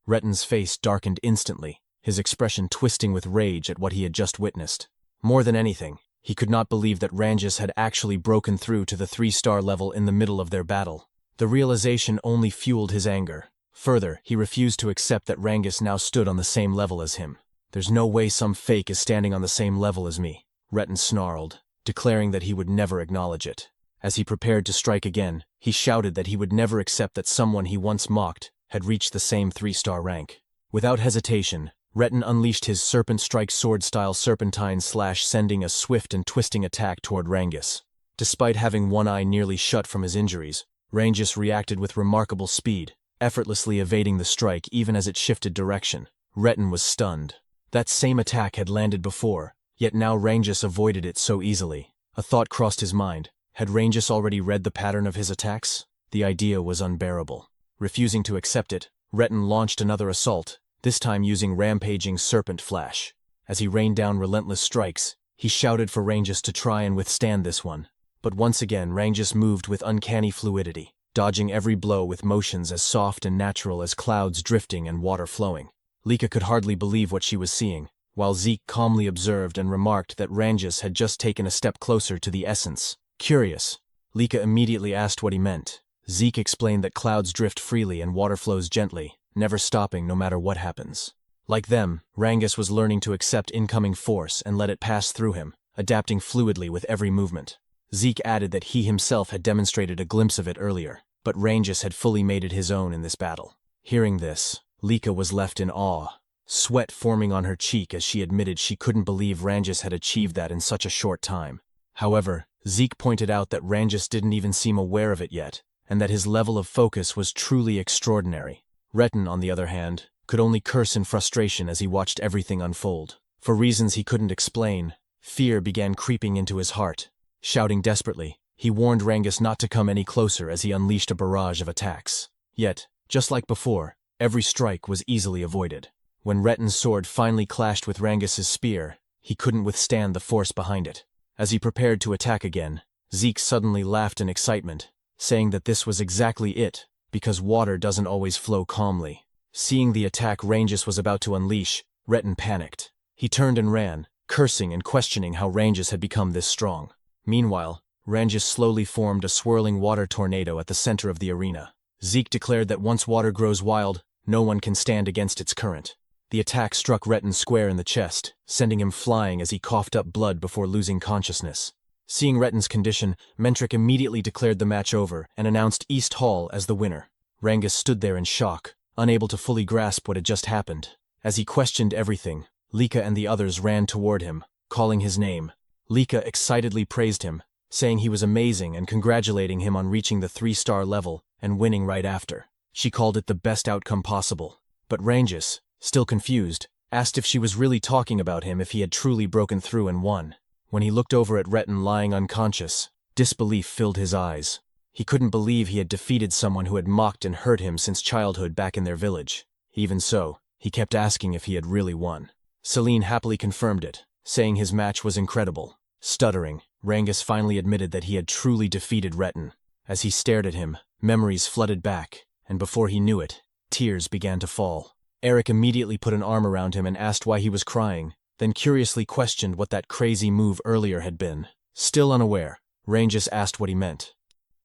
Retin's face darkened instantly, his expression twisting with rage at what he had just witnessed. More than anything, he could not believe that Rangus had actually broken through to the 3-star level in the middle of their battle. The realization only fueled his anger. Further, he refused to accept that Rangus now stood on the same level as him. "There's no way some fake is standing on the same level as me," Retin snarled, declaring that he would never acknowledge it. As he prepared to strike again, he shouted that he would never accept that someone he once mocked had reached the same 3-star rank. Without hesitation, Retin unleashed his serpent strike sword-style serpentine slash, sending a swift and twisting attack toward Rangus. Despite having one eye nearly shut from his injuries, Rangus reacted with remarkable speed, effortlessly evading the strike even as it shifted direction. Retin was stunned. That same attack had landed before, yet now Rangus avoided it so easily. A thought crossed his mind. Had Rangus already read the pattern of his attacks? The idea was unbearable. Refusing to accept it, Retin launched another assault, this time using rampaging serpent flash. As he rained down relentless strikes, he shouted for Rangus to try and withstand this one. But once again Rangus moved with uncanny fluidity, dodging every blow with motions as soft and natural as clouds drifting and water flowing. Lika could hardly believe what she was seeing, while Zeke calmly observed and remarked that Rangus had just taken a step closer to the essence. Curious, Lika immediately asked what he meant. Zeke explained that clouds drift freely and water flows gently, never stopping no matter what happens. Like them, Rangus was learning to accept incoming force and let it pass through him, adapting fluidly with every movement. Zeke added that he himself had demonstrated a glimpse of it earlier, but Rangus had fully made it his own in this battle. Hearing this, Lika was left in awe, sweat forming on her cheek as she admitted she couldn't believe Rangus had achieved that in such a short time. However, Zeke pointed out that Rangus didn't even seem aware of it yet, and that his level of focus was truly extraordinary. Retin, on the other hand, could only curse in frustration as he watched everything unfold. For reasons he couldn't explain, fear began creeping into his heart. Shouting desperately, he warned Rangus not to come any closer as he unleashed a barrage of attacks. Yet, just like before, every strike was easily avoided. When Retin's sword finally clashed with Rangus's spear, he couldn't withstand the force behind it. As he prepared to attack again, Zeke suddenly laughed in excitement, saying that this was exactly it, because water doesn't always flow calmly. Seeing the attack Rangus was about to unleash, Retin panicked. He turned and ran, cursing and questioning how Rangus had become this strong. Meanwhile, Rangus slowly formed a swirling water tornado at the center of the arena. Zeke declared that once water grows wild, no one can stand against its current. The attack struck Retin square in the chest, sending him flying as he coughed up blood before losing consciousness. Seeing Retin's condition, Mentric immediately declared the match over and announced East Hall as the winner. Rangus stood there in shock, unable to fully grasp what had just happened. As he questioned everything, Lika and the others ran toward him, calling his name. Lika excitedly praised him, saying he was amazing and congratulating him on reaching the 3-star level and winning right after. She called it the best outcome possible. But Rangus, still confused, asked if she was really talking about him if he had truly broken through and won. When he looked over at Retin lying unconscious, disbelief filled his eyes. He couldn't believe he had defeated someone who had mocked and hurt him since childhood back in their village. Even so, he kept asking if he had really won. Celine happily confirmed it, saying his match was incredible. Stuttering, Rangus finally admitted that he had truly defeated Retin. As he stared at him, memories flooded back, and before he knew it, tears began to fall. Eric immediately put an arm around him and asked why he was crying, then curiously questioned what that crazy move earlier had been. Still unaware, Rangus asked what he meant.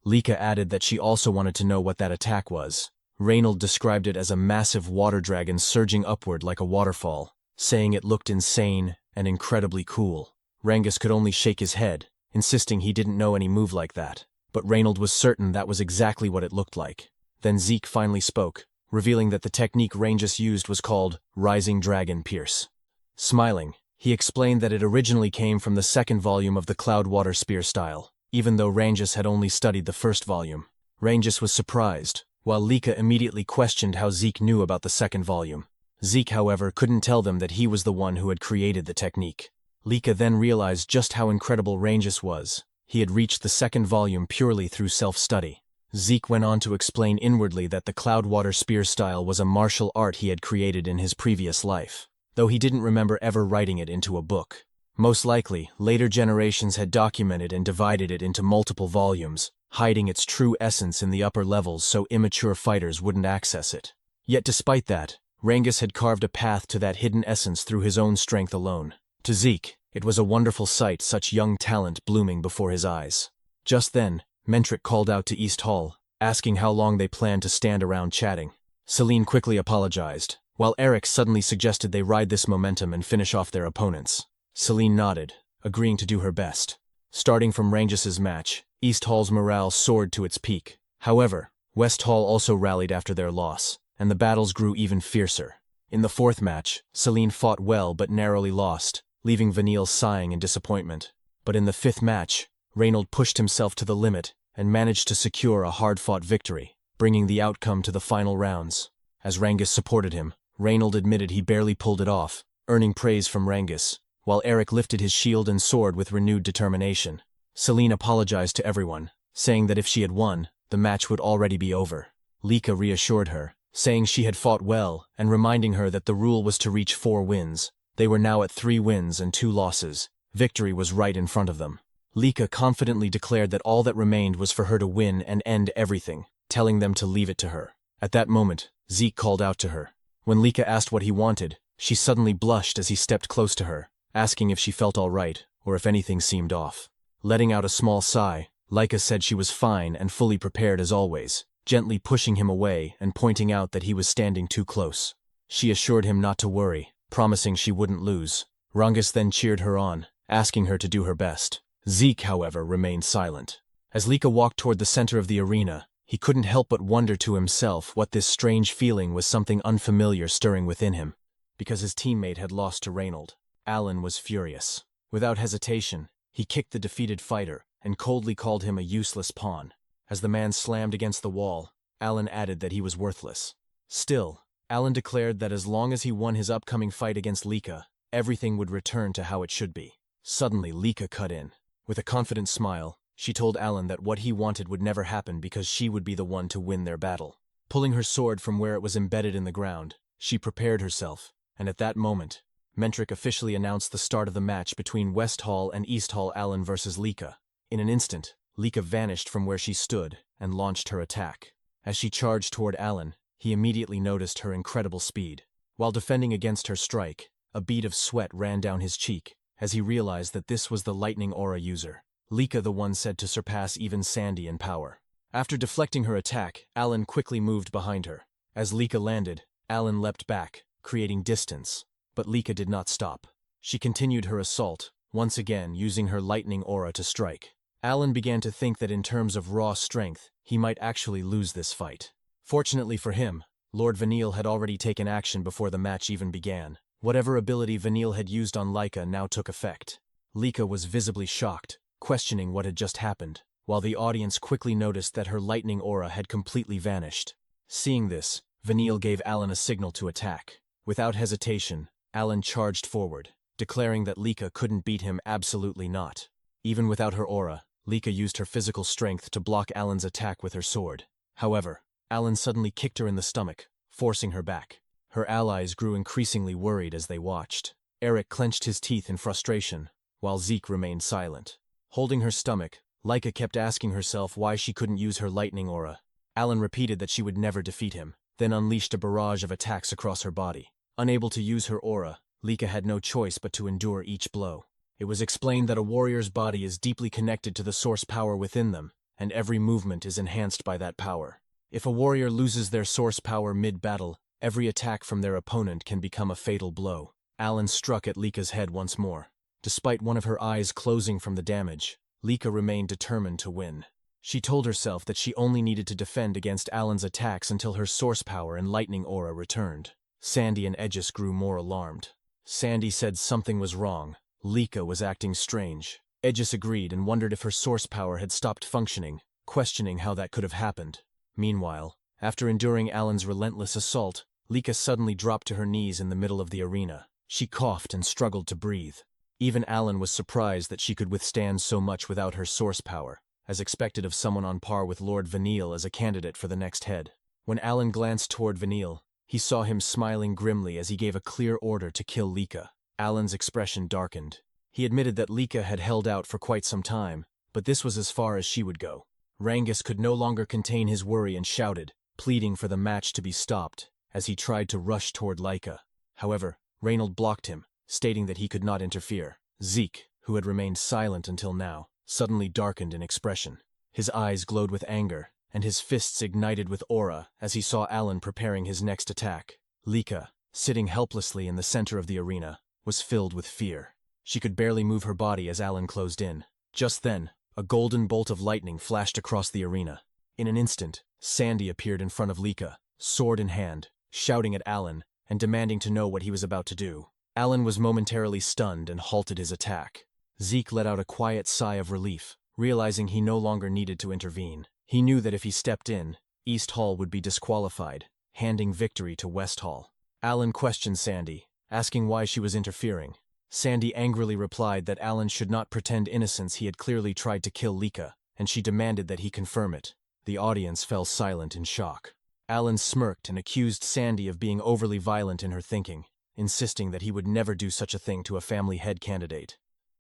Lika added that she also wanted to know what that attack was. Reynold described it as a massive water dragon surging upward like a waterfall, saying it looked insane and incredibly cool. Rangus could only shake his head, insisting he didn't know any move like that, but Reynold was certain that was exactly what it looked like. Then Zeke finally spoke, revealing that the technique Rangus used was called Rising Dragon Pierce. Smiling, he explained that it originally came from the second volume of the Cloudwater Spear style, even though Rangus had only studied the first volume. Rangus was surprised, while Lika immediately questioned how Zeke knew about the second volume. Zeke, however, couldn't tell them that he was the one who had created the technique. Lika then realized just how incredible Rangus was. He had reached the second volume purely through self-study. Zeke went on to explain inwardly that the Cloudwater Spear style was a martial art he had created in his previous life, though he didn't remember ever writing it into a book. Most likely, later generations had documented and divided it into multiple volumes, hiding its true essence in the upper levels so immature fighters wouldn't access it. Yet despite that, Rangus had carved a path to that hidden essence through his own strength alone. To Zeke, it was a wonderful sight, such young talent blooming before his eyes. Just then, Mentric called out to East Hall, asking how long they planned to stand around chatting. Celine quickly apologized, while Eric suddenly suggested they ride this momentum and finish off their opponents. Celine nodded, agreeing to do her best. Starting from Rangus's match, East Hall's morale soared to its peak. However, West Hall also rallied after their loss, and the battles grew even fiercer. In the fourth match, Celine fought well but narrowly lost, leaving Vanille sighing in disappointment. But in the fifth match, Reynold pushed himself to the limit and managed to secure a hard-fought victory, bringing the outcome to the final rounds. As Rangus supported him, Reynold admitted he barely pulled it off, earning praise from Rangus, while Eric lifted his shield and sword with renewed determination. Celine apologized to everyone, saying that if she had won, the match would already be over. Lika reassured her, saying she had fought well and reminding her that the rule was to reach 4 wins. They were now at 3 wins and 2 losses. Victory was right in front of them. Lika confidently declared that all that remained was for her to win and end everything, telling them to leave it to her. At that moment, Zeke called out to her. When Lika asked what he wanted, she suddenly blushed as he stepped close to her, asking if she felt all right or if anything seemed off. Letting out a small sigh, Lika said she was fine and fully prepared as always, gently pushing him away and pointing out that he was standing too close. She assured him not to worry, promising she wouldn't lose. Rangus then cheered her on, asking her to do her best. Zeke, however, remained silent. As Lika walked toward the center of the arena, he couldn't help but wonder to himself what this strange feeling was, something unfamiliar stirring within him. Because his teammate had lost to Reynold, Alan was furious. Without hesitation, he kicked the defeated fighter and coldly called him a useless pawn. As the man slammed against the wall, Alan added that he was worthless. Still, Alan declared that as long as he won his upcoming fight against Lika, everything would return to how it should be. Suddenly, Lika cut in. With a confident smile, she told Alan that what he wanted would never happen because she would be the one to win their battle. Pulling her sword from where it was embedded in the ground, she prepared herself, and at that moment, Mentric officially announced the start of the match between West Hall and East Hall Alan versus Lika. In an instant, Lika vanished from where she stood and launched her attack. As she charged toward Alan, he immediately noticed her incredible speed. While defending against her strike, a bead of sweat ran down his cheek as he realized that this was the lightning aura user, Lika, the one said to surpass even Sandy in power. After deflecting her attack, Alan quickly moved behind her. As Lika landed, Alan leapt back, creating distance. But Lika did not stop. She continued her assault, once again using her lightning aura to strike. Alan began to think that in terms of raw strength, he might actually lose this fight. Fortunately for him, Lord Vanille had already taken action before the match even began. Whatever ability Vanille had used on Lika now took effect. Lika was visibly shocked, questioning what had just happened, while the audience quickly noticed that her lightning aura had completely vanished. Seeing this, Vanille gave Alan a signal to attack. Without hesitation, Alan charged forward, declaring that Lika couldn't beat him. Absolutely not. Even without her aura, Lika used her physical strength to block Alan's attack with her sword. However, Alan suddenly kicked her in the stomach, forcing her back. Her allies grew increasingly worried as they watched. Eric clenched his teeth in frustration, while Zeke remained silent. Holding her stomach, Lika kept asking herself why she couldn't use her lightning aura. Alan repeated that she would never defeat him, then unleashed a barrage of attacks across her body. Unable to use her aura, Lika had no choice but to endure each blow. It was explained that a warrior's body is deeply connected to the source power within them, and every movement is enhanced by that power. If a warrior loses their source power mid-battle, every attack from their opponent can become a fatal blow. Alan struck at Lika's head once more. Despite one of her eyes closing from the damage, Lika remained determined to win. She told herself that she only needed to defend against Alan's attacks until her source power and lightning aura returned. Sandy and Aegis grew more alarmed. Sandy said something was wrong. Lika was acting strange. Aegis agreed and wondered if her source power had stopped functioning, questioning how that could have happened. Meanwhile, after enduring Alan's relentless assault, Lika suddenly dropped to her knees in the middle of the arena. She coughed and struggled to breathe. Even Alan was surprised that she could withstand so much without her source power, as expected of someone on par with Lord Vanille as a candidate for the next head. When Alan glanced toward Vanille, he saw him smiling grimly as he gave a clear order to kill Lika. Alan's expression darkened. He admitted that Lika had held out for quite some time, but this was as far as she would go. Rangus could no longer contain his worry and shouted, pleading for the match to be stopped, as he tried to rush toward Lika. However, Reynold blocked him, stating that he could not interfere. Zeke, who had remained silent until now, suddenly darkened in expression. His eyes glowed with anger, and his fists ignited with aura as he saw Alan preparing his next attack. Lika, sitting helplessly in the center of the arena, was filled with fear. She could barely move her body as Alan closed in. Just then, a golden bolt of lightning flashed across the arena. In an instant, Sandy appeared in front of Lika, sword in hand, shouting at Alan and demanding to know what he was about to do. Alan was momentarily stunned and halted his attack. Zeke let out a quiet sigh of relief, realizing he no longer needed to intervene. He knew that if he stepped in, East Hall would be disqualified, handing victory to West Hall. Alan questioned Sandy, asking why she was interfering. Sandy angrily replied that Alan should not pretend innocence. He had clearly tried to kill Lika, and she demanded that he confirm it. The audience fell silent in shock. Alan smirked and accused Sandy of being overly violent in her thinking, insisting that he would never do such a thing to a family head candidate.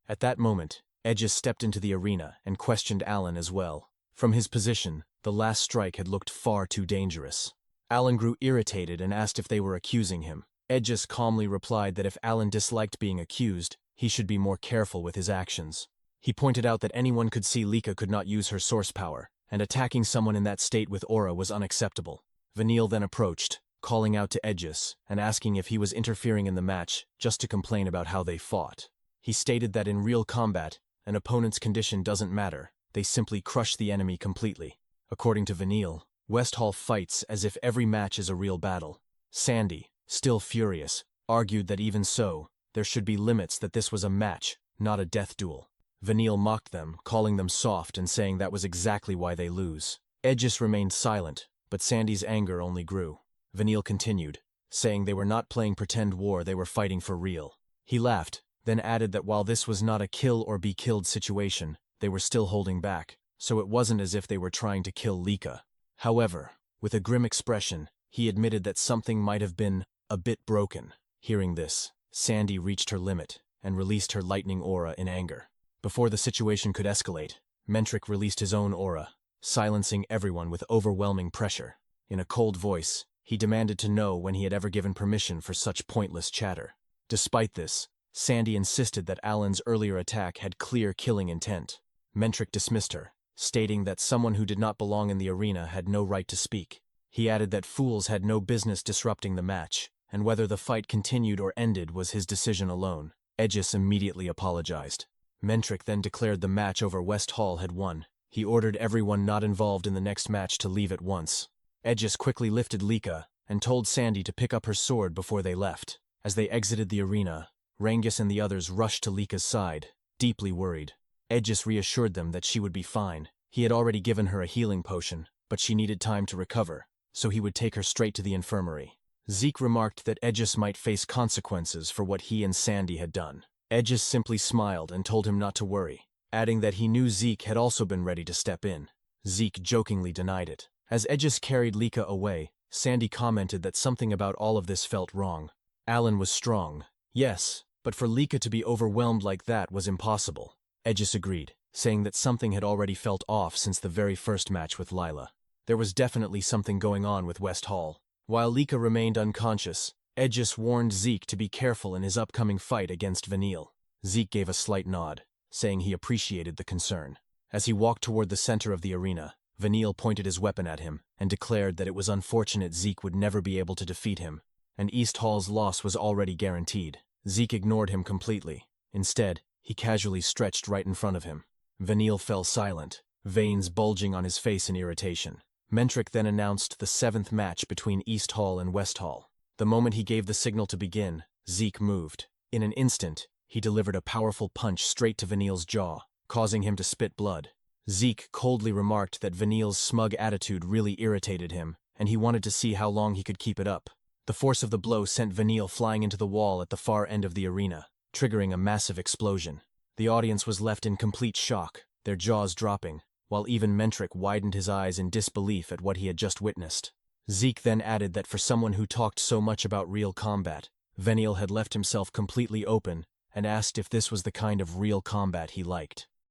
At that moment, Edges stepped into the arena and questioned Alan as well. From his position, the last strike had looked far too dangerous. Alan grew irritated and asked if they were accusing him. Edges calmly replied that if Alan disliked being accused, he should be more careful with his actions. He pointed out that anyone could see Lika could not use her source power, and attacking someone in that state with aura was unacceptable. Vanille then approached, calling out to Edges and asking if he was interfering in the match just to complain about how they fought. He stated that in real combat, an opponent's condition doesn't matter, they simply crush the enemy completely. According to Vanille, West Hall fights as if every match is a real battle. Sandy, still furious, argued that even so, there should be limits, that this was a match, not a death duel. Vanille mocked them, calling them soft and saying that was exactly why they lose. Edges remained silent, but Sandy's anger only grew. Vanille continued, saying they were not playing pretend war, they were fighting for real. He laughed, then added that while this was not a kill or be killed situation, they were still holding back, so it wasn't as if they were trying to kill Lika. However, with a grim expression, he admitted that something might have been a bit broken. Hearing this, Sandy reached her limit and released her lightning aura in anger. Before the situation could escalate, Mentric released his own aura, silencing everyone with overwhelming pressure. In a cold voice, he demanded to know when he had ever given permission for such pointless chatter. Despite this, Sandy insisted that Alan's earlier attack had clear killing intent. Mentric dismissed her, stating that someone who did not belong in the arena had no right to speak. He added that fools had no business disrupting the match, and whether the fight continued or ended was his decision alone. Edges immediately apologized. Mentric then declared the match over West Hall had won. He ordered everyone not involved in the next match to leave at once. Edges quickly lifted Lika and told Sandy to pick up her sword before they left. As they exited the arena, Rangus and the others rushed to Lika's side, deeply worried. Edges reassured them that she would be fine. He had already given her a healing potion, but she needed time to recover, so he would take her straight to the infirmary. Zeke remarked that Edges might face consequences for what he and Sandy had done. Edges simply smiled and told him not to worry, adding that he knew Zeke had also been ready to step in. Zeke jokingly denied it. As Edges carried Lika away, Sandy commented that something about all of this felt wrong. Alan was strong, yes, but for Lika to be overwhelmed like that was impossible. Edges agreed, saying that something had already felt off since the very first match with Lila. There was definitely something going on with West Hall. While Lika remained unconscious, Edges warned Zeke to be careful in his upcoming fight against Vanille. Zeke gave a slight nod, saying he appreciated the concern. As he walked toward the center of the arena, Vanille pointed his weapon at him and declared that it was unfortunate Zeke would never be able to defeat him, and East Hall's loss was already guaranteed. Zeke ignored him completely. Instead, he casually stretched right in front of him. Vanille fell silent, veins bulging on his face in irritation. Mentric then announced the 7th match between East Hall and West Hall. The moment he gave the signal to begin, Zeke moved. In an instant, he delivered a powerful punch straight to Vanille's jaw, causing him to spit blood. Zeke coldly remarked that Vanille's smug attitude really irritated him, and he wanted to see how long he could keep it up. The force of the blow sent Vanille flying into the wall at the far end of the arena, triggering a massive explosion. The audience was left in complete shock, their jaws dropping, while even Mentric widened his eyes in disbelief at what he had just witnessed. Zeke then added that for someone who talked so much about real combat, Vanille had left himself completely open and asked if this was the kind of real combat he liked.